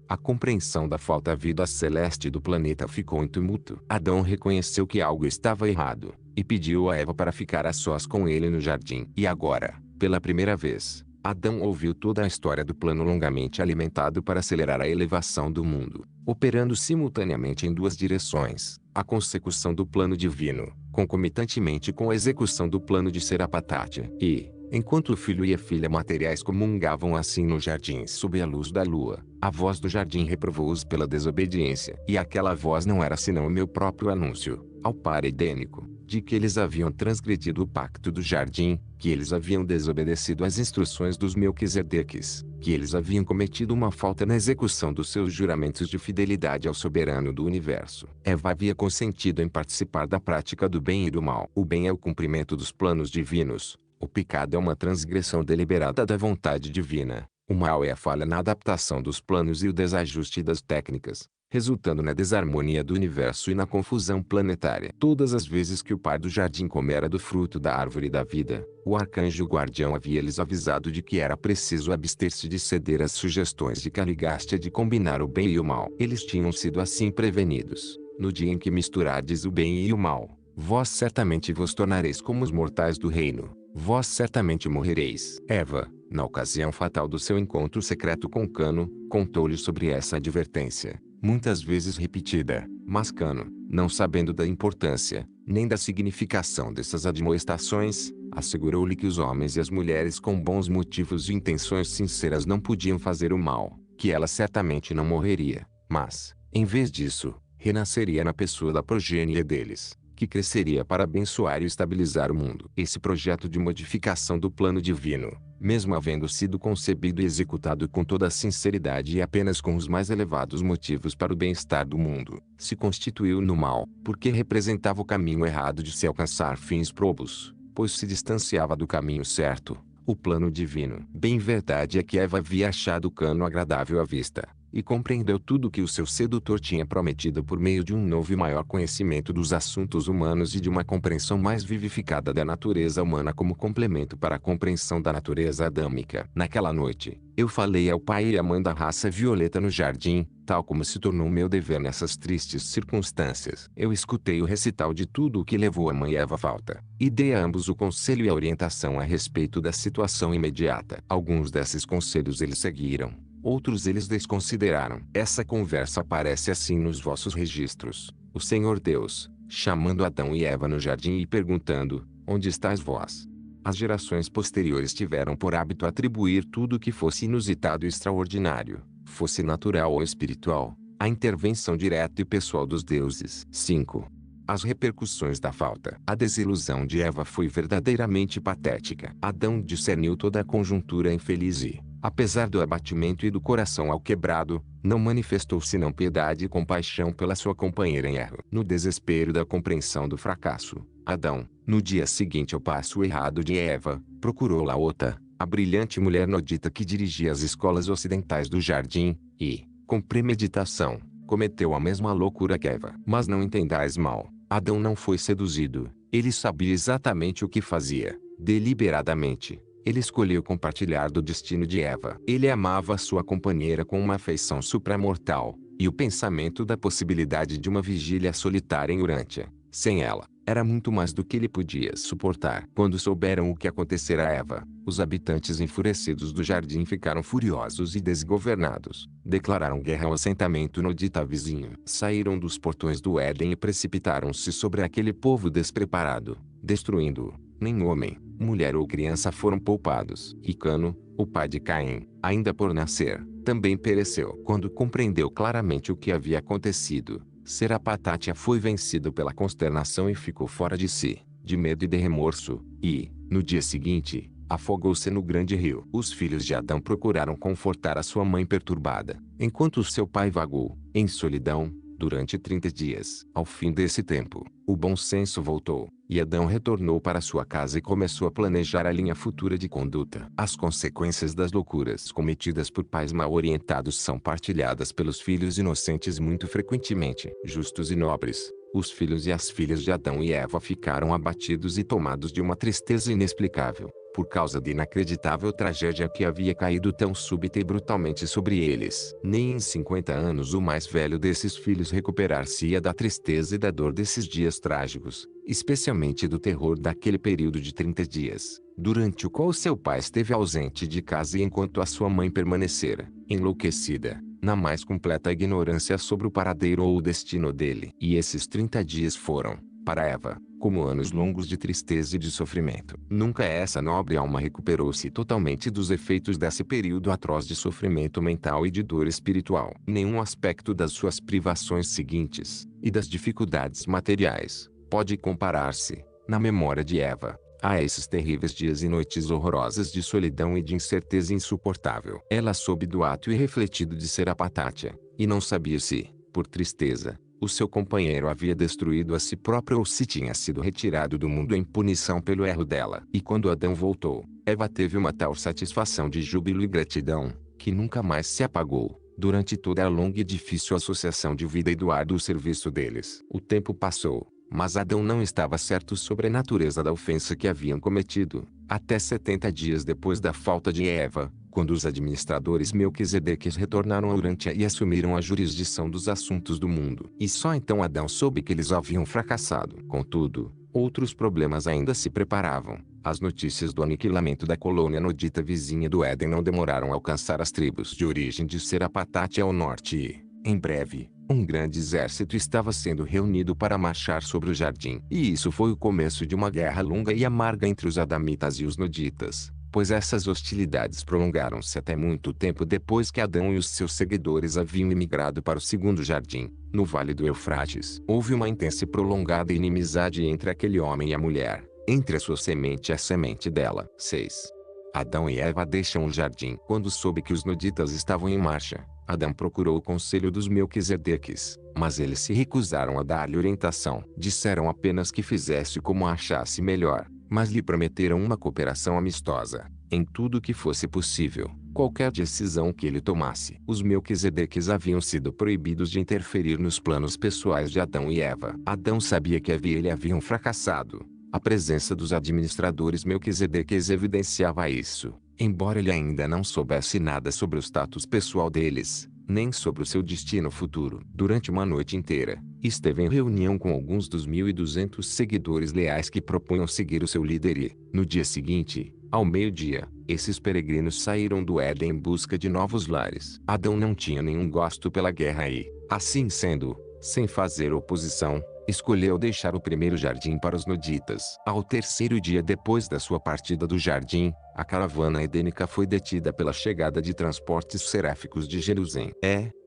A compreensão da falta vida celeste do planeta ficou em tumulto. Adão reconheceu que algo estava errado, e pediu a Eva para ficar a sós com ele no jardim. E agora, pela primeira vez, Adão ouviu toda a história do plano longamente alimentado para acelerar a elevação do mundo, operando simultaneamente em duas direções: a consecução do plano divino, concomitantemente com a execução do plano de Serapatátia. E, enquanto o filho e a filha materiais comungavam assim no jardim sob a luz da lua, a voz do jardim reprovou-os pela desobediência. E aquela voz não era senão o meu próprio anúncio, ao par edênico, de que eles haviam transgredido o pacto do jardim, que eles haviam desobedecido às instruções dos Melquisedeques, que eles haviam cometido uma falta na execução dos seus juramentos de fidelidade ao soberano do universo. Eva havia consentido em participar da prática do bem e do mal. O bem é o cumprimento dos planos divinos, o pecado é uma transgressão deliberada da vontade divina, o mal é a falha na adaptação dos planos e o desajuste das técnicas, resultando na desarmonia do universo e na confusão planetária. Todas as vezes que o pai do jardim comera do fruto da árvore da vida, o arcanjo guardião havia-lhes avisado de que era preciso abster-se de ceder às sugestões de Caligástia de combinar o bem e o mal. Eles tinham sido assim prevenidos: no dia em que misturardes o bem e o mal, vós certamente vos tornareis como os mortais do reino, vós certamente morrereis. Eva, na ocasião fatal do seu encontro secreto com Cano, contou-lhe sobre essa advertência, muitas vezes repetida, mas Cano, não sabendo da importância, nem da significação dessas admoestações, assegurou-lhe que os homens e as mulheres com bons motivos e intenções sinceras não podiam fazer o mal, que ela certamente não morreria, mas, em vez disso, renasceria na pessoa da progênie deles, que cresceria para abençoar e estabilizar o mundo. Esse projeto de modificação do plano divino, mesmo havendo sido concebido e executado com toda a sinceridade e apenas com os mais elevados motivos para o bem-estar do mundo, se constituiu no mal, porque representava o caminho errado de se alcançar fins probos, pois se distanciava do caminho certo, o plano divino. Bem verdade é que Eva havia achado Cano agradável à vista, e compreendeu tudo o que o seu sedutor tinha prometido por meio de um novo e maior conhecimento dos assuntos humanos e de uma compreensão mais vivificada da natureza humana como complemento para a compreensão da natureza adâmica. Naquela noite, eu falei ao pai e à mãe da raça violeta no jardim, tal como se tornou meu dever nessas tristes circunstâncias. Eu escutei o recital de tudo o que levou a mãe Eva à falta, e dei a ambos o conselho e a orientação a respeito da situação imediata. Alguns desses conselhos eles seguiram, outros eles desconsideraram. Essa conversa aparece assim nos vossos registros: o Senhor Deus, chamando Adão e Eva no jardim e perguntando: onde estáis vós? As gerações posteriores tiveram por hábito atribuir tudo o que fosse inusitado e extraordinário, fosse natural ou espiritual, à intervenção direta e pessoal dos deuses. 5. As repercussões da falta. A desilusão de Eva foi verdadeiramente patética. Adão discerniu toda a conjuntura infeliz e, apesar do abatimento e do coração alquebrado, não manifestou senão piedade e compaixão pela sua companheira em erro. No desespero da compreensão do fracasso, Adão, no dia seguinte ao passo errado de Eva, procurou Laota, a brilhante mulher nodita que dirigia as escolas ocidentais do jardim, e, com premeditação, cometeu a mesma loucura que Eva. Mas não entendais mal, Adão não foi seduzido, ele sabia exatamente o que fazia. Deliberadamente, ele escolheu compartilhar do destino de Eva. Ele amava sua companheira com uma afeição supramortal, e o pensamento da possibilidade de uma vigília solitária em Urântia, sem ela, era muito mais do que ele podia suportar. Quando souberam o que acontecera a Eva, os habitantes enfurecidos do jardim ficaram furiosos e desgovernados. Declararam guerra ao assentamento nodita vizinho. Saíram dos portões do Éden e precipitaram-se sobre aquele povo despreparado, destruindo-o. Nem homem, mulher ou criança foram poupados. E Cano, o pai de Caim, ainda por nascer, também pereceu. Quando compreendeu claramente o que havia acontecido, Serapatátia foi vencido pela consternação e ficou fora de si, de medo e de remorso, e, no dia seguinte, afogou-se no grande rio. Os filhos de Adão procuraram confortar a sua mãe perturbada, enquanto seu pai vagou, em solidão, durante 30 dias. Ao fim desse tempo, o bom senso voltou, e Adão retornou para sua casa e começou a planejar a linha futura de conduta. As consequências das loucuras cometidas por pais mal orientados são partilhadas pelos filhos inocentes muito frequentemente. Justos e nobres, os filhos e as filhas de Adão e Eva ficaram abatidos e tomados de uma tristeza inexplicável, por causa da inacreditável tragédia que havia caído tão súbita e brutalmente sobre eles. Nem em 50 anos o mais velho desses filhos recuperar-se-ia da tristeza e da dor desses dias trágicos, especialmente do terror daquele período de 30 dias, durante o qual seu pai esteve ausente de casa e enquanto a sua mãe permanecera, enlouquecida, na mais completa ignorância sobre o paradeiro ou o destino dele. E esses 30 dias foram, para Eva, como anos longos de tristeza e de sofrimento. Nunca essa nobre alma recuperou-se totalmente dos efeitos desse período atroz de sofrimento mental e de dor espiritual. Nenhum aspecto das suas privações seguintes, e das dificuldades materiais, pode comparar-se, na memória de Eva, a esses terríveis dias e noites horrorosas de solidão e de incerteza insuportável. Ela soube do ato irrefletido de Serapatátia, e não sabia se, por tristeza, o seu companheiro havia destruído a si próprio ou se tinha sido retirado do mundo em punição pelo erro dela. E quando Adão voltou, Eva teve uma tal satisfação de júbilo e gratidão, que nunca mais se apagou, durante toda a longa e difícil associação de vida e do árduo serviço deles. O tempo passou, mas Adão não estava certo sobre a natureza da ofensa que haviam cometido, até 70 dias depois da falta de Eva, quando os administradores Melquisedeques retornaram a Urântia e assumiram a jurisdição dos assuntos do mundo. E só então Adão soube que eles haviam fracassado. Contudo, outros problemas ainda se preparavam. As notícias do aniquilamento da colônia nodita vizinha do Éden não demoraram a alcançar as tribos de origem de Serapatátia ao norte e, em breve, um grande exército estava sendo reunido para marchar sobre o jardim. E isso foi o começo de uma guerra longa e amarga entre os adamitas e os noditas, pois essas hostilidades prolongaram-se até muito tempo depois que Adão e os seus seguidores haviam imigrado para o segundo jardim, no Vale do Eufrates. Houve uma intensa e prolongada inimizade entre aquele homem e a mulher, entre a sua semente e a semente dela. 6. Adão e Eva deixam o jardim. Quando soube que os noditas estavam em marcha, Adão procurou o conselho dos Melquisedeques, mas eles se recusaram a dar-lhe orientação. Disseram apenas que fizesse como achasse melhor, mas lhe prometeram uma cooperação amistosa, em tudo que fosse possível, qualquer decisão que ele tomasse. Os Melquisedeques haviam sido proibidos de interferir nos planos pessoais de Adão e Eva. Adão sabia que ele haviam fracassado. A presença dos administradores Melquisedeques evidenciava isso, embora ele ainda não soubesse nada sobre o status pessoal deles, nem sobre o seu destino futuro. Durante uma noite inteira, esteve em reunião com alguns dos 1.200 seguidores leais que propunham seguir o seu líder e, no dia seguinte, ao meio-dia, esses peregrinos saíram do Éden em busca de novos lares. Adão não tinha nenhum gosto pela guerra e, assim sendo, sem fazer oposição, escolheu deixar o primeiro jardim para os noditas. Ao terceiro dia depois da sua partida do jardim, a caravana edênica foi detida pela chegada de transportes seráficos de Jerusalém.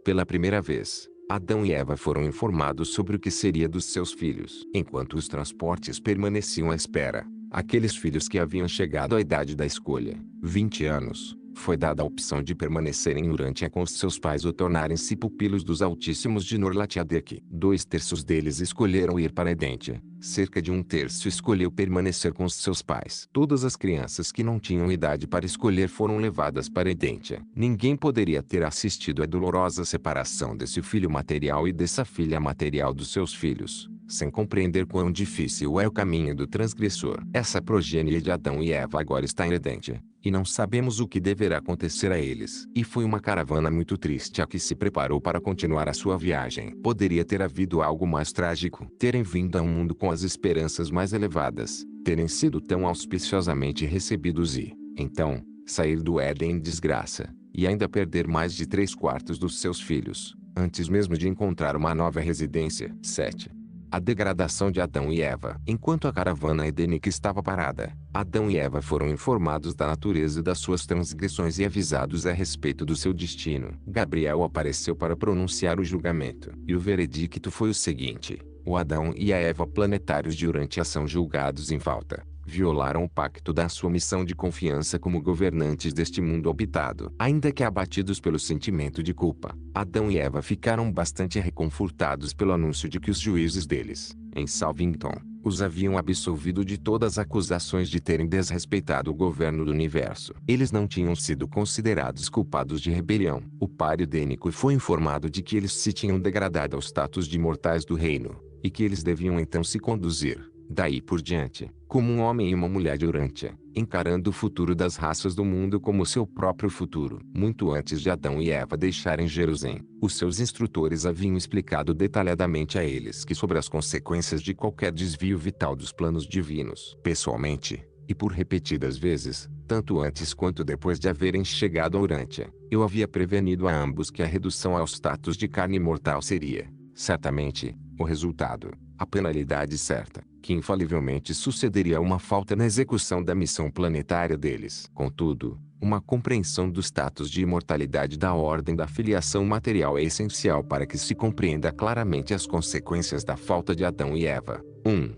Pela primeira vez, Adão e Eva foram informados sobre o que seria dos seus filhos. Enquanto os transportes permaneciam à espera, aqueles filhos que haviam chegado à idade da escolha, 20 anos, foi dada a opção de permanecerem em Urântia com seus pais ou tornarem-se pupilos dos Altíssimos de Nor-Lathiadeque. 2/3 deles escolheram ir para Edêntia, cerca de 1/3 escolheu permanecer com seus pais. Todas as crianças que não tinham idade para escolher foram levadas para Edêntia. Ninguém poderia ter assistido à dolorosa separação desse filho material e dessa filha material dos seus filhos, sem compreender quão difícil é o caminho do transgressor. Essa progenie de Adão e Eva agora está em Edente, e não sabemos o que deverá acontecer a eles. E foi uma caravana muito triste a que se preparou para continuar a sua viagem. Poderia ter havido algo mais trágico. Terem vindo a um mundo com as esperanças mais elevadas, terem sido tão auspiciosamente recebidos e, então, sair do Éden em desgraça, e ainda perder mais de 3/4 dos seus filhos, antes mesmo de encontrar uma nova residência. 7. A degradação de Adão e Eva. Enquanto a caravana edênica estava parada, Adão e Eva foram informados da natureza das suas transgressões e avisados a respeito do seu destino. Gabriel apareceu para pronunciar o julgamento. E o veredicto foi o seguinte: o Adão e a Eva planetários durante a são julgados em falta. Violaram o pacto da sua missão de confiança como governantes deste mundo habitado. Ainda que abatidos pelo sentimento de culpa, Adão e Eva ficaram bastante reconfortados pelo anúncio de que os juízes deles, em Salvington, os haviam absolvido de todas as acusações de terem desrespeitado o governo do universo. Eles não tinham sido considerados culpados de rebelião. O par edênico foi informado de que eles se tinham degradado ao status de mortais do reino, e que eles deviam então se conduzir, daí por diante, como um homem e uma mulher de Urântia, encarando o futuro das raças do mundo como seu próprio futuro. Muito antes de Adão e Eva deixarem Jerusalém, os seus instrutores haviam explicado detalhadamente a eles que sobre as consequências de qualquer desvio vital dos planos divinos. Pessoalmente, e por repetidas vezes, tanto antes quanto depois de haverem chegado a Urântia, eu havia prevenido a ambos que a redução ao status de carne mortal seria, certamente, o resultado, a penalidade certa, que infalivelmente sucederia a uma falta na execução da missão planetária deles. Contudo, uma compreensão do status de imortalidade da ordem da filiação material é essencial para que se compreenda claramente as consequências da falta de Adão e Eva. 1.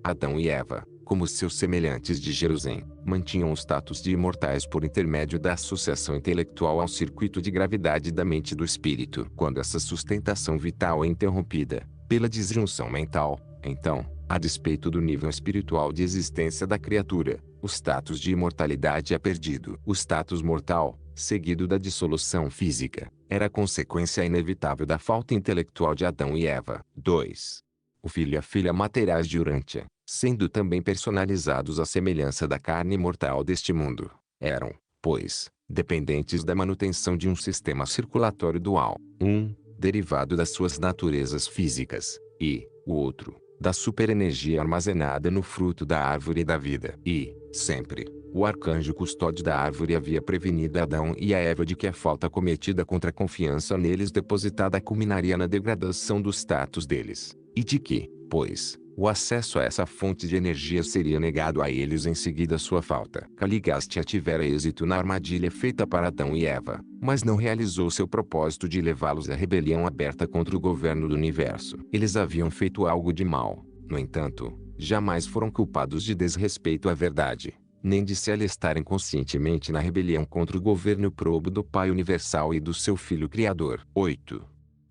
Adão e Eva, como seus semelhantes de Jerusalém, mantinham o status de imortais por intermédio da associação intelectual ao circuito de gravidade da mente e do espírito. Quando essa sustentação vital é interrompida pela disjunção mental, então, a despeito do nível espiritual de existência da criatura, o status de imortalidade é perdido. O status mortal, seguido da dissolução física, era a consequência inevitável da falta intelectual de Adão e Eva. 2. O filho e a filha materiais de Urântia, sendo também personalizados à semelhança da carne mortal deste mundo, eram, pois, dependentes da manutenção de um sistema circulatório dual, derivado das suas naturezas físicas, e, o outro, da superenergia armazenada no fruto da árvore da vida. E, sempre, o arcanjo custódio da árvore havia prevenido Adão e a Eva de que a falta cometida contra a confiança neles depositada culminaria na degradação do status deles, e de que, pois, o acesso a essa fonte de energia seria negado a eles em seguida à sua falta. Caligastia tivera êxito na armadilha feita para Adão e Eva, mas não realizou seu propósito de levá-los à rebelião aberta contra o governo do universo. Eles haviam feito algo de mal, no entanto, jamais foram culpados de desrespeito à verdade, nem de se alistarem conscientemente na rebelião contra o governo probo do Pai Universal e do seu Filho Criador. 8.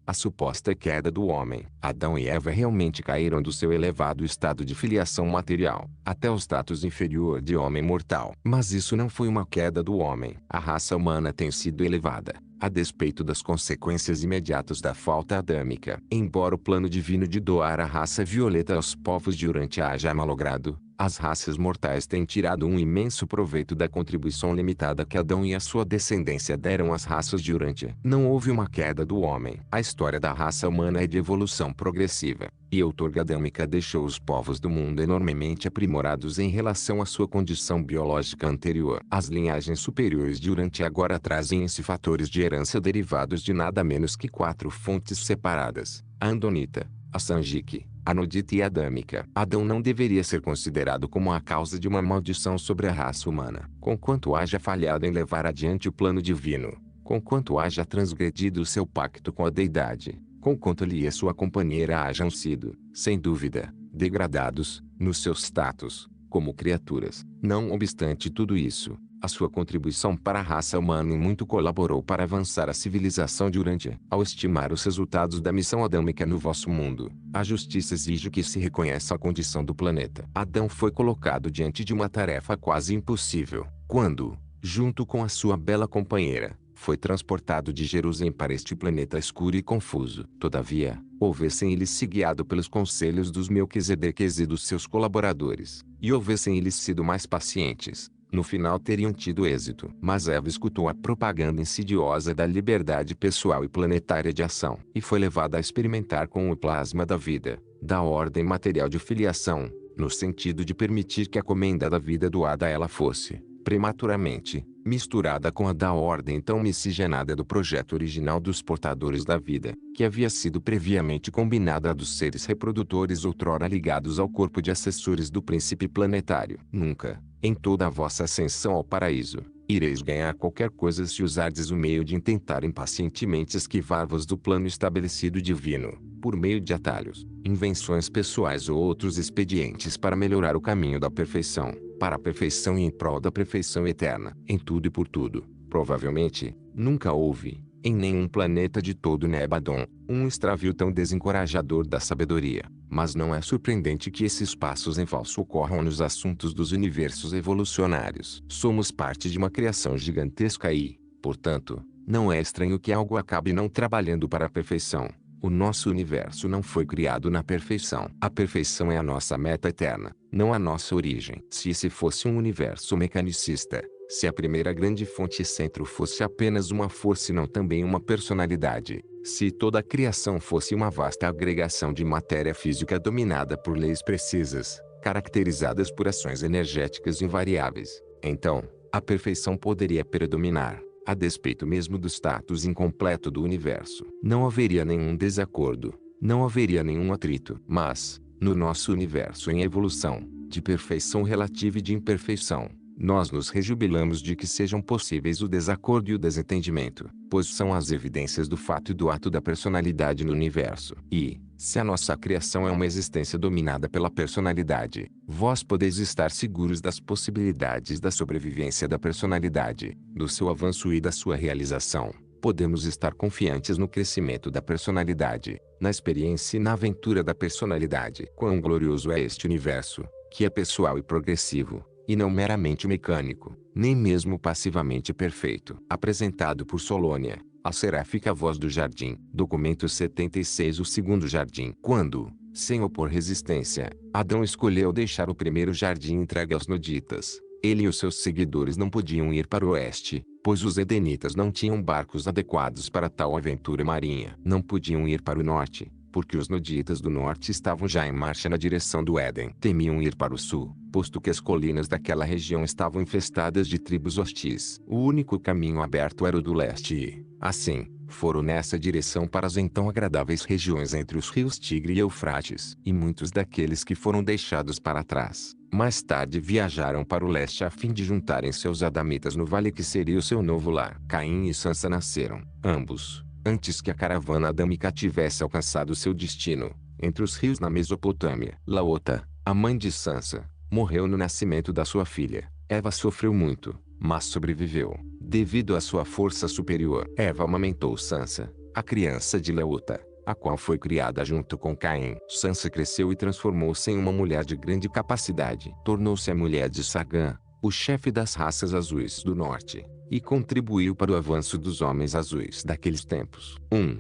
A suposta queda do homem. Adão e Eva realmente caíram do seu elevado estado de filiação material, até o status inferior de homem mortal. Mas isso não foi uma queda do homem. A raça humana tem sido elevada, a despeito das consequências imediatas da falta adâmica. Embora o plano divino de doar a raça violeta aos povos de Urântia haja malogrado, as raças mortais têm tirado um imenso proveito da contribuição limitada que Adão e a sua descendência deram às raças de Urântia. Não houve uma queda do homem. A história da raça humana é de evolução progressiva, e a outorga adâmica deixou os povos do mundo enormemente aprimorados em relação à sua condição biológica anterior. As linhagens superiores de Urântia agora trazem em si fatores de herança derivados de nada menos que 4 fontes separadas: a andonita, a sanjique, a nodita e a adâmica. Adão não deveria ser considerado como a causa de uma maldição sobre a raça humana. Conquanto haja falhado em levar adiante o plano divino, conquanto haja transgredido o seu pacto com a deidade, conquanto ele e a sua companheira hajam sido, sem dúvida, degradados, no seu status, como criaturas. Não obstante tudo isso, a sua contribuição para a raça humana muito colaborou para avançar a civilização de Urântia. Ao estimar os resultados da missão adâmica no vosso mundo, a justiça exige que se reconheça a condição do planeta. Adão foi colocado diante de uma tarefa quase impossível, quando, junto com a sua bela companheira, foi transportado de Jerusalém para este planeta escuro e confuso. Todavia, houvessem eles se guiado pelos conselhos dos Melquisedeques e dos seus colaboradores, e houvessem eles sido mais pacientes, no final teriam tido êxito. Mas Eva escutou a propaganda insidiosa da liberdade pessoal e planetária de ação, e foi levada a experimentar com o plasma da vida, da ordem material de filiação, no sentido de permitir que a comenda da vida doada a ela fosse, prematuramente, misturada com a da ordem então miscigenada do projeto original dos portadores da vida, que havia sido previamente combinada dos seres reprodutores outrora ligados ao corpo de assessores do príncipe planetário. Nunca, em toda a vossa ascensão ao paraíso, ireis ganhar qualquer coisa se usardes o meio de intentar impacientemente esquivar-vos do plano estabelecido divino, por meio de atalhos, invenções pessoais ou outros expedientes para melhorar o caminho da perfeição, para a perfeição e em prol da perfeição eterna. Em tudo e por tudo, provavelmente, nunca houve, em nenhum planeta de todo Nebadon, um extravio tão desencorajador da sabedoria. Mas não é surpreendente que esses passos em falso ocorram nos assuntos dos universos evolucionários. Somos parte de uma criação gigantesca e, portanto, não é estranho que algo acabe não trabalhando para a perfeição. O nosso universo não foi criado na perfeição. A perfeição é a nossa meta eterna, não a nossa origem. Se esse fosse um universo mecanicista, se a primeira grande fonte centro fosse apenas uma força e não também uma personalidade, se toda a criação fosse uma vasta agregação de matéria física dominada por leis precisas, caracterizadas por ações energéticas invariáveis, então, a perfeição poderia predominar, a despeito mesmo do status incompleto do universo. Não haveria nenhum desacordo, não haveria nenhum atrito. Mas, no nosso universo em evolução, de perfeição relativa e de imperfeição, nós nos rejubilamos de que sejam possíveis o desacordo e o desentendimento, pois são as evidências do fato e do ato da personalidade no universo. E, se a nossa criação é uma existência dominada pela personalidade, vós podeis estar seguros das possibilidades da sobrevivência da personalidade, do seu avanço e da sua realização. Podemos estar confiantes no crescimento da personalidade, na experiência e na aventura da personalidade. Quão glorioso é este universo, que é pessoal e progressivo, e não meramente mecânico, nem mesmo passivamente perfeito. Apresentado por Solônia, a seráfica voz do jardim. Documento 76. O segundo jardim. Quando, sem opor resistência, Adão escolheu deixar o primeiro jardim entregue aos noditas, ele e os seus seguidores não podiam ir para o oeste, pois os edenitas não tinham barcos adequados para tal aventura marinha. Não podiam ir para o norte, porque os noditas do norte estavam já em marcha na direção do Éden. Temiam ir para o sul, posto que as colinas daquela região estavam infestadas de tribos hostis. O único caminho aberto era o do leste e, assim, foram nessa direção para as então agradáveis regiões entre os rios Tigre e Eufrates. E muitos daqueles que foram deixados para trás, mais tarde viajaram para o leste a fim de juntarem seus adamitas no vale que seria o seu novo lar. Caim e Sansa nasceram, ambos, antes que a caravana adâmica tivesse alcançado seu destino, entre os rios na Mesopotâmia. Laota, a mãe de Sansa, morreu no nascimento da sua filha. Eva sofreu muito, mas sobreviveu, devido à sua força superior. Eva amamentou Sansa, a criança de Laota, a qual foi criada junto com Caim. Sansa cresceu e transformou-se em uma mulher de grande capacidade. Tornou-se a mulher de Sagã, o chefe das raças azuis do norte, e contribuiu para o avanço dos homens azuis daqueles tempos. 1.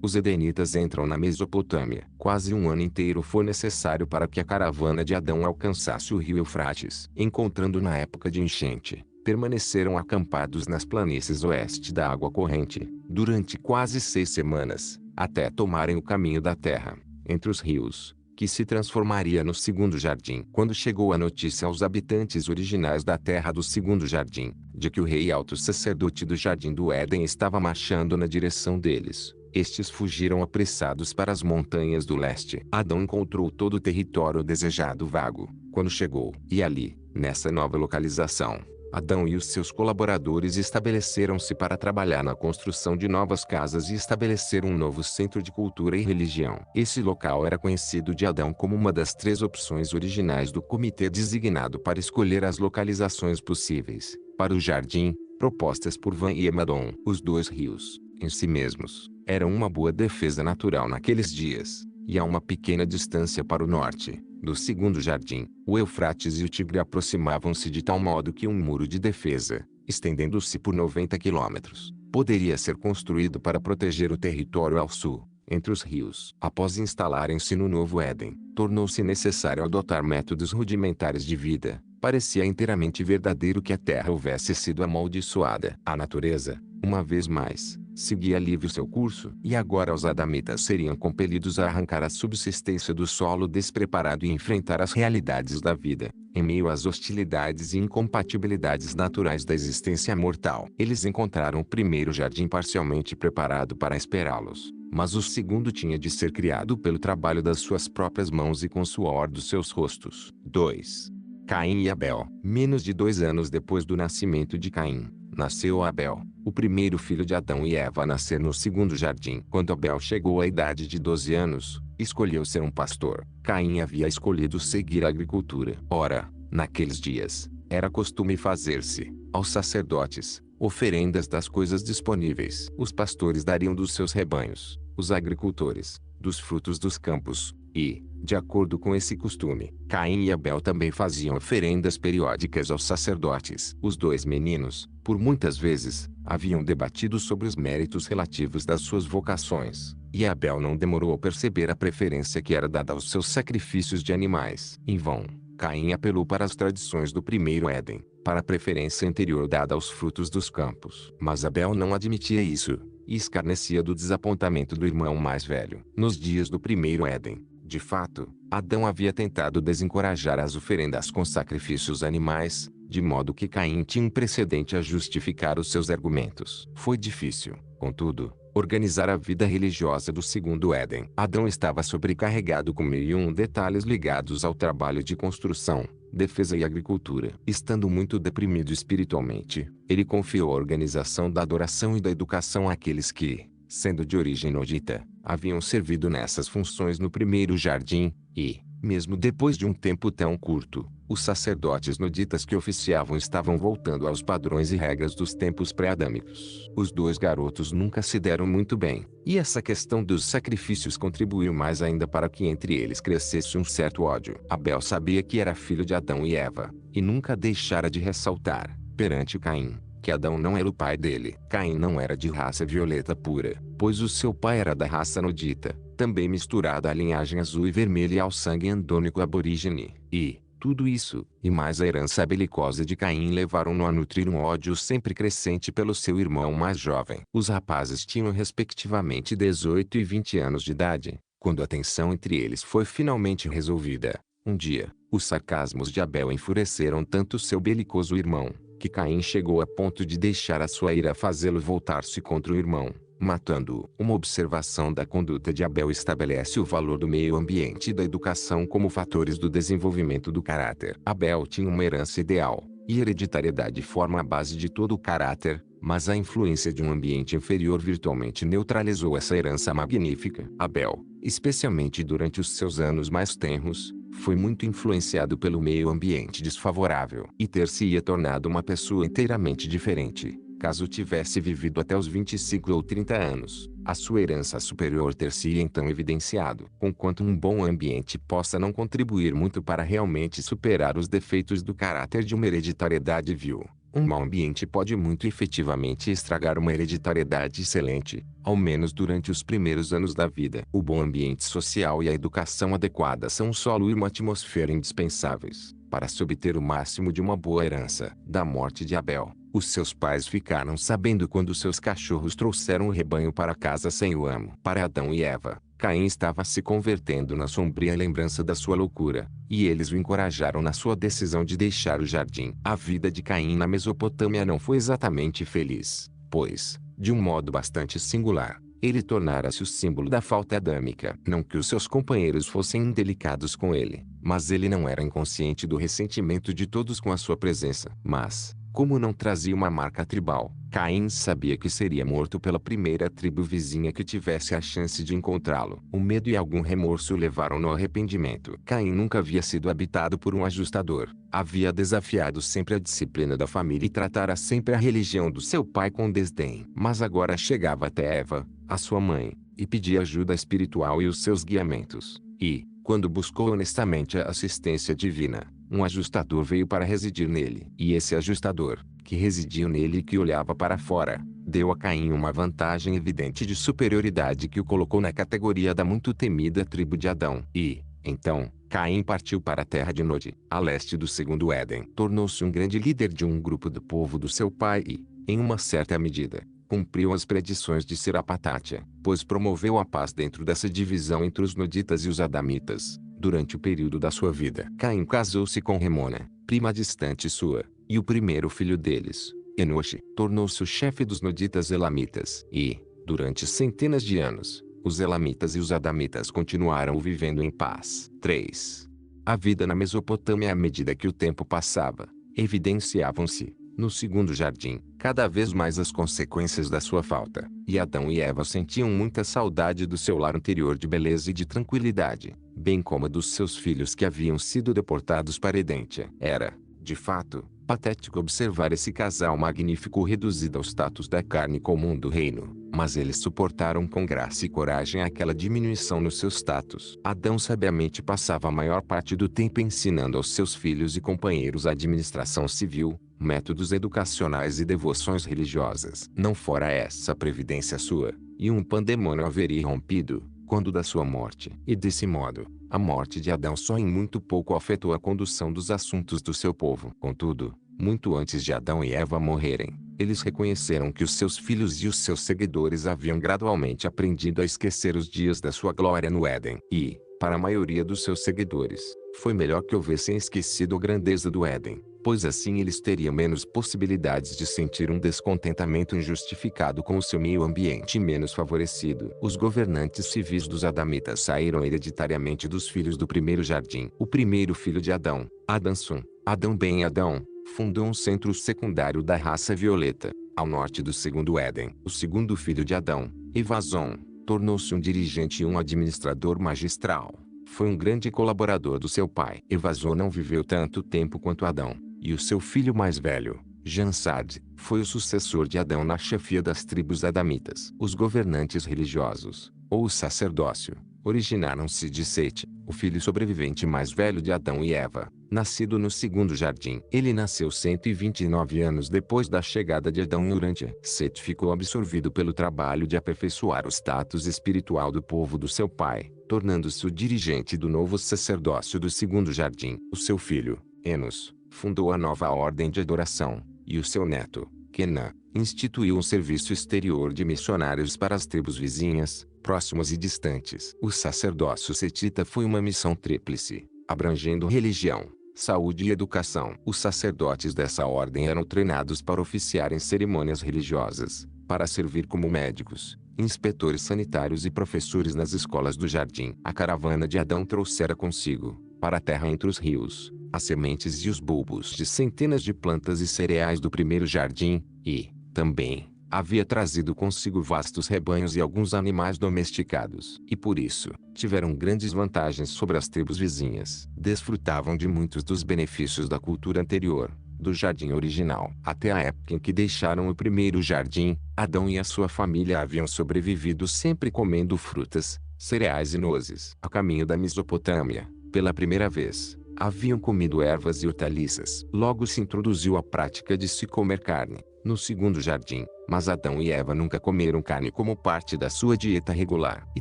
Os edenitas entram na Mesopotâmia. Quase um ano inteiro foi necessário para que a caravana de Adão alcançasse o rio Eufrates. Encontrando na época de enchente, permaneceram acampados nas planícies oeste da água corrente, durante quase 6 semanas, até tomarem o caminho da terra, entre os rios, que se transformaria no segundo jardim. Quando chegou a notícia aos habitantes originais da terra do segundo jardim, de que o rei alto sacerdote do jardim do Éden estava marchando na direção deles, estes fugiram apressados para as montanhas do leste. Adão encontrou todo o território desejado vago, quando chegou. E ali, nessa nova localização, Adão e os seus colaboradores estabeleceram-se para trabalhar na construção de novas casas e estabelecer um novo centro de cultura e religião. Esse local era conhecido de Adão como uma das 3 opções originais do comitê designado para escolher as localizações possíveis para o jardim, propostas por Van e Emadon. Os 2 rios, em si mesmos, eram uma boa defesa natural naqueles dias, e a uma pequena distância para o norte do segundo jardim, o Eufrates e o Tigre aproximavam-se de tal modo que um muro de defesa, estendendo-se por 90 quilômetros. Poderia ser construído para proteger o território ao sul, entre os rios. Após instalarem-se no Novo Éden, tornou-se necessário adotar métodos rudimentares de vida. Parecia inteiramente verdadeiro que a terra houvesse sido amaldiçoada. A natureza, uma vez mais, seguia livre seu curso, e agora os adamitas seriam compelidos a arrancar a subsistência do solo despreparado e enfrentar as realidades da vida, em meio às hostilidades e incompatibilidades naturais da existência mortal. Eles encontraram o primeiro jardim parcialmente preparado para esperá-los, mas o segundo tinha de ser criado pelo trabalho das suas próprias mãos e com o suor dos seus rostos. 2. Caim e Abel. Menos de 2 anos depois do nascimento de Caim, nasceu Abel, o primeiro filho de Adão e Eva a nascer no segundo jardim. Quando Abel chegou à idade de 12 anos, escolheu ser um pastor. Caim havia escolhido seguir a agricultura. Ora, naqueles dias, era costume fazer-se, aos sacerdotes, oferendas das coisas disponíveis. Os pastores dariam dos seus rebanhos, os agricultores, dos frutos dos campos, e, de acordo com esse costume, Caim e Abel também faziam oferendas periódicas aos sacerdotes. Os dois meninos, por muitas vezes, haviam debatido sobre os méritos relativos das suas vocações, e Abel não demorou a perceber a preferência que era dada aos seus sacrifícios de animais. Em vão, Caim apelou para as tradições do primeiro Éden, para a preferência anterior dada aos frutos dos campos. Mas Abel não admitia isso, e escarnecia do desapontamento do irmão mais velho. Nos dias do primeiro Éden, de fato, Adão havia tentado desencorajar as oferendas com sacrifícios animais, de modo que Caim tinha um precedente a justificar os seus argumentos. Foi difícil, contudo, organizar a vida religiosa do segundo Éden. Adão estava sobrecarregado com 1001 detalhes ligados ao trabalho de construção, defesa e agricultura. Estando muito deprimido espiritualmente, ele confiou a organização da adoração e da educação àqueles que, sendo de origem nodita, haviam servido nessas funções no primeiro jardim, e, mesmo depois de um tempo tão curto, os sacerdotes noditas que oficiavam estavam voltando aos padrões e regras dos tempos pré-adâmicos. Os dois garotos nunca se deram muito bem, e essa questão dos sacrifícios contribuiu mais ainda para que entre eles crescesse um certo ódio. Abel sabia que era filho de Adão e Eva, e nunca deixara de ressaltar, perante Caim, que Adão não era o pai dele. Caim não era de raça violeta pura, pois o seu pai era da raça nodita, também misturada à linhagem azul e vermelha e ao sangue andônico aborígene. E, tudo isso, e mais a herança belicosa de Caim levaram-no a nutrir um ódio sempre crescente pelo seu irmão mais jovem. Os rapazes tinham respectivamente 18 e 20 anos de idade, quando a tensão entre eles foi finalmente resolvida. Um dia, os sarcasmos de Abel enfureceram tanto seu belicoso irmão, que Caim chegou a ponto de deixar a sua ira fazê-lo voltar-se contra o irmão, matando-o. Uma observação da conduta de Abel estabelece o valor do meio ambiente e da educação como fatores do desenvolvimento do caráter. Abel tinha uma herança ideal, e hereditariedade forma a base de todo o caráter, mas a influência de um ambiente inferior virtualmente neutralizou essa herança magnífica. Abel, especialmente durante os seus anos mais tenros, foi muito influenciado pelo meio ambiente desfavorável, e ter-se-ia tornado uma pessoa inteiramente diferente, caso tivesse vivido até os 25 ou 30 anos. A sua herança superior ter-se-ia então evidenciado. Conquanto um bom ambiente possa não contribuir muito para realmente superar os defeitos do caráter de uma hereditariedade vil, um mau ambiente pode muito efetivamente estragar uma hereditariedade excelente, ao menos durante os primeiros anos da vida. O bom ambiente social e a educação adequada são um solo e uma atmosfera indispensáveis para se obter o máximo de uma boa herança. Da morte de Abel, os seus pais ficaram sabendo quando seus cachorros trouxeram o rebanho para casa sem o amo. Para Adão e Eva, Caim estava se convertendo na sombria lembrança da sua loucura, e eles o encorajaram na sua decisão de deixar o jardim. A vida de Caim na Mesopotâmia não foi exatamente feliz, pois, de um modo bastante singular, ele tornara-se o símbolo da falta adâmica. Não que os seus companheiros fossem indelicados com ele, mas ele não era inconsciente do ressentimento de todos com a sua presença. Mas, como não trazia uma marca tribal, Caim sabia que seria morto pela primeira tribo vizinha que tivesse a chance de encontrá-lo. O medo e algum remorso levaram-no ao arrependimento. Caim nunca havia sido habitado por um ajustador. Havia desafiado sempre a disciplina da família e tratara sempre a religião do seu pai com desdém. Mas agora chegava até Eva, a sua mãe, e pedia ajuda espiritual e os seus guiamentos. E, quando buscou honestamente a assistência divina, um ajustador veio para residir nele. E esse ajustador, que residiam nele e que olhava para fora, deu a Caim uma vantagem evidente de superioridade que o colocou na categoria da muito temida tribo de Adão. E, então, Caim partiu para a terra de Nod, a leste do segundo Éden. Tornou-se um grande líder de um grupo do povo do seu pai e, em uma certa medida, cumpriu as predições de Sirapatátia, pois promoveu a paz dentro dessa divisão entre os Noditas e os Adamitas, durante o período da sua vida. Caim casou-se com Remona, prima distante sua, e o primeiro filho deles, Enoxe, tornou-se o chefe dos Noditas Elamitas. E, durante centenas de anos, os Elamitas e os Adamitas continuaram vivendo em paz. 3. A vida na Mesopotâmia à medida que o tempo passava, evidenciavam-se, no segundo jardim, cada vez mais as consequências da sua falta, e Adão e Eva sentiam muita saudade do seu lar anterior de beleza e de tranquilidade, bem como dos seus filhos que haviam sido deportados para Edência. Era, de fato, patético observar esse casal magnífico reduzido ao status da carne comum do reino, mas eles suportaram com graça e coragem aquela diminuição no seu status. Adão sabiamente passava a maior parte do tempo ensinando aos seus filhos e companheiros a administração civil, métodos educacionais e devoções religiosas. Não fora essa previdência sua, e um pandemônio haveria irrompido, quando da sua morte. E desse modo, a morte de Adão só em muito pouco afetou a condução dos assuntos do seu povo. Contudo, muito antes de Adão e Eva morrerem, eles reconheceram que os seus filhos e os seus seguidores haviam gradualmente aprendido a esquecer os dias da sua glória no Éden. E, para a maioria dos seus seguidores, foi melhor que houvessem esquecido a grandeza do Éden, pois assim eles teriam menos possibilidades de sentir um descontentamento injustificado com o seu meio ambiente menos favorecido. Os governantes civis dos Adamitas saíram hereditariamente dos filhos do primeiro jardim. O primeiro filho de Adão, Adãsum, Adão ben Adão, fundou um centro secundário da raça violeta, ao norte do segundo Éden. O segundo filho de Adão, Evazon, tornou-se um dirigente e um administrador magistral. Foi um grande colaborador do seu pai. Evazon não viveu tanto tempo quanto Adão, e o seu filho mais velho, Jansad, foi o sucessor de Adão na chefia das tribos adamitas. Os governantes religiosos, ou o sacerdócio, originaram-se de Sete, o filho sobrevivente mais velho de Adão e Eva, nascido no segundo jardim. Ele nasceu 129 anos depois da chegada de Adão em Urântia. Sete ficou absorvido pelo trabalho de aperfeiçoar o status espiritual do povo do seu pai, tornando-se o dirigente do novo sacerdócio do segundo jardim. O seu filho, Enos, fundou a nova ordem de adoração, e o seu neto, Kenã, instituiu um serviço exterior de missionários para as tribos vizinhas, próximas e distantes. O sacerdócio setita foi uma missão tríplice, abrangendo religião, saúde e educação. Os sacerdotes dessa ordem eram treinados para oficiar em cerimônias religiosas, para servir como médicos, inspetores sanitários e professores nas escolas do jardim. A caravana de Adão trouxera consigo, para a terra entre os rios, as sementes e os bulbos de centenas de plantas e cereais do primeiro jardim, e, também, havia trazido consigo vastos rebanhos e alguns animais domesticados. E por isso, tiveram grandes vantagens sobre as tribos vizinhas. Desfrutavam de muitos dos benefícios da cultura anterior, do jardim original. Até a época em que deixaram o primeiro jardim, Adão e a sua família haviam sobrevivido sempre comendo frutas, cereais e nozes. A caminho da Mesopotâmia, pela primeira vez, haviam comido ervas e hortaliças. Logo se introduziu a prática de se comer carne, no segundo jardim, mas Adão e Eva nunca comeram carne como parte da sua dieta regular. E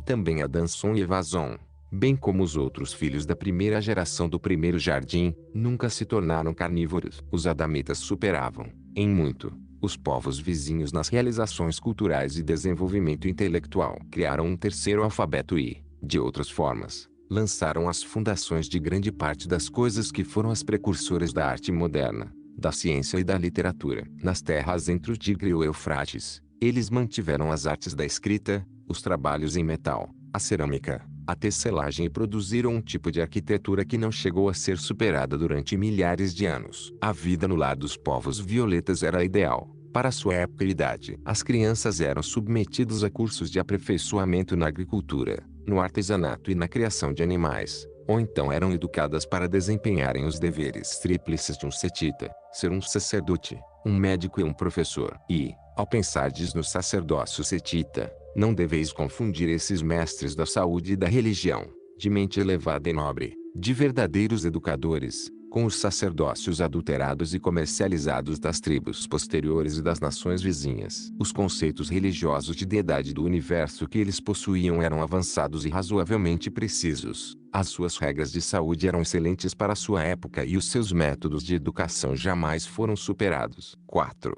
também Adãsum e Evazon, bem como os outros filhos da primeira geração do primeiro jardim, nunca se tornaram carnívoros. Os adamitas superavam, em muito, os povos vizinhos nas realizações culturais e desenvolvimento intelectual. Criaram um terceiro alfabeto e, de outras formas, lançaram as fundações de grande parte das coisas que foram as precursoras da arte moderna, da ciência e da literatura. Nas terras entre o Tigre e o Eufrates, eles mantiveram as artes da escrita, os trabalhos em metal, a cerâmica, a tecelagem e produziram um tipo de arquitetura que não chegou a ser superada durante milhares de anos. A vida no lar dos povos violetas era ideal, para sua época e idade. As crianças eram submetidas a cursos de aperfeiçoamento na agricultura, no artesanato e na criação de animais, ou então eram educadas para desempenharem os deveres tríplices de um setita, ser um sacerdote, um médico e um professor. E, ao pensardes no sacerdócio setita, não deveis confundir esses mestres da saúde e da religião, de mente elevada e nobre, de verdadeiros educadores, com os sacerdócios adulterados e comercializados das tribos posteriores e das nações vizinhas. Os conceitos religiosos de deidade do universo que eles possuíam eram avançados e razoavelmente precisos. As suas regras de saúde eram excelentes para sua época e os seus métodos de educação jamais foram superados. 4.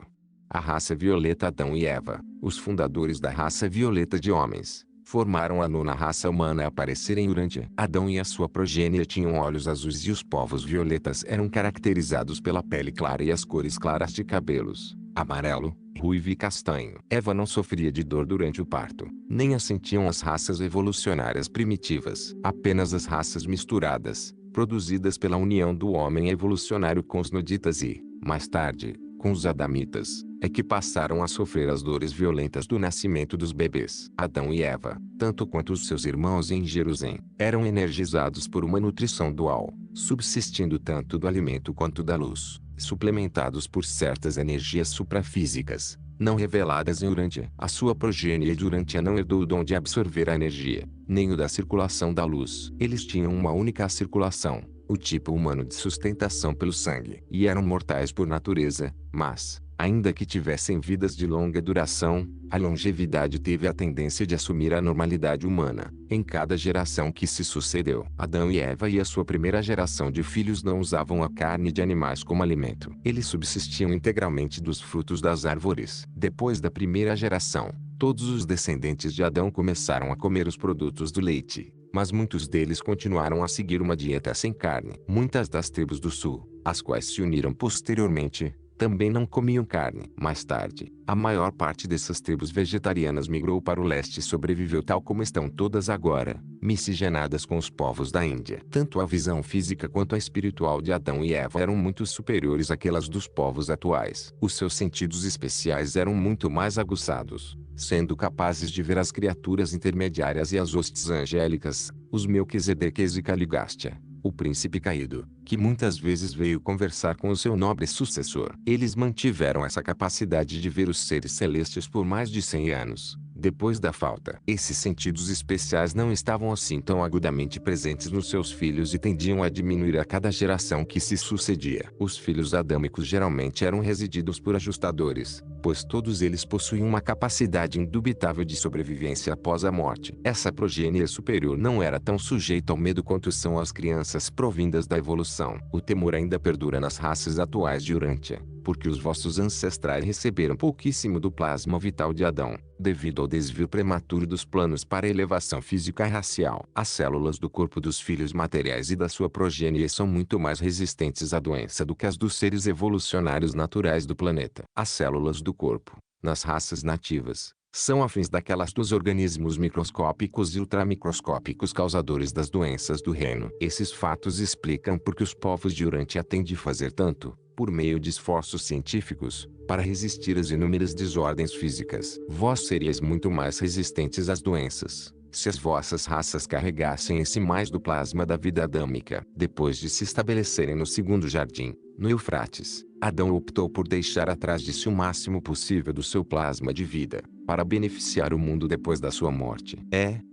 A raça violeta. Adão e Eva, os fundadores da raça violeta de homens, formaram a nona raça humana a aparecer em Urântia. Adão e a sua progênie tinham olhos azuis e os povos violetas eram caracterizados pela pele clara e as cores claras de cabelos, amarelo, ruivo e castanho. Eva não sofria de dor durante o parto, nem a sentiam as raças evolucionárias primitivas. Apenas as raças misturadas, produzidas pela união do homem evolucionário com os noditas e, mais tarde, com os adamitas, é que passaram a sofrer as dores violentas do nascimento dos bebês. Adão e Eva, tanto quanto os seus irmãos em Jerusalém, eram energizados por uma nutrição dual, subsistindo tanto do alimento quanto da luz, suplementados por certas energias suprafísicas, não reveladas em Urântia. A sua progênie de Urântia não herdou o dom de absorver a energia, nem o da circulação da luz. Eles tinham uma única circulação, o tipo humano de sustentação pelo sangue, e eram mortais por natureza, mas, ainda que tivessem vidas de longa duração, a longevidade teve a tendência de assumir a normalidade humana, em cada geração que se sucedeu. Adão e Eva e a sua primeira geração de filhos não usavam a carne de animais como alimento. Eles subsistiam integralmente dos frutos das árvores. Depois da primeira geração, todos os descendentes de Adão começaram a comer os produtos do leite, mas muitos deles continuaram a seguir uma dieta sem carne. Muitas das tribos do sul, as quais se uniram posteriormente, também não comiam carne. Mais tarde, a maior parte dessas tribos vegetarianas migrou para o leste e sobreviveu tal como estão todas agora, miscigenadas com os povos da Índia. Tanto a visão física quanto a espiritual de Adão e Eva eram muito superiores àquelas dos povos atuais. Os seus sentidos especiais eram muito mais aguçados, sendo capazes de ver as criaturas intermediárias e as hostes angélicas, os Melquisedeques e Caligástia, o príncipe caído, que muitas vezes veio conversar com o seu nobre sucessor. Eles mantiveram essa capacidade de ver os seres celestes por mais de 100 anos, depois da falta. Esses sentidos especiais não estavam assim tão agudamente presentes nos seus filhos e tendiam a diminuir a cada geração que se sucedia. Os filhos adâmicos geralmente eram resididos por ajustadores, pois todos eles possuíam uma capacidade indubitável de sobrevivência após a morte. Essa progênie superior não era tão sujeita ao medo quanto são as crianças provindas da evolução. O temor ainda perdura nas raças atuais de Urântia, porque os vossos ancestrais receberam pouquíssimo do plasma vital de Adão, devido ao desvio prematuro dos planos para a elevação física e racial. As células do corpo dos filhos materiais e da sua progênie são muito mais resistentes à doença do que as dos seres evolucionários naturais do planeta. As células do corpo, nas raças nativas, são afins daquelas dos organismos microscópicos e ultramicroscópicos causadores das doenças do reino. Esses fatos explicam por que os povos de Urântia têm de fazer tanto, por meio de esforços científicos, para resistir às inúmeras desordens físicas. Vós seríeis muito mais resistentes às doenças, se as vossas raças carregassem esse mais do plasma da vida adâmica. Depois de se estabelecerem no segundo jardim, no Eufrates, Adão optou por deixar atrás de si o máximo possível do seu plasma de vida, para beneficiar o mundo depois da sua morte.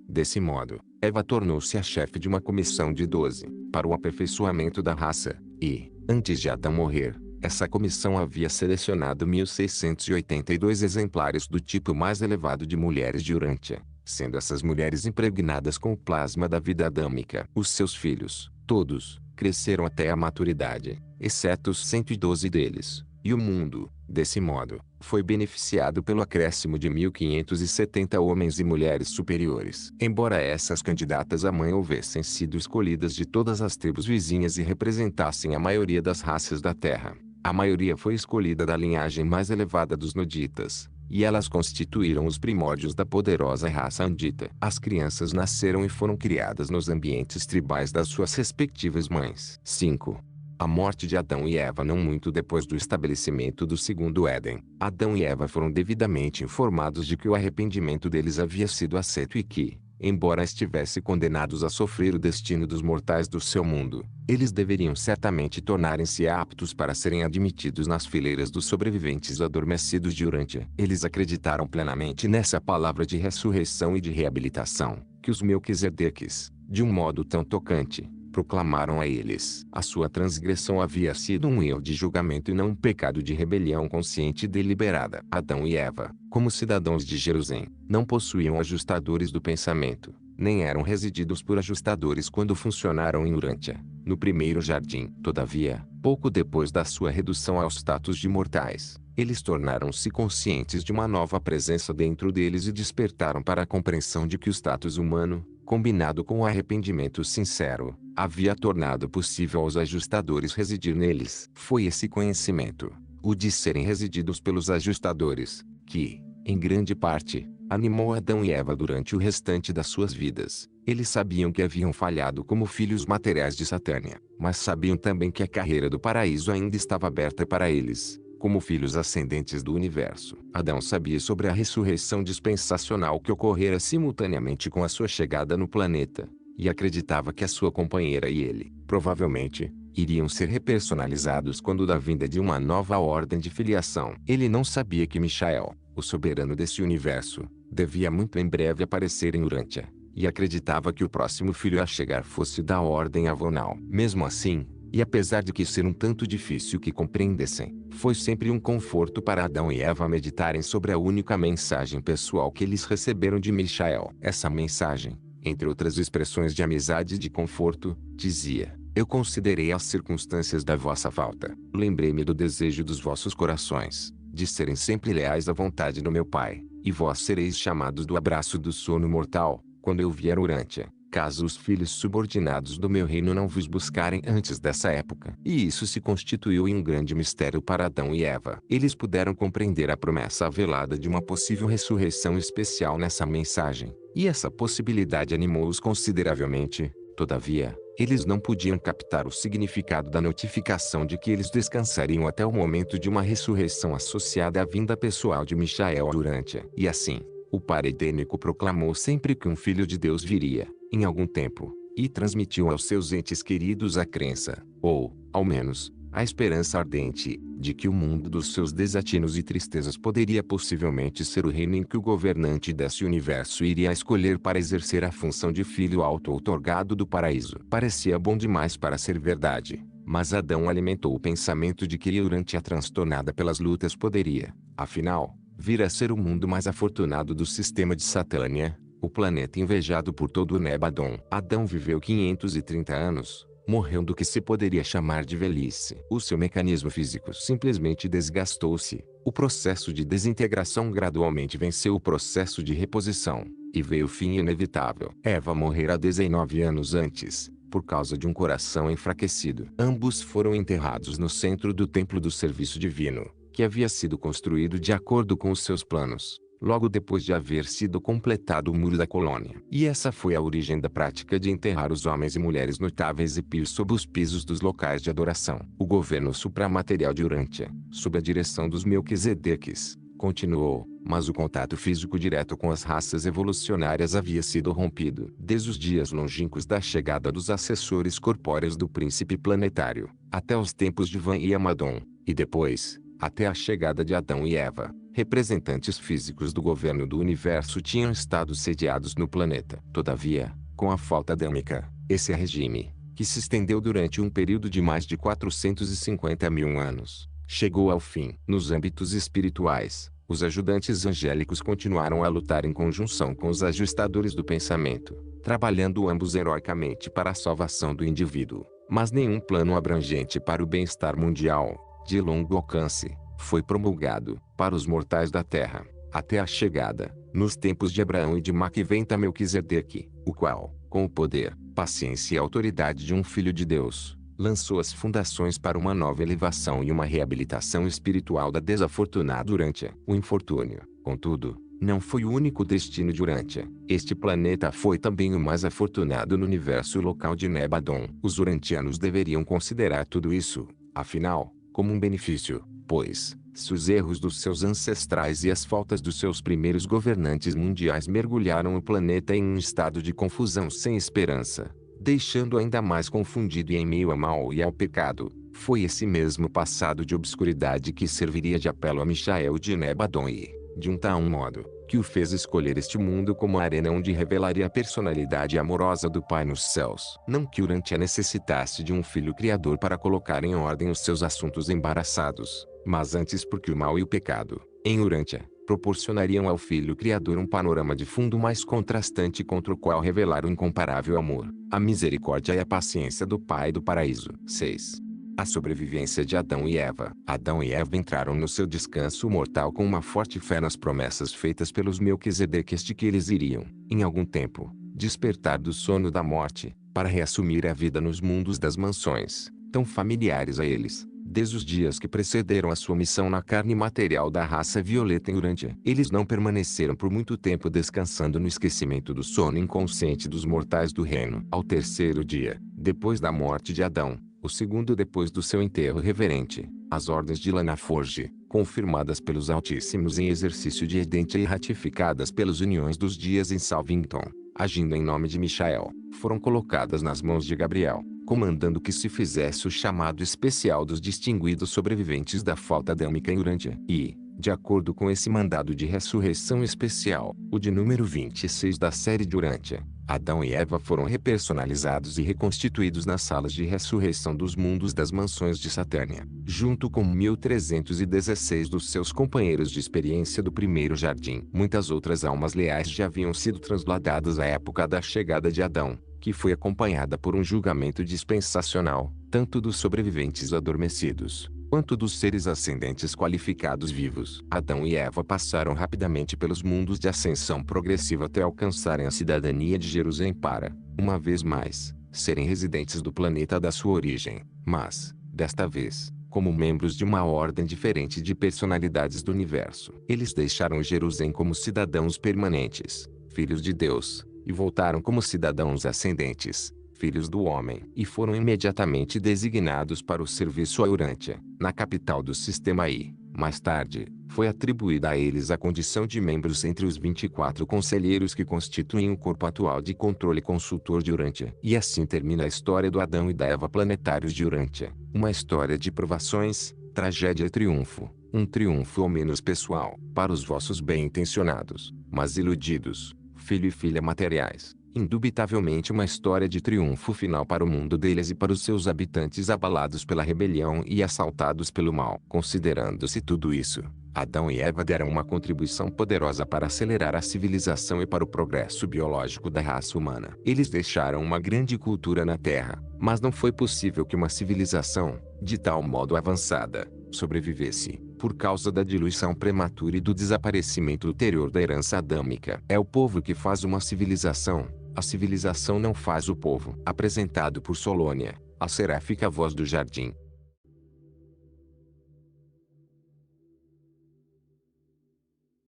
Desse modo, Eva tornou-se a chefe de uma comissão de 12, para o aperfeiçoamento da raça, e, antes de Adão morrer, essa comissão havia selecionado 1.682 exemplares do tipo mais elevado de mulheres de Urântia, sendo essas mulheres impregnadas com o plasma da vida adâmica. Os seus filhos, todos, cresceram até a maturidade, exceto os 112 deles, e o mundo, desse modo, foi beneficiado pelo acréscimo de 1.570 homens e mulheres superiores. Embora essas candidatas à mãe houvessem sido escolhidas de todas as tribos vizinhas e representassem a maioria das raças da Terra, a maioria foi escolhida da linhagem mais elevada dos Noditas, e elas constituíram os primórdios da poderosa raça Andita. As crianças nasceram e foram criadas nos ambientes tribais das suas respectivas mães. 5. A morte de Adão e Eva. Não muito depois do estabelecimento do segundo Éden, Adão e Eva foram devidamente informados de que o arrependimento deles havia sido aceito e que, embora estivessem condenados a sofrer o destino dos mortais do seu mundo, eles deveriam certamente tornarem-se aptos para serem admitidos nas fileiras dos sobreviventes adormecidos de Urântia. Eles acreditaram plenamente nessa palavra de ressurreição e de reabilitação, que os Melquisedeques, de um modo tão tocante, proclamaram a eles. A sua transgressão havia sido um erro de julgamento e não um pecado de rebelião consciente e deliberada. Adão e Eva, como cidadãos de Jerusalém, não possuíam ajustadores do pensamento, nem eram resididos por ajustadores quando funcionaram em Urântia, no primeiro jardim. Todavia, pouco depois da sua redução ao status de mortais, eles tornaram-se conscientes de uma nova presença dentro deles e despertaram para a compreensão de que o status humano, combinado com o arrependimento sincero, havia tornado possível aos ajustadores residir neles. Foi esse conhecimento, o de serem resididos pelos ajustadores, que, em grande parte, animou Adão e Eva durante o restante das suas vidas. Eles sabiam que haviam falhado como filhos materiais de Satânia, mas sabiam também que a carreira do paraíso ainda estava aberta para eles, como filhos ascendentes do universo. Adão sabia sobre a ressurreição dispensacional que ocorrera simultaneamente com a sua chegada no planeta, e acreditava que a sua companheira e ele, provavelmente, iriam ser repersonalizados quando da vinda de uma nova ordem de filiação. Ele não sabia que Michael, o soberano desse universo, devia muito em breve aparecer em Urântia, e acreditava que o próximo filho a chegar fosse da ordem Avonal. Mesmo assim, e apesar de que ser um tanto difícil que compreendessem, foi sempre um conforto para Adão e Eva meditarem sobre a única mensagem pessoal que eles receberam de Michael. Essa mensagem, entre outras expressões de amizade e de conforto, dizia: eu considerei as circunstâncias da vossa falta. Lembrei-me do desejo dos vossos corações, de serem sempre leais à vontade do meu Pai, e vós sereis chamados do abraço do sono mortal, quando eu vier Urântia, caso os filhos subordinados do meu reino não vos buscarem antes dessa época. E isso se constituiu em um grande mistério para Adão e Eva. Eles puderam compreender a promessa velada de uma possível ressurreição especial nessa mensagem, e essa possibilidade animou-os consideravelmente. Todavia, eles não podiam captar o significado da notificação de que eles descansariam até o momento de uma ressurreição associada à vinda pessoal de Michael a Urântia. E assim, o Pai Edênico proclamou sempre que um Filho de Deus viria, em algum tempo, e transmitiu aos seus entes queridos a crença, ou, ao menos, a esperança ardente, de que o mundo dos seus desatinos e tristezas poderia possivelmente ser o reino em que o governante desse universo iria escolher para exercer a função de filho auto-outorgado do paraíso. Parecia bom demais para ser verdade, mas Adão alimentou o pensamento de que Urântia transtornada pelas lutas poderia, afinal, vir a ser o mundo mais afortunado do sistema de Satânia, o planeta invejado por todo o Nebadon. Adão viveu 530 anos, morreu do que se poderia chamar de velhice. O seu mecanismo físico simplesmente desgastou-se. O processo de desintegração gradualmente venceu o processo de reposição, e veio o fim inevitável. Eva morrera 19 anos antes, por causa de um coração enfraquecido. Ambos foram enterrados no centro do templo do serviço divino, que havia sido construído de acordo com os seus planos, logo depois de haver sido completado o muro da colônia. E essa foi a origem da prática de enterrar os homens e mulheres notáveis e pios sob os pisos dos locais de adoração. O governo supramaterial de Urântia, sob a direção dos Melquisedeques, continuou, mas o contato físico direto com as raças evolucionárias havia sido rompido. Desde os dias longínquos da chegada dos assessores corpóreos do príncipe planetário, até os tempos de Van e Amadon, e depois, até a chegada de Adão e Eva, representantes físicos do governo do universo tinham estado sediados no planeta. Todavia, com a falta adâmica, esse regime, que se estendeu durante um período de mais de 450 mil anos, chegou ao fim. Nos âmbitos espirituais, os ajudantes angélicos continuaram a lutar em conjunção com os ajustadores do pensamento, trabalhando ambos heroicamente para a salvação do indivíduo. Mas nenhum plano abrangente para o bem-estar mundial, de longo alcance, foi promulgado para os mortais da Terra, até a chegada, nos tempos de Abraão e de Maquiventa Melquisedeque, o qual, com o poder, paciência e autoridade de um filho de Deus, lançou as fundações para uma nova elevação e uma reabilitação espiritual da desafortunada Urântia. O infortúnio, contudo, não foi o único destino de Urântia. Este planeta foi também o mais afortunado no universo local de Nebadon. Os urantianos deveriam considerar tudo isso, afinal, como um benefício, pois, se os erros dos seus ancestrais e as faltas dos seus primeiros governantes mundiais mergulharam o planeta em um estado de confusão sem esperança, deixando ainda mais confundido e em meio ao mal e ao pecado, foi esse mesmo passado de obscuridade que serviria de apelo a Michael de Nebadon e, de um tal modo, que o fez escolher este mundo como a arena onde revelaria a personalidade amorosa do Pai nos céus. Não que Urântia necessitasse de um filho criador para colocar em ordem os seus assuntos embaraçados, mas antes porque o mal e o pecado, em Urântia, proporcionariam ao Filho Criador um panorama de fundo mais contrastante contra o qual revelar o incomparável amor, a misericórdia e a paciência do Pai do Paraíso. 6. A sobrevivência de Adão e Eva. Adão e Eva entraram no seu descanso mortal com uma forte fé nas promessas feitas pelos Melquisedeques de que eles iriam, em algum tempo, despertar do sono da morte, para reassumir a vida nos mundos das mansões, tão familiares a eles, desde os dias que precederam a sua missão na carne material da raça violeta em Urântia. Eles não permaneceram por muito tempo descansando no esquecimento do sono inconsciente dos mortais do reino. Ao terceiro dia, depois da morte de Adão, o segundo depois do seu enterro reverente, as ordens de Lanaforge, confirmadas pelos Altíssimos em exercício de Edentia e ratificadas pelas uniões dos dias em Salvington, agindo em nome de Michael, foram colocadas nas mãos de Gabriel, comandando que se fizesse o chamado especial dos distinguidos sobreviventes da falta adâmica em Urântia. E, de acordo com esse mandado de ressurreição especial, o de número 26 da série de Urântia, Adão e Eva foram repersonalizados e reconstituídos nas salas de ressurreição dos mundos das mansões de Satânia, junto com 1316 dos seus companheiros de experiência do primeiro jardim. Muitas outras almas leais já haviam sido transladadas à época da chegada de Adão, que foi acompanhada por um julgamento dispensacional, tanto dos sobreviventes adormecidos, quanto dos seres ascendentes qualificados vivos. Adão e Eva passaram rapidamente pelos mundos de ascensão progressiva até alcançarem a cidadania de Jerusalém para, uma vez mais, serem residentes do planeta da sua origem, mas, desta vez, como membros de uma ordem diferente de personalidades do universo. Eles deixaram Jerusalém como cidadãos permanentes, filhos de Deus, e voltaram como cidadãos ascendentes, filhos do homem, e foram imediatamente designados para o serviço a Urântia, na capital do sistema I. Mais tarde, foi atribuída a eles a condição de membros entre os 24 conselheiros que constituem o corpo atual de controle consultor de Urântia. E assim termina a história do Adão e da Eva planetários de Urântia, uma história de provações, tragédia e triunfo, um triunfo ao menos pessoal, para os vossos bem-intencionados, mas iludidos, filho e filha materiais. Indubitavelmente uma história de triunfo final para o mundo deles e para os seus habitantes abalados pela rebelião e assaltados pelo mal. Considerando-se tudo isso, Adão e Eva deram uma contribuição poderosa para acelerar a civilização e para o progresso biológico da raça humana. Eles deixaram uma grande cultura na Terra, mas não foi possível que uma civilização, de tal modo avançada, sobrevivesse, por causa da diluição prematura e do desaparecimento ulterior da herança adâmica. É o povo que faz uma civilização, a civilização não faz o povo. Apresentado por Solônia, a seráfica voz do jardim.